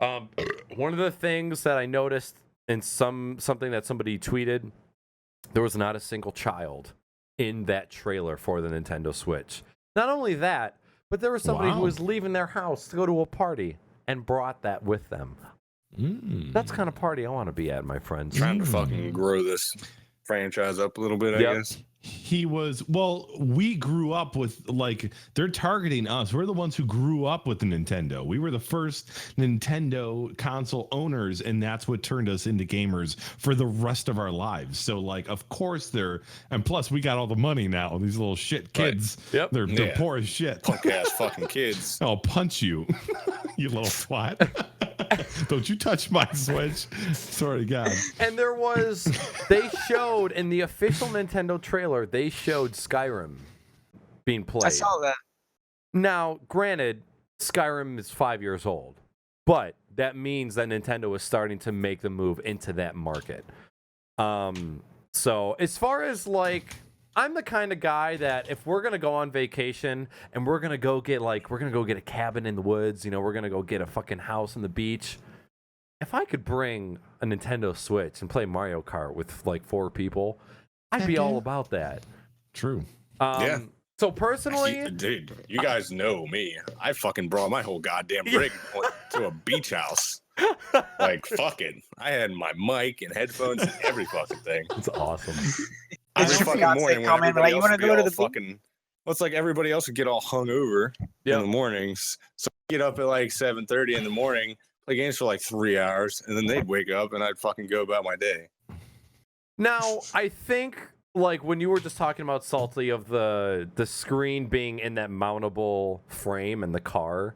One of the things that I noticed in something that somebody tweeted, there was not a single child in that trailer for the Nintendo Switch. Not only that, but there was somebody who was leaving their house to go to a party and brought that with them. That's the kind of party I want to be at, my friends. Trying to fucking grow this franchise up a little bit, I guess. We grew up with, like, they're targeting us. We're the ones who grew up with the Nintendo. We were the first Nintendo console owners, and that's what turned us into gamers for the rest of our lives. So, like, of course and plus we got all the money now. These little shit kids, Yep. they're poor as shit. Punk ass fucking kids. I'll punch you, you little twat. Don't you touch my Switch. Swear to God. And they showed in the official Nintendo trailer, they showed Skyrim being played. I saw that. Now, granted, Skyrim is 5 years old, but that means that Nintendo is starting to make the move into that market. So as far as like, I'm the kind of guy that if we're gonna go on vacation and we're gonna go get a cabin in the woods, we're gonna go get a fucking house on the beach. If I could bring a Nintendo Switch and play Mario Kart with like 4 people, I'd be all about that. True. Yeah. So personally, Dude, you guys know me. I fucking brought my whole goddamn rig to a beach house. Like, fucking. I had my mic and headphones and every fucking thing. it's awesome. It's your fiance comment, like, you want to go to the fucking. Well, it's like everybody else would get all hungover in the mornings. So I'd get up at like 7:30 in the morning, play games for like 3 hours, and then they'd wake up and I'd fucking go about my day. Now, I think like when you were just talking about Salty of the screen being in that mountable frame in the car,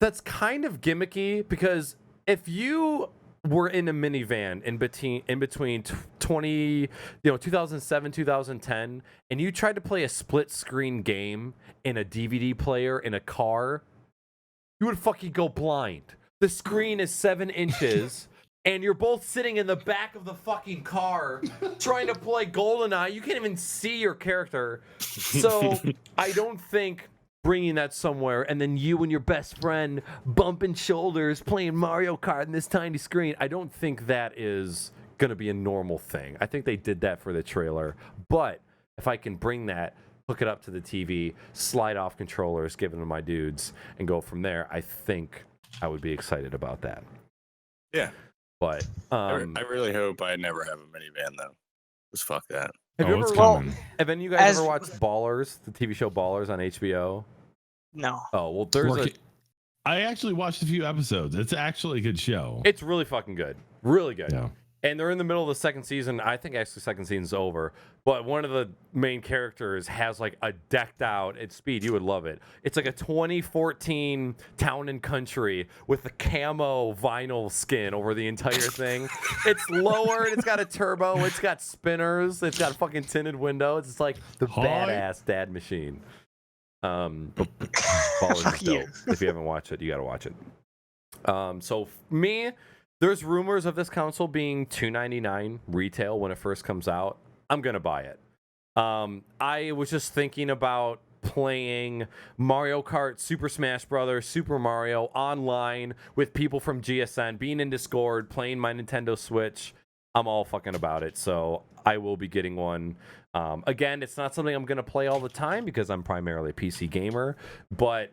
that's kind of gimmicky because if you were in a minivan in between 2007 2010 and you tried to play a split screen game in a DVD player in a car, you would fucking go blind. The screen is 7 inches and you're both sitting in the back of the fucking car trying to play GoldenEye. You can't even see your character. So I don't think bringing that somewhere and then you and your best friend bumping shoulders playing Mario Kart in this tiny screen, I don't think that is going to be a normal thing. I think they did that for the trailer. But if I can bring that, hook it up to the TV, slide off controllers, give it to my dudes, and go from there, I think I would be excited about that. Yeah. But I really hope I never have a minivan though. Just fuck that. Have you it's ever coming. have any of you guys ever watched Ballers, the TV show Ballers on HBO? No. Oh, well, there's I actually watched a few episodes. It's actually a good show. it's really fucking good. Really good. Yeah. And they're in the middle of the second season. I think actually second season's over. But one of the main characters has like a decked out, it's Speed, you would love it. It's like a 2014 Town and Country with a camo vinyl skin over the entire thing. It's lowered, it's got a turbo, it's got spinners, it's got a fucking tinted window. It's just like the Hi. badass dad machine. But Ballers Fuck is you. dope. If you haven't watched it, you gotta watch it. So me, there's rumors of this console being $299 retail when it first comes out. I'm gonna buy it. I was just thinking about playing Mario Kart, Super Smash Brothers, Super Mario online with people from GSN, being in Discord, playing my Nintendo Switch. I'm all fucking about it. So I will be getting one. Again, it's not something I'm gonna play all the time because I'm primarily a PC gamer, but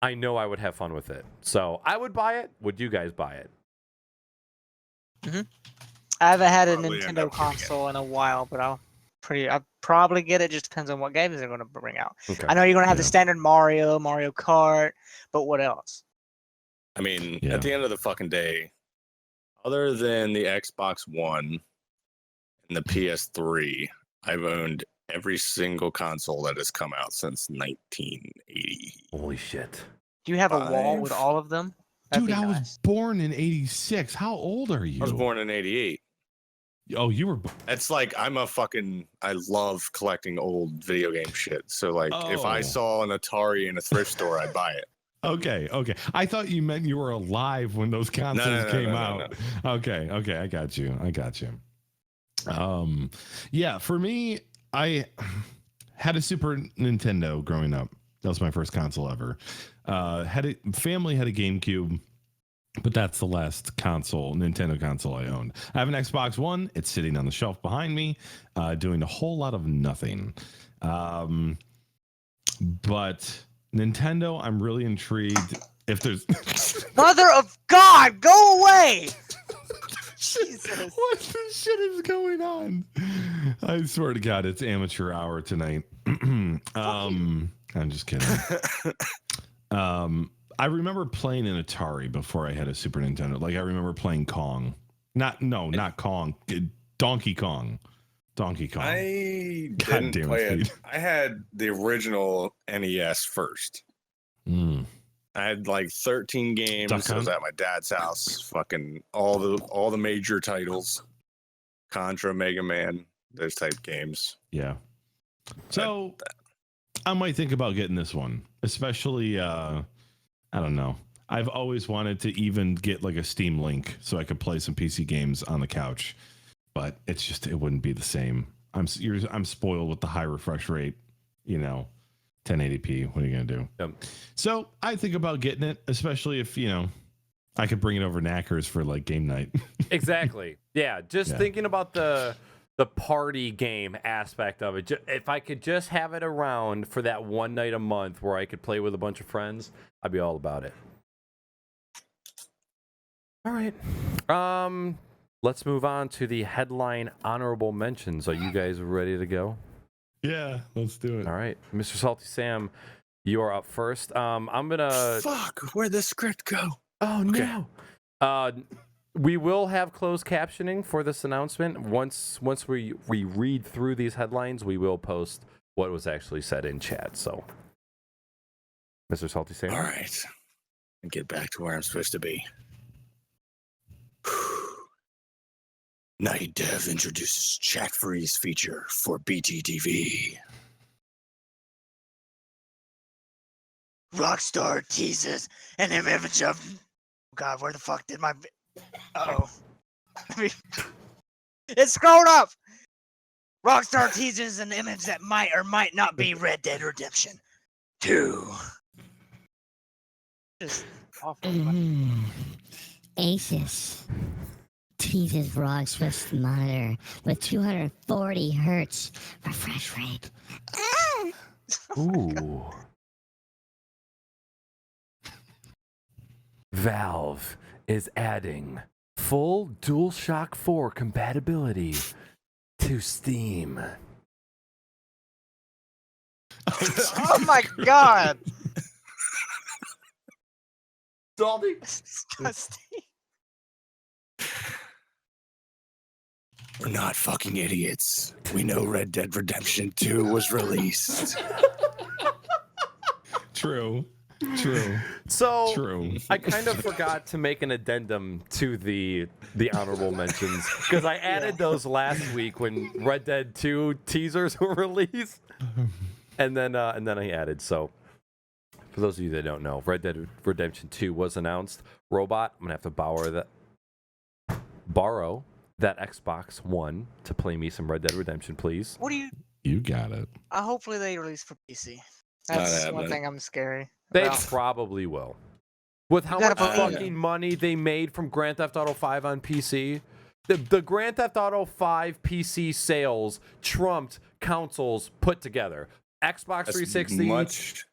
I know I would have fun with it. So I would buy it. Would you guys buy it? I haven't had a Probably end Nintendo up getting it. console in a while, but I'll probably get it. Just depends on what games they're going to bring out. Okay. I know you're going to have the Yeah. standard Mario Kart, but what else? I mean, Yeah. at the end of the fucking day, other than the Xbox One and the PS3, I've owned every single console that has come out since 1980. Holy shit. Do you have a wall with 5. all of them? That'd Dude, be I was nice. born in '86. How old are you? I was born in 88. Oh, you were. It's like I love collecting old video game shit. So like if I Oh. saw an Atari in a thrift store, I'd buy it. Okay. I thought you meant you were alive when those consoles came out. Okay. I got you. Yeah, for me, I had a Super Nintendo growing up. That was my first console ever. Family had a GameCube, but that's the last Nintendo console I owned. I have an Xbox One. It's sitting on the shelf behind me, doing a whole lot of nothing. But Nintendo, I'm really intrigued if there's Mother of God, go away! Jesus. What the shit is going on? I swear to God, it's amateur hour tonight. I'm just kidding. I remember playing an Atari before I had a Super Nintendo. Like I remember playing Kong. Not Kong. Donkey Kong. I God didn't damn play it, it. Speed. I had the original NES first. Mm. I had like 13 games. Duck I was Hunt? at my dad's house. Fucking all the major titles. Contra, Mega Man, those type games. Yeah. So I might think about getting this one, especially I don't know. I've always wanted to even get like a Steam Link so I could play some PC games on the couch, but it wouldn't be the same. I'm spoiled with the high refresh rate, 1080p. What are you gonna do? Yep. So I think about getting it, especially if I could bring it over Knackers for like game night. Exactly. Yeah. Just Yeah. thinking about the party game aspect of it. If I could just have it around for that one night a month where I could play with a bunch of friends, I'd be all about it. All right. Let's move on to the headline honorable mentions. Are you guys ready to go? Yeah, let's do it. All right, Mr. SaltySam, you are up first. I'm gonna. Fuck, where'd the script go? Oh Okay. no. We will have closed captioning for this announcement. Once we read through these headlines, we will post what was actually said in chat. So, Mr. SaltySam. All right. Get back to where I'm supposed to be. Night Dev introduces chat freeze feature for BTTV. Rockstar teases an image of. Oh God, where the fuck did my? Oh, it's scrolled up. Rockstar teases an image that might or might not be Red Dead Redemption 2. Just awful. Asus teases ROG Swift monitor with 240 hertz refresh rate. Ooh. Valve is adding full DualShock 4 compatibility to Steam. Oh my God. Salty. That's disgusting. We're not fucking idiots. We know Red Dead Redemption 2 was released. True. So True. I kind of forgot to make an addendum to the honorable mentions because I added those last week when Red Dead 2 teasers were released. And then I added. So for those of you that don't know, Red Dead Redemption 2 was announced. Robot, I'm gonna have to borrow that Xbox One to play me some Red Dead Redemption, please. What do you? You got it. Hopefully they release for PC. Not That's one happening. thing I'm scary They about. probably will. With how You much gotta believe it. fucking money they made from Grand Theft Auto 5 on PC, the Grand Theft Auto 5 PC sales trumped consoles put together. Xbox As 360. much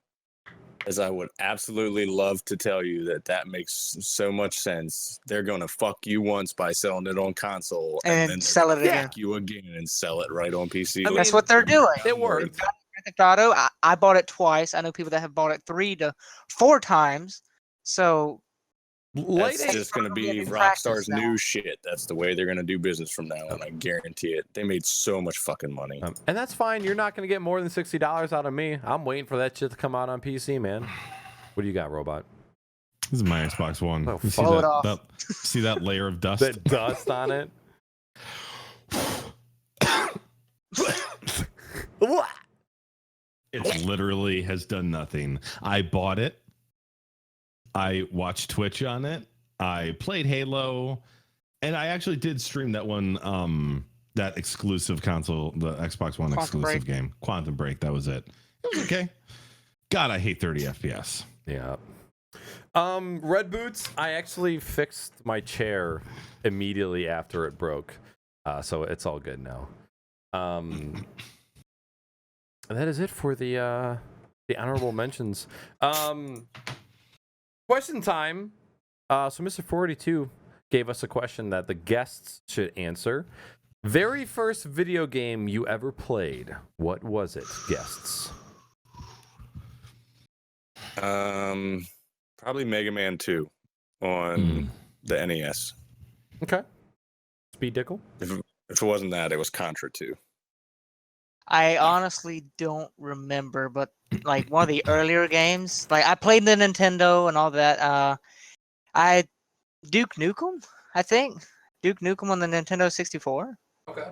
as I would absolutely love to tell you that makes so much sense, they're gonna fuck you once by selling it on console And then sell it they're gonna again. fuck you again and sell it right on PC. I mean, That's what they're doing. It worked. Grand Theft Auto. I bought it twice. I know people that have bought it 3 to 4 times. So That's Late just gonna be Getting practice Rockstar's now. new shit. That's the way they're gonna do business from now on. I guarantee it. They made so much fucking money. and that's fine. You're not going to get more than $60 out of me. I'm waiting for that shit to come out on PC, man. What do you got, Robot? This is my Xbox One. Oh, You see blow it that, off. see that layer of dust? That dust on it. What? It literally has done nothing. I bought it. I watched Twitch on it. I played Halo, and I actually did stream that one, that exclusive console, the Xbox One Quantum exclusive Break. game, Quantum Break. That was it. It was okay. God, I hate 30 FPS. Yeah. Red Boots, I actually fixed my chair immediately after it broke. So it's all good now. And that is it for the honorable mentions. Question time. So MrFortyTwo gave us a question that the guests should answer. Very first video game you ever played. What was it, guests? Probably Mega Man 2 on the NES. Okay. Speed Dickle? If it wasn't that, it was Contra 2. I honestly don't remember, but like one of the earlier games, like I played the Nintendo and all that. I Duke Nukem, I think Duke Nukem on the Nintendo 64. Okay.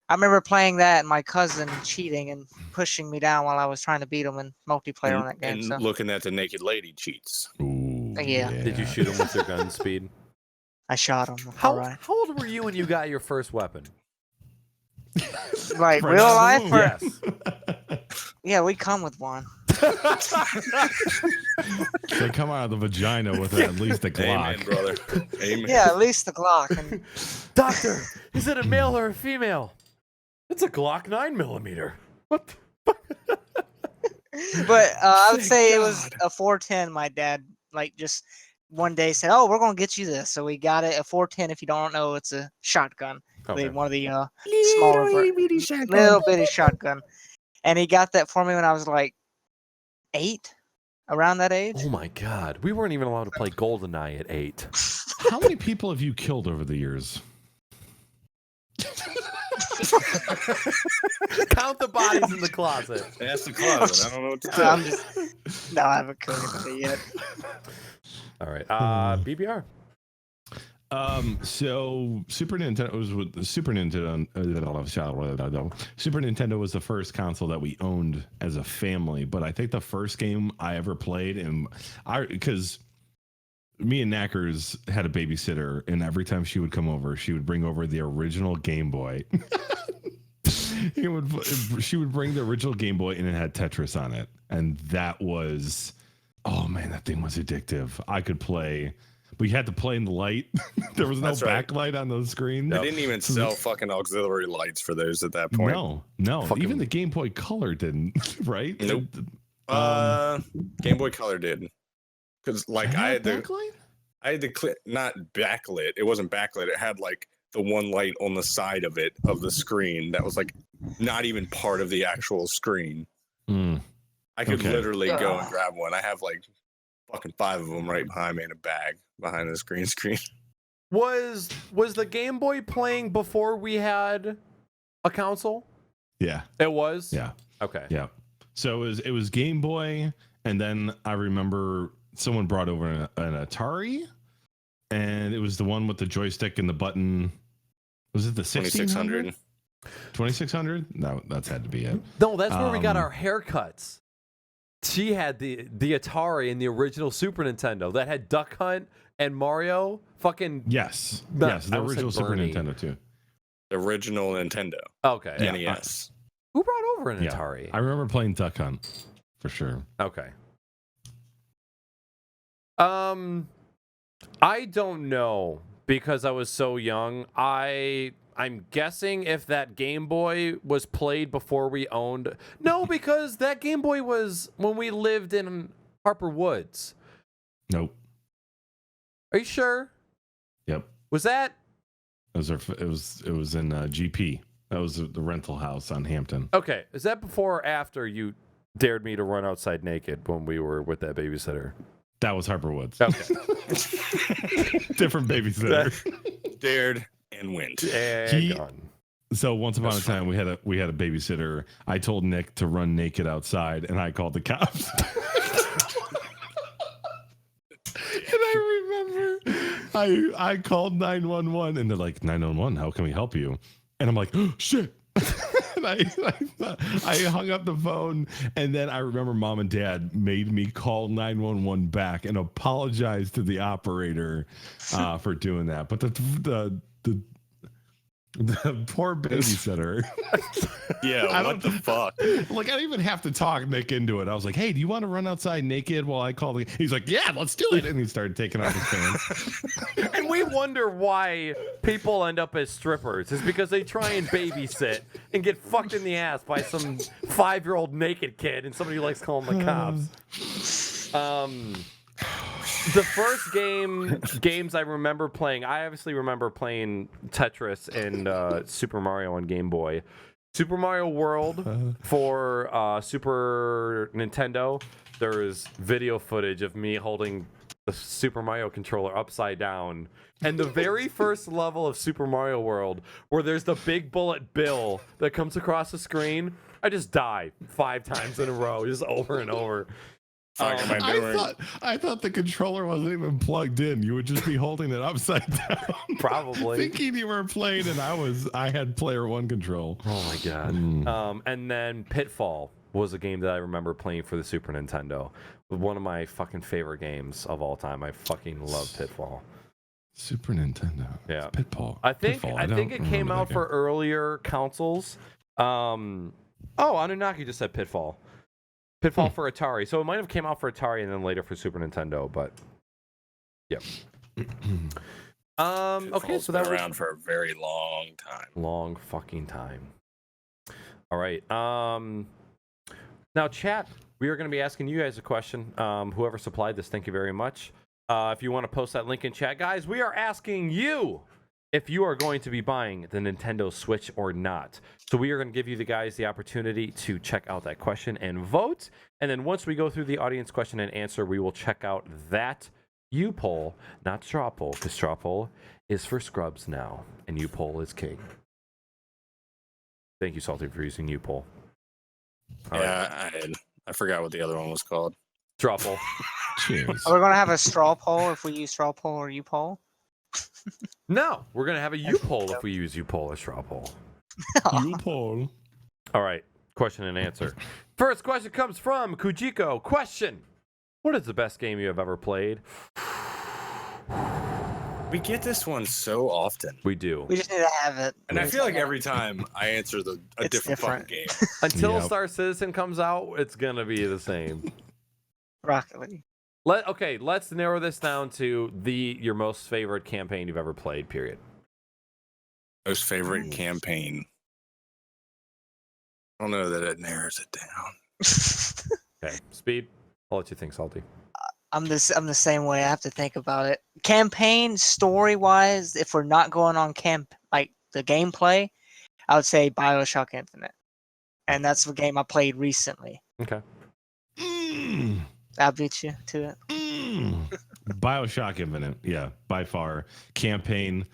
I remember playing that and my cousin cheating and pushing me down while I was trying to beat him in multiplayer on that game. And So looking at the naked lady cheats. Ooh, Yeah. Did you shoot him with your gun, Speed? I shot him. How, All right. how old were you when you got your first weapon? Like Right real out life? of Or, the Yes. yeah, we come with one. They come out of the vagina with at least a Glock. Amen, brother. Amen. Yeah, at least the Glock. And Doctor, is it a male or a female? It's a Glock 9mm. What? But I would Thank say it was God. a 410. My dad like just one day said, "Oh, we're gonna get you this." So we got it. A 410. If you don't know, it's a shotgun. Okay. One of the smaller, little bitty shotgun. And he got that for me when I was like 8, around that age. Oh my God. We weren't even allowed to play GoldenEye at 8. How many people have you killed over the years? Count the bodies in the closet. That's the closet. I don't know what to tell I'm you. just no, I haven't killed anybody yet. All right. BBR. So Super Nintendo was with the Super Nintendo. Super Nintendo was the first console that we owned as a family, but I think the first game I ever played, and because me and Knackers had a babysitter, and every time she would come over, she would bring over the original Game Boy. She would bring the original Game Boy, and it had Tetris on it, and that was, oh man, that thing was addictive. I could play. But you had to play in the light. There was no That's right. backlight on those screens. They didn't even sell fucking auxiliary lights for those at that point. No. Fucking- Even the Game Boy Color didn't, right? Nope. Game Boy Color did. Because like I had the not backlit. It wasn't backlit. It had like the one light on the side of it of the screen that was like not even part of the actual screen. I could Okay. literally go and grab one. I have like fucking 5 of them right behind me in a bag behind the green screen. Was the Game Boy playing before we had a console? Yeah. It was? Yeah. Okay. Yeah. So it was Game Boy, and then I remember someone brought over an Atari, and it was the one with the joystick and the button. Was it the 1600? 2600. 2600. No, that's had to be it. No, that's where we got our haircuts. She had the Atari and the original Super Nintendo that had Duck Hunt and Mario. Fucking Yes, No, yes, the I almost said original Super Bernie. Nintendo too. The original Nintendo. Okay. Yeah. NES. Who brought over an Yeah. Atari? I remember playing Duck Hunt for sure. Okay. I don't know because I was so young. I'm guessing if that Game Boy was played before we owned. No, because that Game Boy was when we lived in Harper Woods. Nope. Are you sure? Yep. Was that? It was in GP. That was the rental house on Hampton. Okay. Is that before or after you dared me to run outside naked when we were with that babysitter? That was Harper Woods. Okay. Different babysitter. Dared and went. And gone. So once upon That's a time, we had a babysitter. I told Nick to run naked outside, and I called the cops. And I remember I called 911, and they're like, 911, how can we help you? And I'm like, oh, shit. And I hung up the phone, and then I remember mom and dad made me call 911 back and apologize to the operator for doing that. But the poor babysitter. Yeah, what the fuck? Like, I didn't even have to talk Nick into it. I was like, hey, do you want to run outside naked while I call the... He's like, yeah, let's do it. And he started taking off his pants. And we wonder why people end up as strippers. It's because they try and babysit and get fucked in the ass by some 5-year-old naked kid, and somebody likes calling the cops. The first games I remember playing, I obviously remember playing Tetris and Super Mario on Game Boy. Super Mario World for Super Nintendo, there is video footage of me holding the Super Mario controller upside down. And the very first level of Super Mario World, where there's the big bullet bill that comes across the screen, I just die 5 times in a row, just over and over. Fuck am I doing? I thought the controller wasn't even plugged in. You would just be holding it upside down. Probably. Thinking you were playing, and I had player 1 control. Oh my god. And then Pitfall was a game that I remember playing for the Super Nintendo. One of my fucking favorite games of all time. I fucking love Pitfall. Super Nintendo. Yeah. Pitfall. I think Pitfall. I think don't it came remember out that for earlier consoles. Anunnaki just said Pitfall. Pitfall for Atari. So it might have came out for Atari and then later for Super Nintendo, but yep. Okay, so that was around for a very long time. long fucking time. All right. Now chat, we are going to be asking you guys a question. Whoever supplied this, thank you very much. If you want to post that link in chat, guys, we are asking you if you are going to be buying the Nintendo Switch or not. So we are going to give you the guys the opportunity to check out that question and vote. And then once we go through the audience question and answer, we will check out that U poll, not straw poll, because straw poll is for scrubs now, and U poll is king. Thank you, Salty, for using U poll. All right. I forgot what the other one was called. Straw poll. Cheers. Are we gonna have a straw poll if we use straw poll or U poll? No, we're going to have a U poll if we use U poll or straw poll. You poll. All right, question and answer. First question comes from Kujiko. Question: what is the best game you have ever played? We get this one so often. We do. We just need to have it. And I feel like every time I answer a It's different fucking different. game. Until Yep. Star Citizen comes out, it's going to be the same. Rocket League. Let's narrow this down to your most favorite campaign you've ever played, period. Most favorite campaign. I don't know that it narrows it down. Okay, Speed, I'll let you think, Salty. I'm the same way. I have to think about it. Campaign story wise, if we're not going on like the gameplay, I would say BioShock Infinite, and that's the game I played recently. Okay. I'll beat you to it. BioShock Infinite, yeah, by far. Campaign.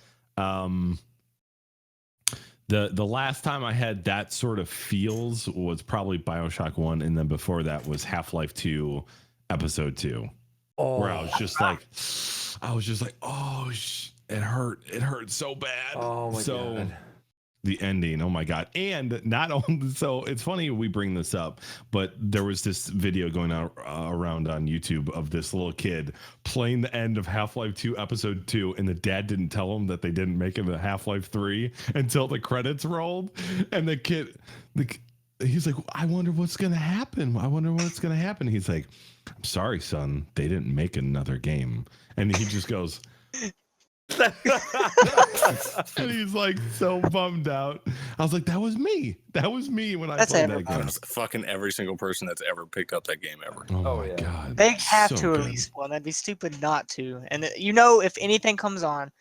The last time I had that sort of feels was probably BioShock 1, and then before that was Half-Life 2 Episode 2. Oh, Where I was just like, oh, it hurt so bad. Oh my so god. The ending, oh my god. And not only, so it's funny we bring this up, but there was this video going out around on YouTube of this little kid playing the end of Half-Life 2 episode 2, and the dad didn't tell him that they didn't make it to Half-Life 3 until the credits rolled. And the kid, he's like, I wonder what's gonna happen. He's like, I'm sorry, son, they didn't make another game. And he just goes and he's like so bummed out. I was like, that was me when I played that game. That's fucking every single person that's ever picked up that game ever. Oh my god, they have so to good. release one. That'd be stupid not to. And if anything comes on,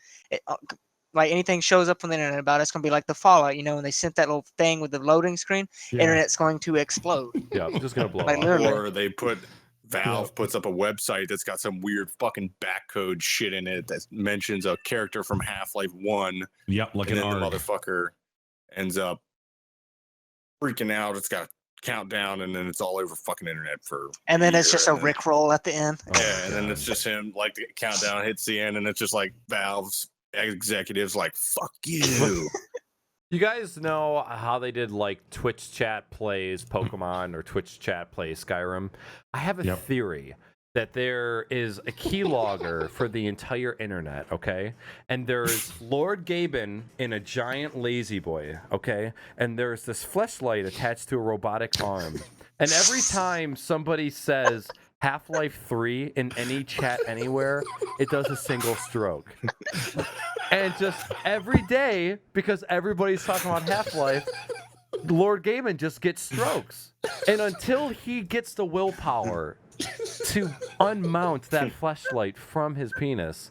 like anything shows up on the internet about it, it's gonna be like the Fallout. When they sent that little thing with the loading screen, internet's going to explode. Yeah, I'm just gonna blow Like, up. literally. Or they put Valve puts up a website that's got some weird fucking backcode shit in it that mentions a character from Half-Life 1. Yep, like And an then the ARG. motherfucker ends up freaking out. It's got a countdown, and then it's all over fucking internet for. And then it's year, just a and then- Rickroll at the end. Yeah, and then it's just him. Like the countdown hits the end, and it's just like Valve's executives like, "Fuck you." You guys know how they did like Twitch chat plays Pokemon or Twitch chat plays Skyrim? I have a theory that there is a keylogger for the entire internet, okay? And there's Lord Gaben in a giant lazy boy, okay? And there's this fleshlight attached to a robotic arm. And every time somebody says Half-Life 3 in any chat anywhere, it does a single stroke. And just every day, because everybody's talking about Half-Life, Lord Gaben just gets strokes. And until he gets the willpower to unmount that fleshlight from his penis,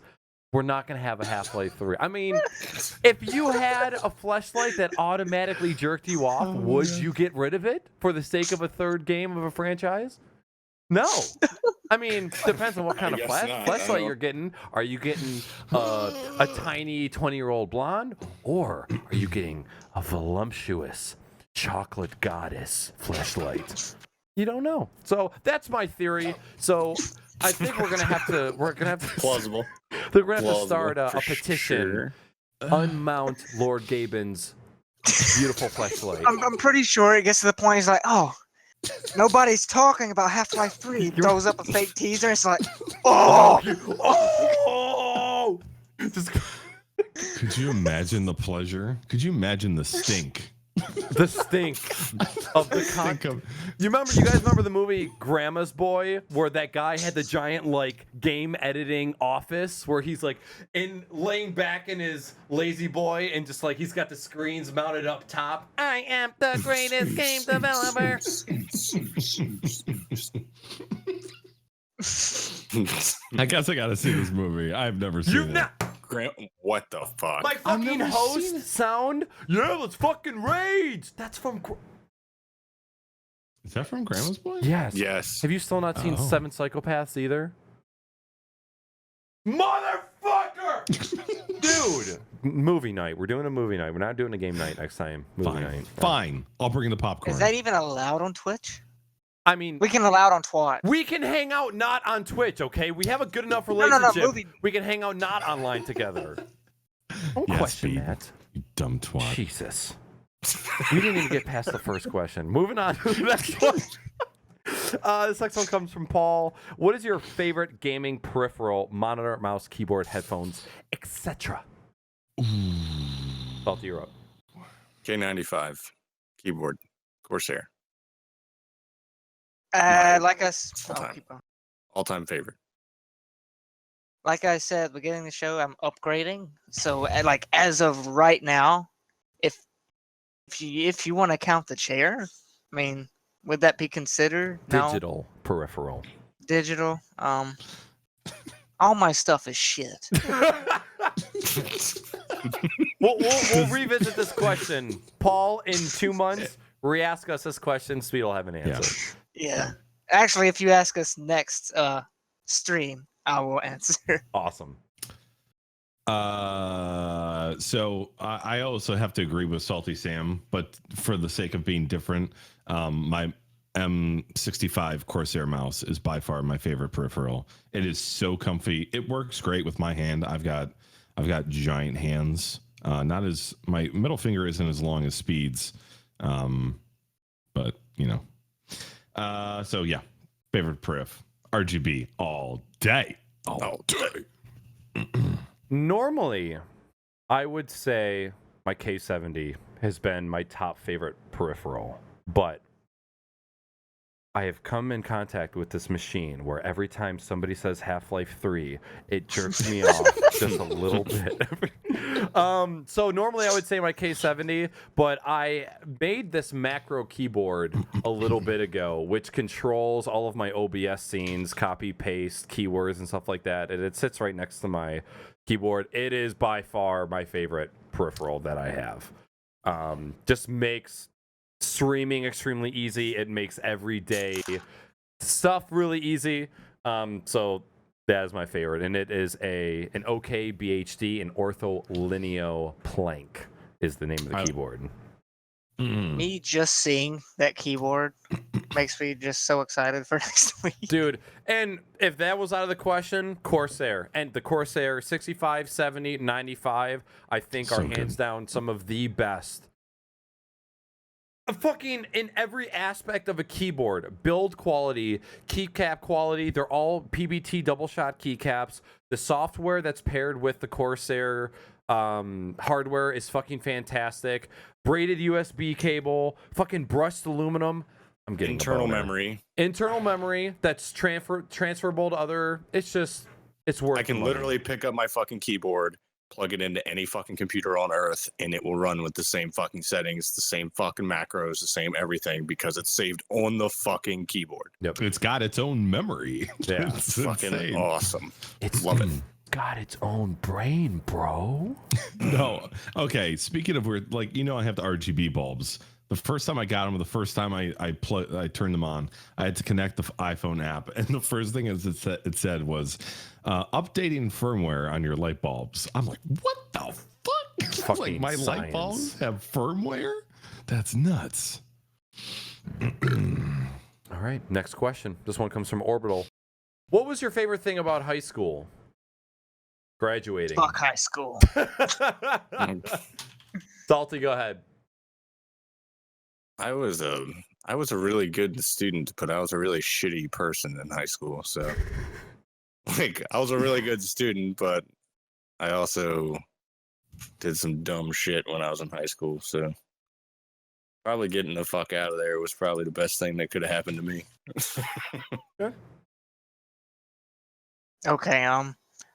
we're not going to have a Half-Life 3. I mean, if you had a fleshlight that automatically jerked you off, would you get rid of it for the sake of a third game of a franchise? No. I mean, depends on what kind of fleshlight you're getting. Are you getting a tiny 20-year-old blonde? Or are you getting a voluptuous chocolate goddess fleshlight? You don't know. So that's my theory. So I think we're gonna have to Plausible. We're gonna have to start a for petition. sure. Unmount Lord Gaben's beautiful fleshlight. I'm pretty sure it gets to the point he's like, oh, nobody's talking about Half-Life 3. He throws up a fake teaser. It's like, oh, Just Could you imagine the pleasure? Could you imagine the stink? the stink of the You guys remember the movie Grandma's Boy, where that guy had the giant like game editing office where he's like laying back in his lazy boy and just like he's got the screens mounted up top. I am the greatest game developer. I guess I gotta see this movie. I've never seen it. What the fuck? My fucking host sound. Yeah, let's fucking rage. That's from. Is that from Grandma's Boy? Yes. Yes. Have you still not seen Oh. Seven Psychopaths either? Motherfucker! Dude! Movie night. We're doing a movie night. We're not doing a game night next time. Movie night. Fine. I'll bring the popcorn. is that even allowed on Twitch? I mean, We can allow it on Twat. we can hang out not on Twitch, okay? We have a good enough no, relationship. movie. We can hang out not online together. Don't Yes, question Speed. that. You dumb twat. Jesus. We didn't even get past the first question. Moving on to the next one. This next one comes from Paul. What is your favorite gaming peripheral? Monitor, mouse, keyboard, headphones, etc. Salty, you're up. K95 keyboard Corsair. Like us. All-time. Keep on. All-time favorite. Like I said at the beginning of the show, I'm upgrading. So, like as of right now, if you want to count the chair, I mean, would that be considered? No. Digital peripheral. Digital. All my stuff is shit. We'll revisit this question. Paul, in 2 months, re-ask us this question. Speed will have an answer. Yeah. Actually, if you ask us next stream, I will answer. Awesome. So I also have to agree with Salty Sam, but for the sake of being different, my M65 Corsair mouse is by far my favorite peripheral. It is so comfy. It works great with my hand. I've got giant hands. Not as my middle finger isn't as long as Speed's, but you know. So yeah, favorite perif, RGB all day, all day. Normally, I would say my K70 has been my top favorite peripheral, but I have come in contact with this machine where every time somebody says Half-Life 3, it jerks me off just a little bit. So normally I would say my K70, but I made this macro keyboard a little bit ago, which controls all of my OBS scenes, copy, paste, keywords, and stuff like that. And it sits right next to my keyboard. It is by far my favorite peripheral that I have. Just makes streaming extremely easy. It makes everyday stuff really easy. So that is my favorite, and it is an OK BHD, an Ortholineo Plank is the name of the keyboard. Me just seeing that keyboard makes me just so excited for next week. Dude, and if that was out of the question, Corsair. And the Corsair 65, 70, 95, I think So are good. hands down some of the best. Fucking in every aspect of a keyboard, build quality, keycap quality, they're all PBT double shot keycaps. The software that's paired with the Corsair hardware is fucking fantastic. Braided USB cable, fucking brushed aluminum. I'm getting Internal memory. That's transferable to other. It's worth. I can the money. literally pick up my fucking keyboard, plug it into any fucking computer on earth, and it will run with the same fucking settings, the same fucking macros, the same everything, because it's saved on the fucking keyboard. Yep. It's got its own memory. Yeah. It's Fucking insane. awesome. It's Love it. got its own brain, bro. No. Okay. Speaking of weird, like, you know, I have the RGB bulbs. The first time I got them, the first time I turned them on, I had to connect the iPhone app, and the first thing it said was updating firmware on your light bulbs. I'm like, what the fuck? Fucking Like my light science. bulbs have firmware? That's nuts. All right, next question. This one comes from Orbital. What was your favorite thing about high school? Graduating. Fuck high school. Salty, go ahead. I was a really good student, but I was a really shitty person in high school. So, like, I was a really good student, but I also did some dumb shit when I was in high school. So, probably getting the fuck out of there was probably the best thing that could have happened to me. Okay,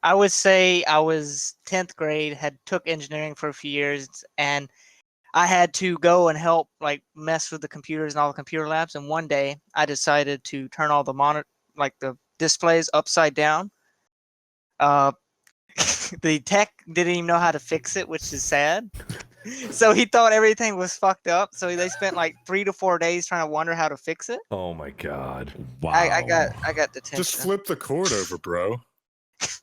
I would say I was 10th grade, had took engineering for a few years, and I had to go and help like mess with the computers and all the computer labs. And one day I decided to turn all the the displays upside down. The tech didn't even know how to fix it, which is sad. So he thought everything was fucked up. So they spent like 3 to 4 days trying to wonder how to fix it. Oh my god. Wow. I got detention. Just flip the cord over, bro.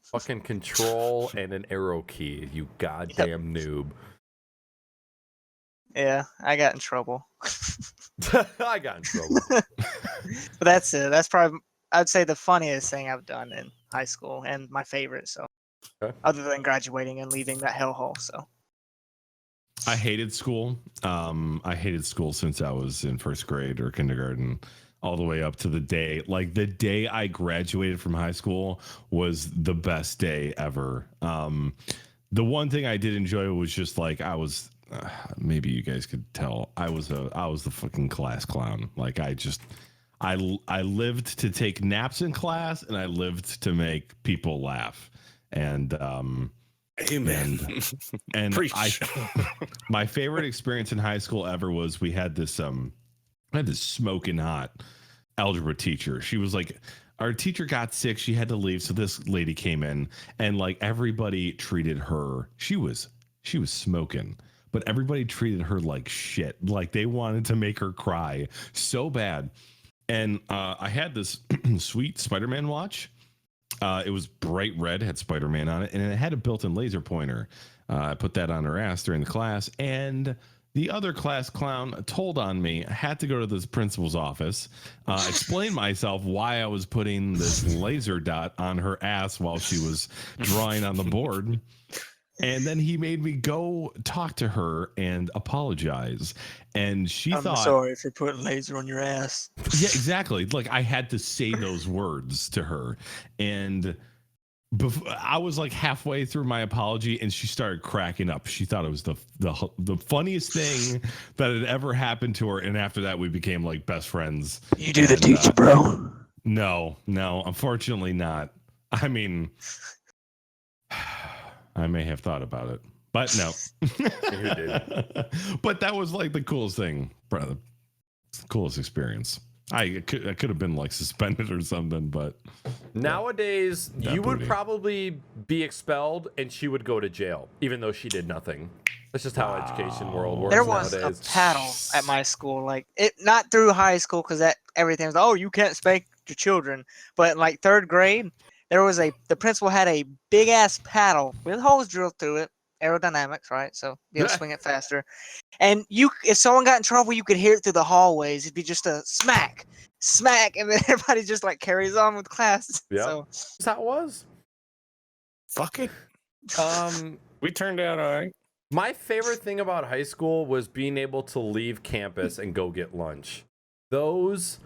Fucking control and an arrow key, you goddamn noob. Yeah, I got in trouble. I got in trouble. But that's it. That's probably, I'd say, the funniest thing I've done in high school and my favorite. So, Okay. other than graduating and leaving that hellhole. So, I hated school. I hated school since I was in first grade or kindergarten, all the way up to the day. Like the day I graduated from high school was the best day ever. The one thing I did enjoy was just like I was. Maybe you guys could tell I was the fucking class clown. Like I lived to take naps in class, and I lived to make people laugh. And Amen. and Preach. my favorite experience in high school ever was we had this smoking hot algebra teacher. She was like, our teacher got sick, she had to leave, so this lady came in, and like everybody treated her. She was smoking, but everybody treated her like shit. Like they wanted to make her cry so bad. And I had this sweet Spider-Man watch. It was bright red, had Spider-Man on it, and it had a built-in laser pointer. I put that on her ass during the class, and the other class clown told on me. I had to go to the principal's office, explain myself why I was putting this laser dot on her ass while she was drawing on the board. And then he made me go talk to her and apologize. And she I'm thought, sorry for putting laser on your ass. yeah, exactly. Like I had to say those words to her. And I was like halfway through my apology and she started cracking up. She thought it was the funniest thing that had ever happened to her. And after that, we became like best friends. You do the teacher, bro. No, unfortunately not. I mean, I may have thought about it, but no. You did. But that was like the coolest thing, brother. Coolest experience. I could have been like suspended or something, but Nowadays, That you would booty. probably be expelled and she would go to jail, even though she did nothing. That's just how education world works There was nowadays. a paddle at my school, like it not through high school because that everything was you can't spank your children, but in, like 3rd grade, there was the principal had a big ass paddle with holes drilled through it, aerodynamics, right? So be able to swing it faster. And if someone got in trouble, you could hear it through the hallways. It'd be just a smack, and then everybody just like carries on with class. Yep. So That's how it was. Fuck it. Um, We turned out all right. my favorite thing about high school was being able to leave campus and go get lunch. Those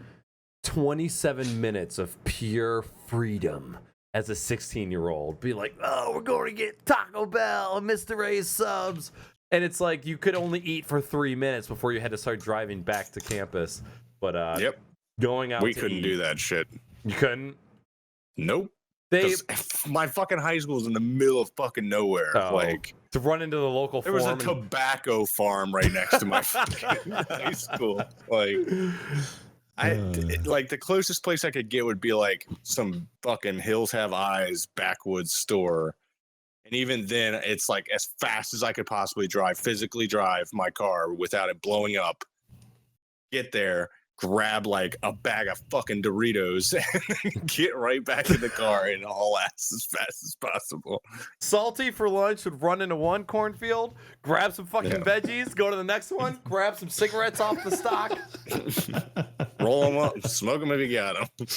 27 minutes of pure freedom as a 16-year-old. Be like, oh, we're going to get Taco Bell and Mr. Ray's subs. And it's like you could only eat for 3 minutes before you had to start driving back to campus. But Yep. going out We to couldn't eat, do that shit. You couldn't? Nope. They 'Cause my fucking high school is in the middle of fucking nowhere. Oh. Like to run into the local there was a farm and- tobacco farm right next to my fucking high school. Like like the closest place I could get would be like some fucking Hills Have Eyes backwoods store. And even then it's like as fast as I could possibly physically drive my car without it blowing up. Get there, grab like a bag of fucking Doritos and get right back in the car and haul ass as fast as possible. Salty for lunch would run into one cornfield, grab some fucking veggies, go to the next one, grab some cigarettes off the stock, Roll them up, smoke them if you got them.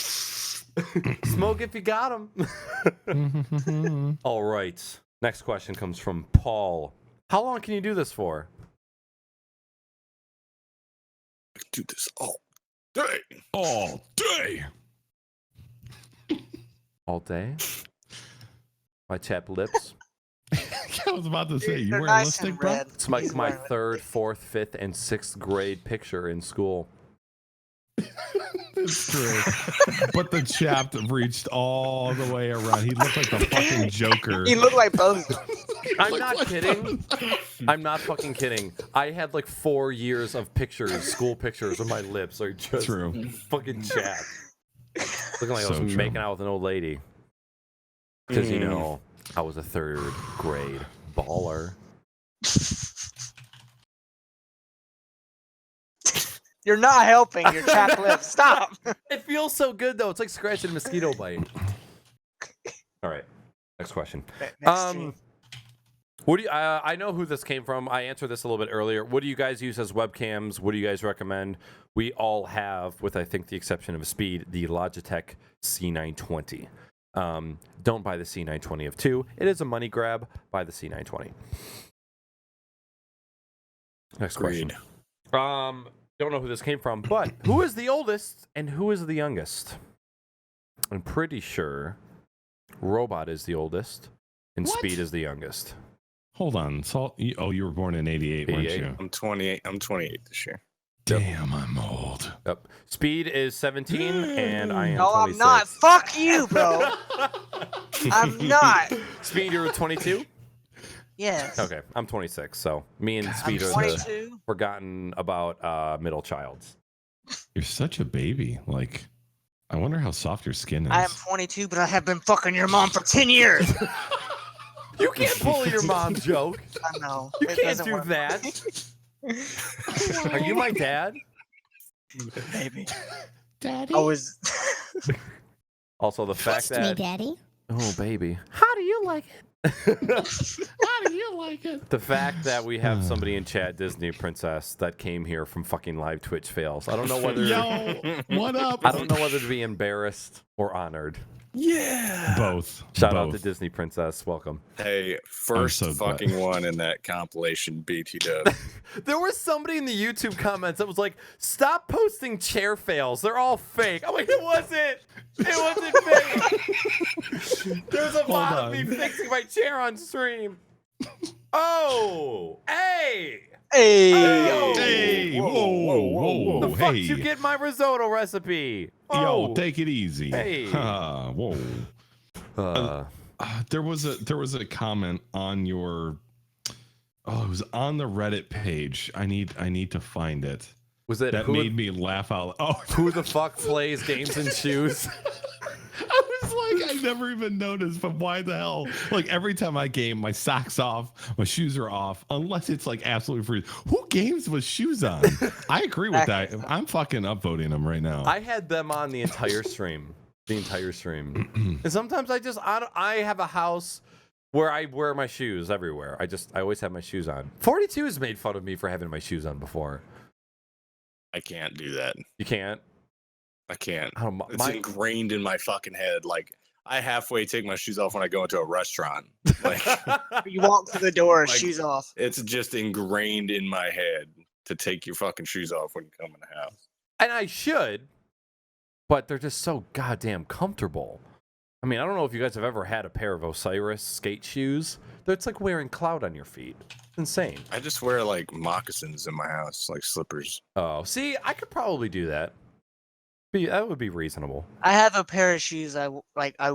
smoke if you got them. All right. Next question comes from Paul. How long can you do this for? Do this all day. all day. All day? My chapped lips. I was about to say, you they're wear nice lipstick, and bro? red. It's my He's wearing 3rd, 4th, 5th, and 6th grade picture in school. It's true. But the chap reached all the way around. He looked like the fucking Joker. You look like both. I'm not kidding. I'm not fucking kidding. I had like 4 years of pictures, school pictures, where my lips are just True. fucking chapped. Looking like I So was true. making out with an old lady. Because, you know, I was a 3rd grade baller. You're not helping your chapped lips. Stop. It feels so good, though. It's like scratching a mosquito bite. All right. Next question. Next stream. What do you, I know who this came from. I answered this a little bit earlier. What do you guys use as webcams? What do you guys recommend? We all have, with I think the exception of Speed, the Logitech C920. Don't buy the C920 of 2. It is a money grab. Buy the C920. Next question. Don't know who this came from, but who is the oldest and who is the youngest? I'm pretty sure Robot is the oldest and What? Speed is the youngest. Hold on. You were born in 88, weren't 88. you? I'm 28. I'm 28 this year. Damn, I'm old. Yep. Speed is 17 and I am No, 26. I'm not. Fuck you, bro. I'm not. Speed, you're 22? Yes. Okay, I'm 26, so me and I'm Speed are the 22. forgotten about middle childs. You're such a baby. Like, I wonder how soft your skin is. I am 22, but I have been fucking your mom for 10 years. You can't pull your mom's joke. I know. You It can't doesn't do work. that. Are you my dad? Maybe. Daddy? I was. Also, the fact Trust me, that Daddy. oh baby, how do you like it? How do you like it? The fact that we have somebody in chat, Disney Princess, that came here from fucking live Twitch fails. I don't know whether Yo, what up? I don't know whether to be embarrassed or honored? Yeah. Both. Shout out Both. to Disney Princess. Welcome. Hey, first so glad. fucking one in that compilation, BT Dub. There was somebody in the YouTube comments that was like, "Stop posting chair fails. They're all fake." I'm like, it wasn't. It wasn't fake. There's a lot of me fixing my chair on stream. Oh, hey. Hey, whoa. The fuck Hey. you get my risotto recipe? Oh. Yo, take it easy. Hey. Whoa. There was a comment on your. Oh, it was on the Reddit page. I need to find it. Was it That who, made me laugh out. Oh, who the fuck plays games in shoes? I was like, I never even noticed, but why the hell? Like every time I game, my socks off, my shoes are off, unless it's like absolutely free. Who games with shoes on? I agree with that. I'm fucking upvoting them right now. I had them on the entire stream. And sometimes I have a house where I wear my shoes everywhere. I always have my shoes on. 42 has made fun of me for having my shoes on before. I can't do that. You can't? I can't. I don't, It's ingrained in my fucking head. Like, I halfway take my shoes off when I go into a restaurant. Like, You walk through the door, Like- shoes off. it's just ingrained in my head to take your fucking shoes off when you come in the house. and I should, but they're just so goddamn comfortable. I mean, I don't know if you guys have ever had a pair of Osiris skate shoes. It's like wearing cloud on your feet. It's insane. I just wear like moccasins in my house, like slippers. Oh, see, I could probably do that. That would be reasonable. I have a pair of shoes I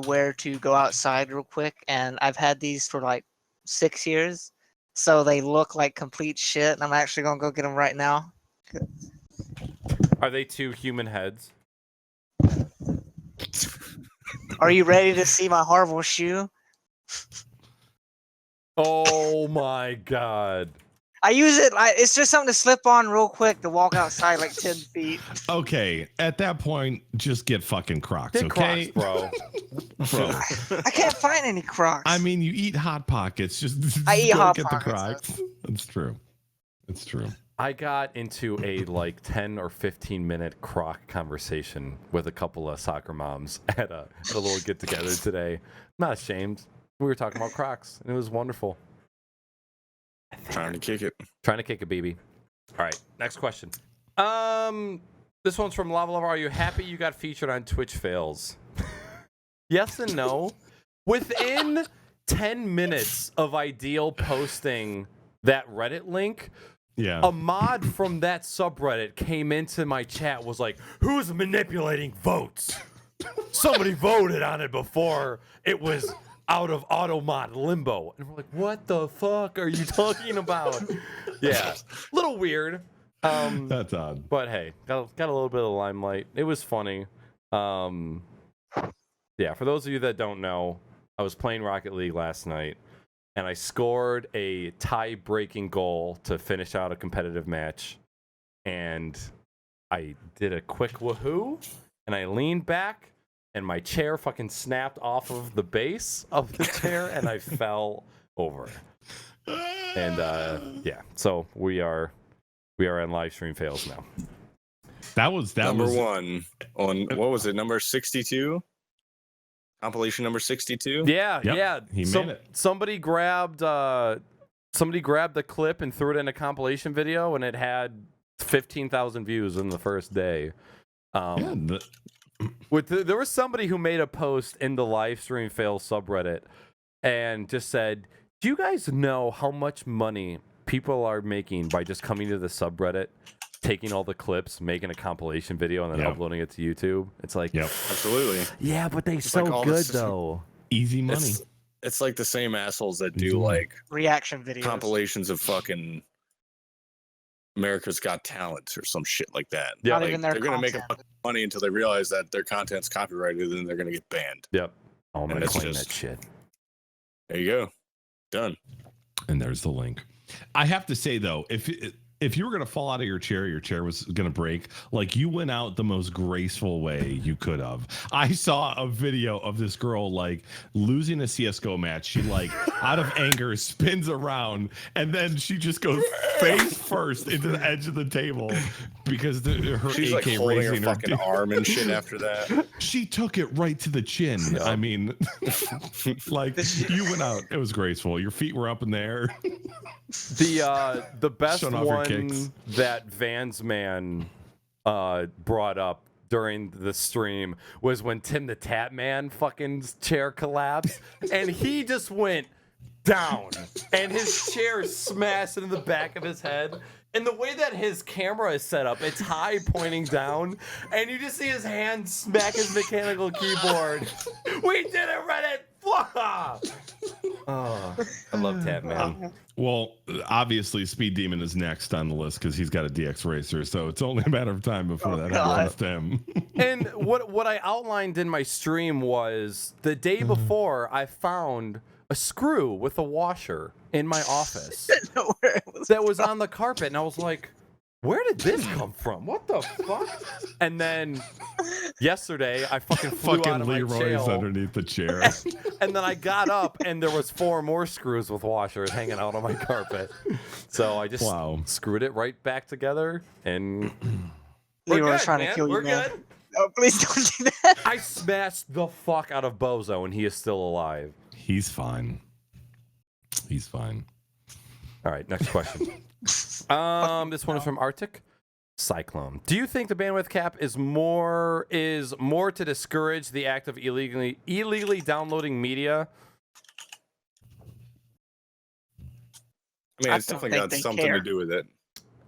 wear to go outside real quick, and I've had these for like 6 years, so they look like complete shit. And I'm actually gonna go get them right now. Are they two human heads? Are you ready to see my horrible shoe? Oh my god. I use it. It's just something to slip on real quick to walk outside like 10 feet. Okay, at that point, just get fucking Crocs, Get okay? Crocs, bro. Bro. I can't find any Crocs. I mean, you eat Hot Pockets. Just I eat go Hot get Pockets, the Crocs. It's true. It's true. I got into a like 10 or 15 minute Croc conversation with a couple of soccer moms at a little get together today. I'm not ashamed. We were talking about Crocs, and it was wonderful. Trying to kick it. Trying to kick a baby. All right, next question. This one's from Lava Lava. Are you happy you got featured on Twitch Fails? Yes and no. Within 10 minutes of Ideal posting that Reddit link, Yeah. a mod from that subreddit came into my chat, was like, who's manipulating votes? Somebody voted on it before it was out of auto mod limbo. And we're like, what the fuck are you talking about? Yeah, a little weird. That's odd. But hey, got a little bit of limelight. It was funny. Yeah, for those of you that don't know, I was playing Rocket League last night, and I scored a tie-breaking goal to finish out a competitive match. And I did a quick woohoo, and I leaned back, and my chair fucking snapped off of the base of the chair, and I fell over. And yeah, so we are on live stream fails now. That was Number one on, what was it, number 62? Compilation number 62? Yeah, Yep, yeah. he made it. Somebody grabbed the clip and threw it in a compilation video, and it had 15,000 views in the first day. There was somebody who made a post in the live stream fail subreddit and just said, do you guys know how much money people are making by just coming to the subreddit, taking all the clips, making a compilation video, and then uploading it to YouTube? It's like, Absolutely. yeah, but they It's so like all good this- though. easy money. It's like the same assholes that Easy do money. like Reaction videos. compilations of fucking America's Got Talent or some shit like that. Yeah, Not Like, even their they're gonna make content. fucking money until they realize that their content's copyrighted, and they're gonna get banned. Yep. Oh, I'm And gonna it's claim just- that shit. There you go. Done. And there's the link. I have to say though, if you were gonna fall out of your chair was gonna break, like you went out the most graceful way you could have. I saw a video of this girl like losing a CS:GO match. She like out of anger, spins around, and then she just goes face first into the edge of the table because her She's AK like holding her raising fucking arm and shit after that. She took it right to the chin. Yeah. I mean, like you went out. It was graceful. Your feet were up in the air. The best Showing off your kicks. one that Vans Man brought up during the stream was when Tim the Tap Man fucking chair collapsed and he just went down and his chair smashed into the back of his head. And the way that his camera is set up, it's high pointing down, and you just see his hand smack his mechanical keyboard. We did it, Reddit! Oh, I love Tap Man. Well, obviously, SpeedDemon is next on the list because he's got a DX Racer, so it's only a matter of time before that happens to him. And what I outlined in my stream was the day before I found a screw with a washer in my office that was on the carpet, and I was like, where did this come from? What the fuck? And then yesterday I fucking flew out of my Leroy's chair, underneath the chair. and then I got up and there was 4 more screws with washers hanging out on my carpet. So I just screwed it right back together, and Leroy's trying to kill you, man. Good. Oh, please don't do that. I smashed the fuck out of Bozo, and he is still alive. He's fine. He's fine. All right, next question. This one is from Arctic Cyclone. Do you think the bandwidth cap is more to discourage the act of illegally downloading media? I mean, it's definitely got something to do with it.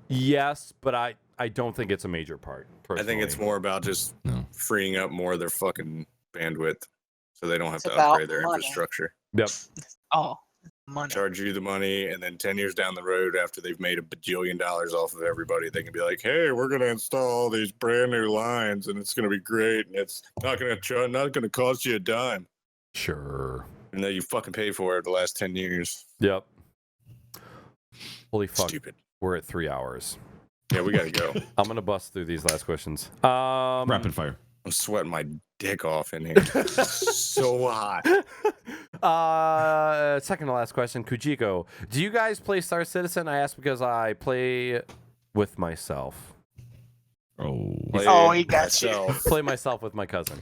Yes, but I don't think it's a major part. I think it's more about just freeing up more of their fucking bandwidth so they don't have to about upgrade their money. infrastructure. Yep. Oh, money. Charge you the money, and then 10 years down the road, after they've made $1 bajillion off of everybody, they can be like, "Hey, we're going to install these brand new lines, and it's going to be great, and it's not going to cost you a dime." Sure. And then you fucking pay for it the last 10 years. Yep. Holy fuck. Stupid. We're at 3 hours. Yeah, we got to go. I'm gonna bust through these last questions. Rapid fire. I'm sweating my dick off in here. So hot. Second to last question, Kujiko. Do you guys play Star Citizen? I ask because I play with myself. Oh, he got you. Play myself with my cousin.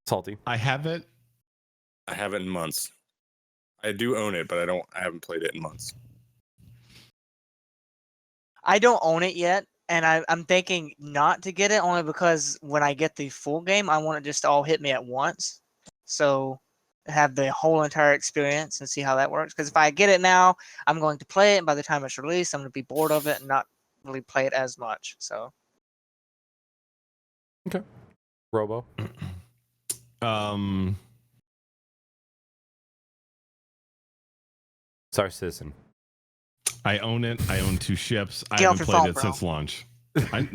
Salty. I have it. I haven't in months. I do own it, but I haven't played it in months. I don't own it yet, and I'm thinking not to get it only because when I get the full game, I want it just to all hit me at once. So have the whole entire experience and see how that works. Because if I get it now, I'm going to play it, and by the time it's released, I'm going to be bored of it and not really play it as much. So. Okay. Robo. Star Citizen. I own it. I own 2 ships. I Get off haven't your played phone, it since launch. I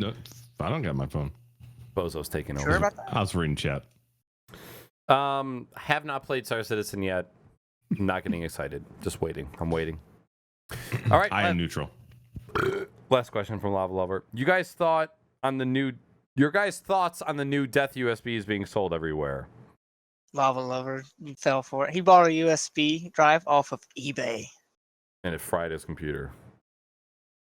don't got my phone. Bozo's taking over. Sure about that? I was reading chat. Have not played Star Citizen yet. Not getting excited. Just waiting. I'm waiting. All right. I am neutral. Last question from Lava Lover. Your guys' thoughts on the new Death USBs being sold everywhere? Lava Lover fell for it. He bought a USB drive off of eBay. And it fried his computer.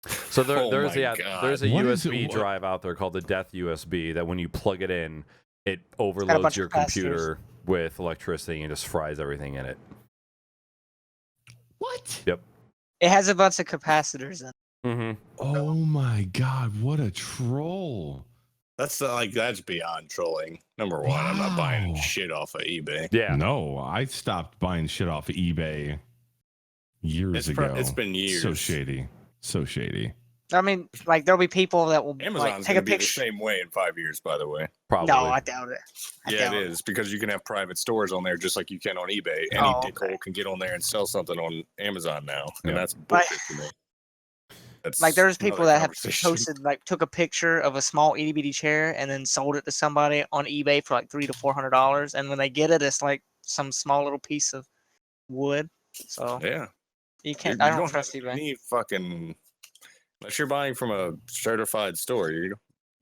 So there's God. a What USB drive out there called the Death USB that when you plug it in, it overloads your computer with electricity and just fries everything in it. What? Yep. It has a bunch of capacitors in it. Mm-hmm. Oh my god! What a troll! That's beyond trolling. Number one, I'm not buying Wow. shit off of eBay. Yeah. No, I stopped buying shit off of eBay years ago. It's been years. So shady. So shady. I mean, like there'll be people that will Amazon's take gonna a be the picture. same way in 5 years, by the way. Probably. No, I doubt it. Yeah, it is, because you can have private stores on there just like you can on eBay. Any dickhole can get on there and sell something on Amazon now, and that's bullshit to me. That's like there's people another that have conversation. posted, like took a picture of a small itty bitty chair and then sold it to somebody on eBay for like $300 to $400, and when they get it, it's like some small little piece of wood. So Yeah, you can't. You I don't have trust eBay. any fucking, unless you're buying from a certified store, you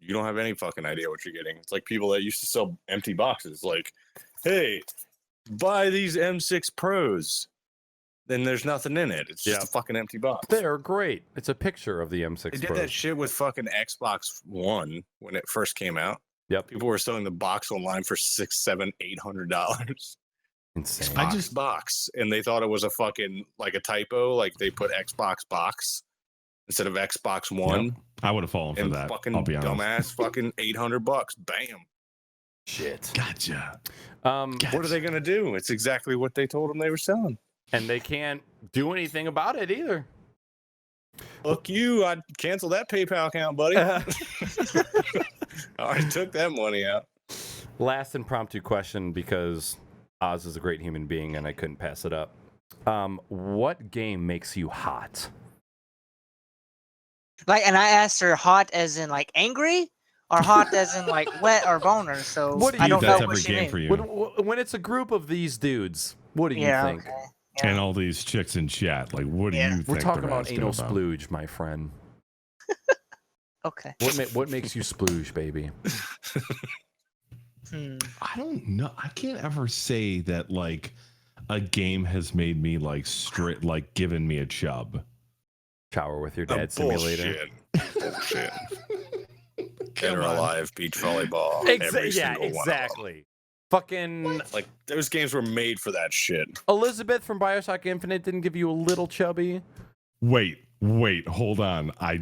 don't have any fucking idea what you're getting. It's like people that used to sell empty boxes. Like, hey, buy these M6 Pros. Then there's nothing in it. It's just a fucking empty box. They're great. It's a picture of the M6 They did Pros. that shit with fucking Xbox One when it first came out. Yep. People were selling the box online for $600, $700, $800. Insane. I just box, and they thought it was a fucking like a typo. Like they put Xbox box instead of Xbox One. Yep. I would have fallen for And that. fucking I'll be honest. dumbass, fucking $800. Bam. Shit. Gotcha. What are they gonna do? It's exactly what they told them they were selling. And they can't do anything about it either. Fuck you! I'd cancel that PayPal account, buddy. I already took that money out. Last impromptu question, because Oz is a great human being and I couldn't pass it up. What game makes you hot? Like, and I asked her hot as in like angry, or hot as in like wet or boner. So What do I you don't think? know That's what every she game means. for you. When it's a group of these dudes, what do you Yeah, think? okay. Yeah. And all these chicks in chat. Like, what do Yeah. you think? We're talking they're about asking anal about? splooge, my friend. Okay. What makes you splooge, baby? I don't know. I can't ever say that like a game has made me like straight, like given me a chub. Shower with your Oh, dad simulator. Bullshit. Dead or alive, beach volleyball. every Yeah, single one of them. exactly. Fucking Like those games were made for that shit. Elizabeth from BioShock Infinite didn't give you a little chubby. Wait, hold on. I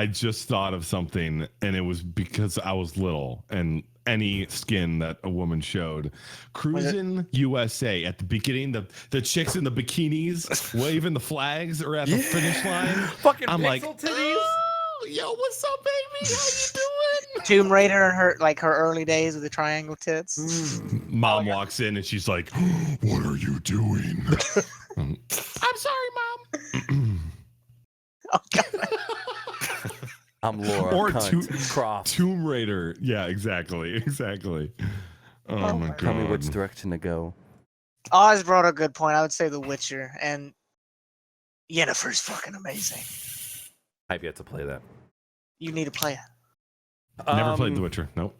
just thought of something, and it was because I was little, and any skin that a woman showed. Cruising USA at the beginning, the chicks in the bikinis waving the flags or at the finish line. Fucking I'm like, pixel titties. oh, yo, what's up, baby? How you doing? Tomb Raider in her her early days with the triangle tits. Mom walks in and she's like, what are you doing? I'm sorry, Mom. Oh god. I'm Laura Or Croft. Tomb Raider. Yeah, exactly. Oh my god. Tell me which direction to go. Oz brought a good point. I would say The Witcher, and Yennefer's fucking amazing. I've yet to play that. You need to play it. Never played The Witcher. Nope.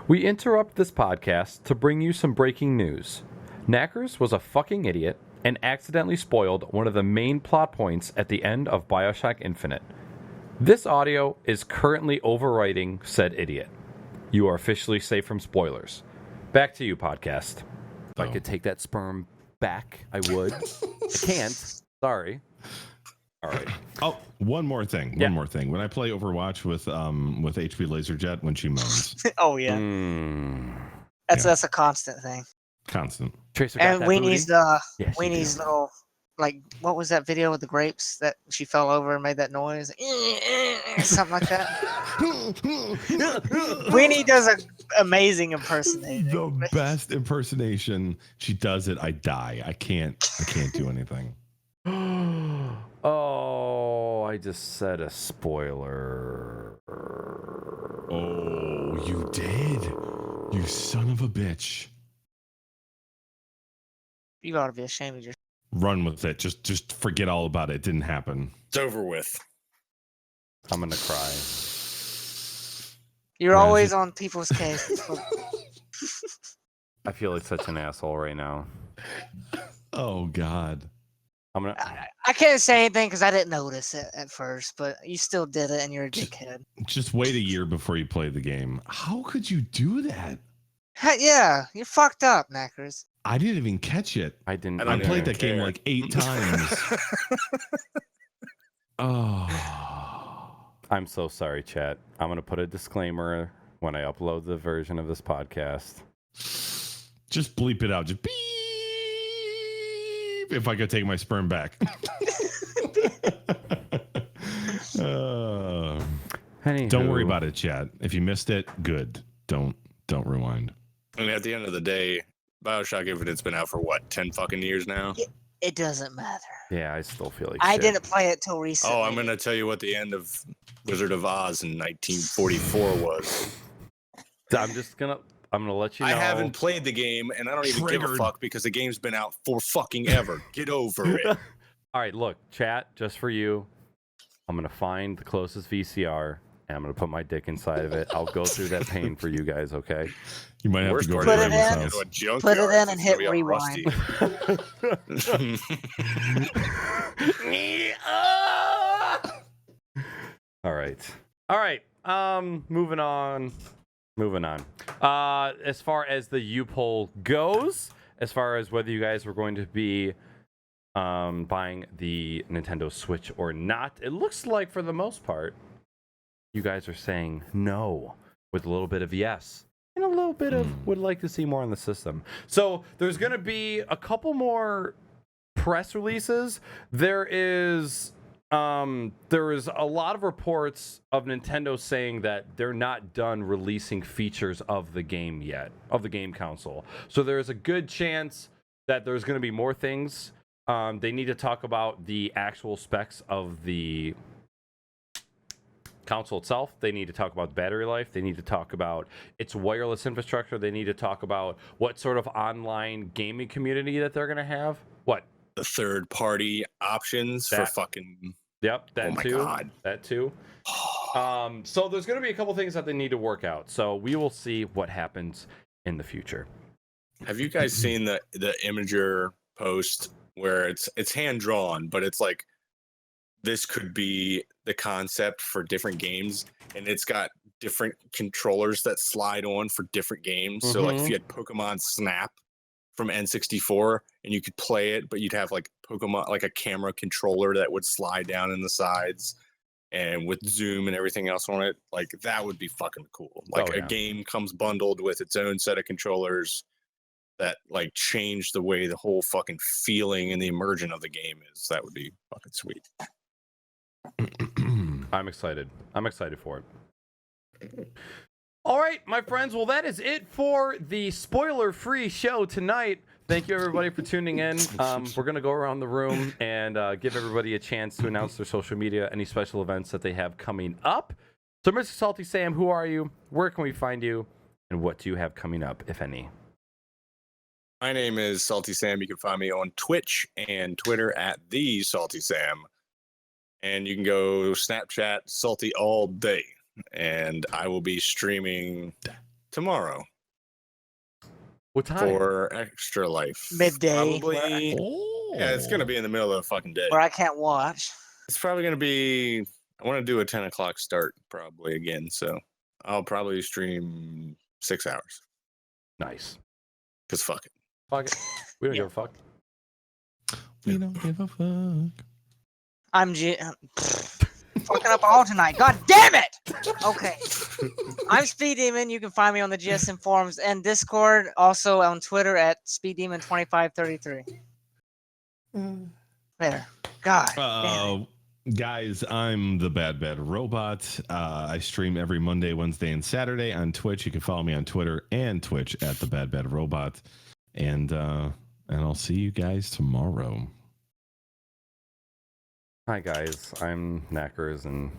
We interrupt this podcast to bring you some breaking news. Knackers was a fucking idiot and accidentally spoiled one of the main plot points at the end of BioShock Infinite. This audio is currently overwriting said idiot. You are officially safe from spoilers. Back to you, podcast. If I could take that sperm back, I would. I can't. Sorry. All right. Oh, one more thing. Yeah. One more thing. When I play Overwatch with HP Laserjet, when she moans, Oh yeah, that's a constant thing. constant. Tracer got And that Weenie's booty? Yes, you Weenie's little like what was that video with the grapes that she fell over and made that noise? Something like that. Weenie does an amazing impersonation. The best impersonation. She does it. I die. I can't do anything. Oh, I just said a spoiler. Oh, you did. You son of a bitch. You ought to be ashamed of yourself. Run with it. Just forget all about it. It didn't happen. It's over with. I'm gonna cry. You're Whereas always it- on people's cases. I feel like such an asshole right now. Oh God. I'm gonna. I can't say anything because I didn't notice it at first, but you still did it, and you're a dickhead. Just wait a year before you play the game. How could you do that? Yeah, you're fucked up, Knackers. I didn't even catch it. I didn't. I I don't played even that game care. like 8 times. Oh. I'm so sorry, chat. I'm gonna put a disclaimer when I upload the version of this podcast. Just bleep it out. Just beep. If I could take my sperm back. Don't worry about it, chat. If you missed it, good. Don't rewind. And at the end of the day, BioShock Infinite's been out for what, 10 fucking years now? It doesn't matter. Yeah, I still feel like I shit. didn't play it till recently. Oh, I'm gonna tell you what the end of Wizard of Oz in 1944 was. I'm gonna let you know. I haven't played the game, and I don't even give a Triggered. fuck because the game's been out for fucking ever. Get over it. All right, look, chat, just for you. I'm gonna find the closest VCR and I'm gonna put my dick inside of it. I'll go through that pain for you guys, okay? You might have Worst to go part to Put it Raymond's in. house. Go to a junkyard, Put it in and it's hit gonna be all rusty. All right. Moving on. As far as the U poll goes, as far as whether you guys were going to be buying the Nintendo Switch or not, it looks like for the most part, you guys are saying no with a little bit of yes and a little bit of would like to see more on the system. So there's going to be a couple more press releases. There is a lot of reports of Nintendo saying that they're not done releasing features of the game yet, of the game console. So there's a good chance that there's going to be more things. They need to talk about the actual specs of the console itself. They need to talk about battery life. They need to talk about its wireless infrastructure. They need to talk about what sort of online gaming community that they're going to have. What? The third-party options for fucking. Yep, that Oh my too. God. That too. So there's going to be a couple things that they need to work out. So we will see what happens in the future. Have you guys seen the Imager post where it's hand drawn, but it's like this could be the concept for different games, and it's got different controllers that slide on for different games. So like if you had Pokemon Snap from N64 and you could play it, but you'd have like Pokemon, like a camera controller that would slide down in the sides and with zoom and everything else on it, like that would be fucking cool. Like a game comes bundled with its own set of controllers that like change the way the whole fucking feeling and the immersion of the game is. That would be fucking sweet. I'm excited for it. All right, my friends. Well, that is it for the spoiler-free show tonight. Thank you, everybody, for tuning in. We're going to go around the room and give everybody a chance to announce their social media, any special events that they have coming up. So, Mr. SaltySam, who are you? Where can we find you? And what do you have coming up, if any? My name is SaltySam. You can find me on Twitch and Twitter at the SaltySam. And you can go Snapchat Salty all day. And I will be streaming tomorrow. What time? For Extra Life. Midday. Probably. Yeah, it's going to be in the middle of the fucking day. Where I can't watch. It's probably going to be. I want to do a 10 o'clock start probably again. So I'll probably stream 6 hours. Nice. Because fuck it. Fuck it. We don't give a fuck. We don't give a fuck. I'm fucking up all tonight. God damn it! Okay. I'm SpeedDemon. You can find me on the GSM forums and Discord. Also on Twitter at SpeedDemon2533. There. God damn it. Guys, I'm the BadBadRobot. I stream every Monday, Wednesday, and Saturday on Twitch. You can follow me on Twitter and Twitch at the BadBadRobot. And I'll see you guys tomorrow. Hi guys, I'm Knackers, and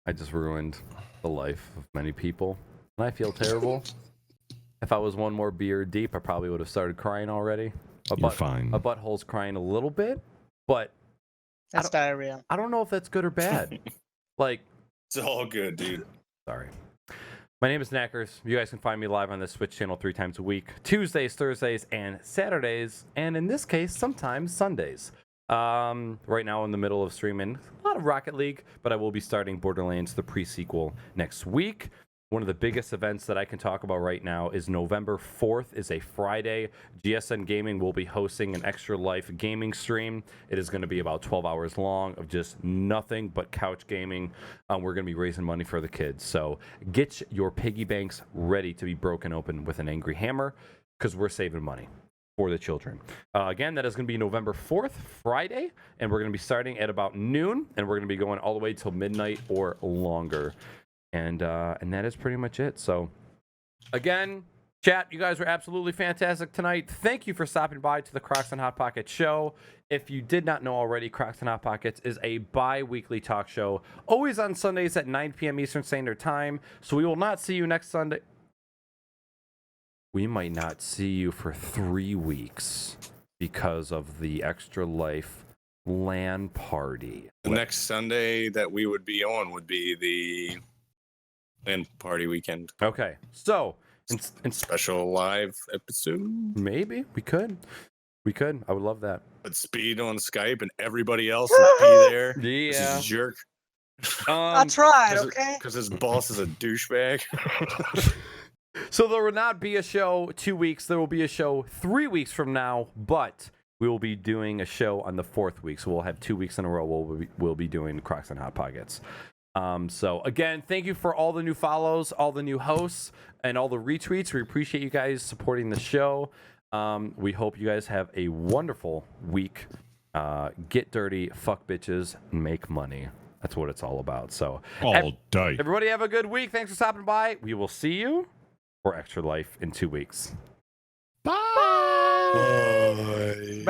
I just ruined the life of many people, and I feel terrible. If I was one more beer deep, I probably would have started crying already. You're fine. A butthole's crying a little bit, but That's diarrhea. I don't know if that's good or bad. Like, it's all good, dude. Sorry. My name is Knackers. You guys can find me live on the Switch channel 3 times a week, Tuesdays, Thursdays, and Saturdays, and in this case, sometimes Sundays. Right now in the middle of streaming a lot of Rocket League, but I will be starting Borderlands the pre-sequel next week. One of the biggest events that I can talk about right now is November 4th is a Friday. GSN Gaming will be hosting an Extra Life gaming stream. It is going to be about 12 hours long of just nothing but couch gaming. We're going to be raising money for the kids. So get your piggy banks ready to be broken open with an angry hammer because we're saving money for the children. Again, that is going to be November 4th, Friday, and we're going to be starting at about noon, and we're going to be going all the way till midnight or longer. And that is pretty much it. So, again, chat, you guys were absolutely fantastic tonight. Thank you for stopping by to the Crocs and Hot Pockets show. If you did not know already, Crocs and Hot Pockets is a bi-weekly talk show, always on Sundays at 9 p.m. Eastern Standard Time. So we will not see you next Sunday. We might not see you for 3 weeks because of the Extra Life LAN party. The next Sunday that we would be on would be the LAN party weekend. Okay, so in Special live episode. maybe we could. I would love that. Put Speed on Skype and everybody else would be there. 'Cause he's Yeah. a jerk. I tried, Because okay? his boss is a douchebag. So there will not be a show 2 weeks. There will be a show 3 weeks from now, but we will be doing a show on the 4th week. So we'll have 2 weeks in a row. We'll be doing Crocs and Hot Pockets. So again, thank you for all the new follows, all the new hosts, and all the retweets. We appreciate you guys supporting the show. We hope you guys have a wonderful week. Get dirty, fuck bitches, make money. That's what it's all about. So All day. everybody have a good week. Thanks for stopping by. We will see you for Extra Life in 2 weeks. Bye. Bye.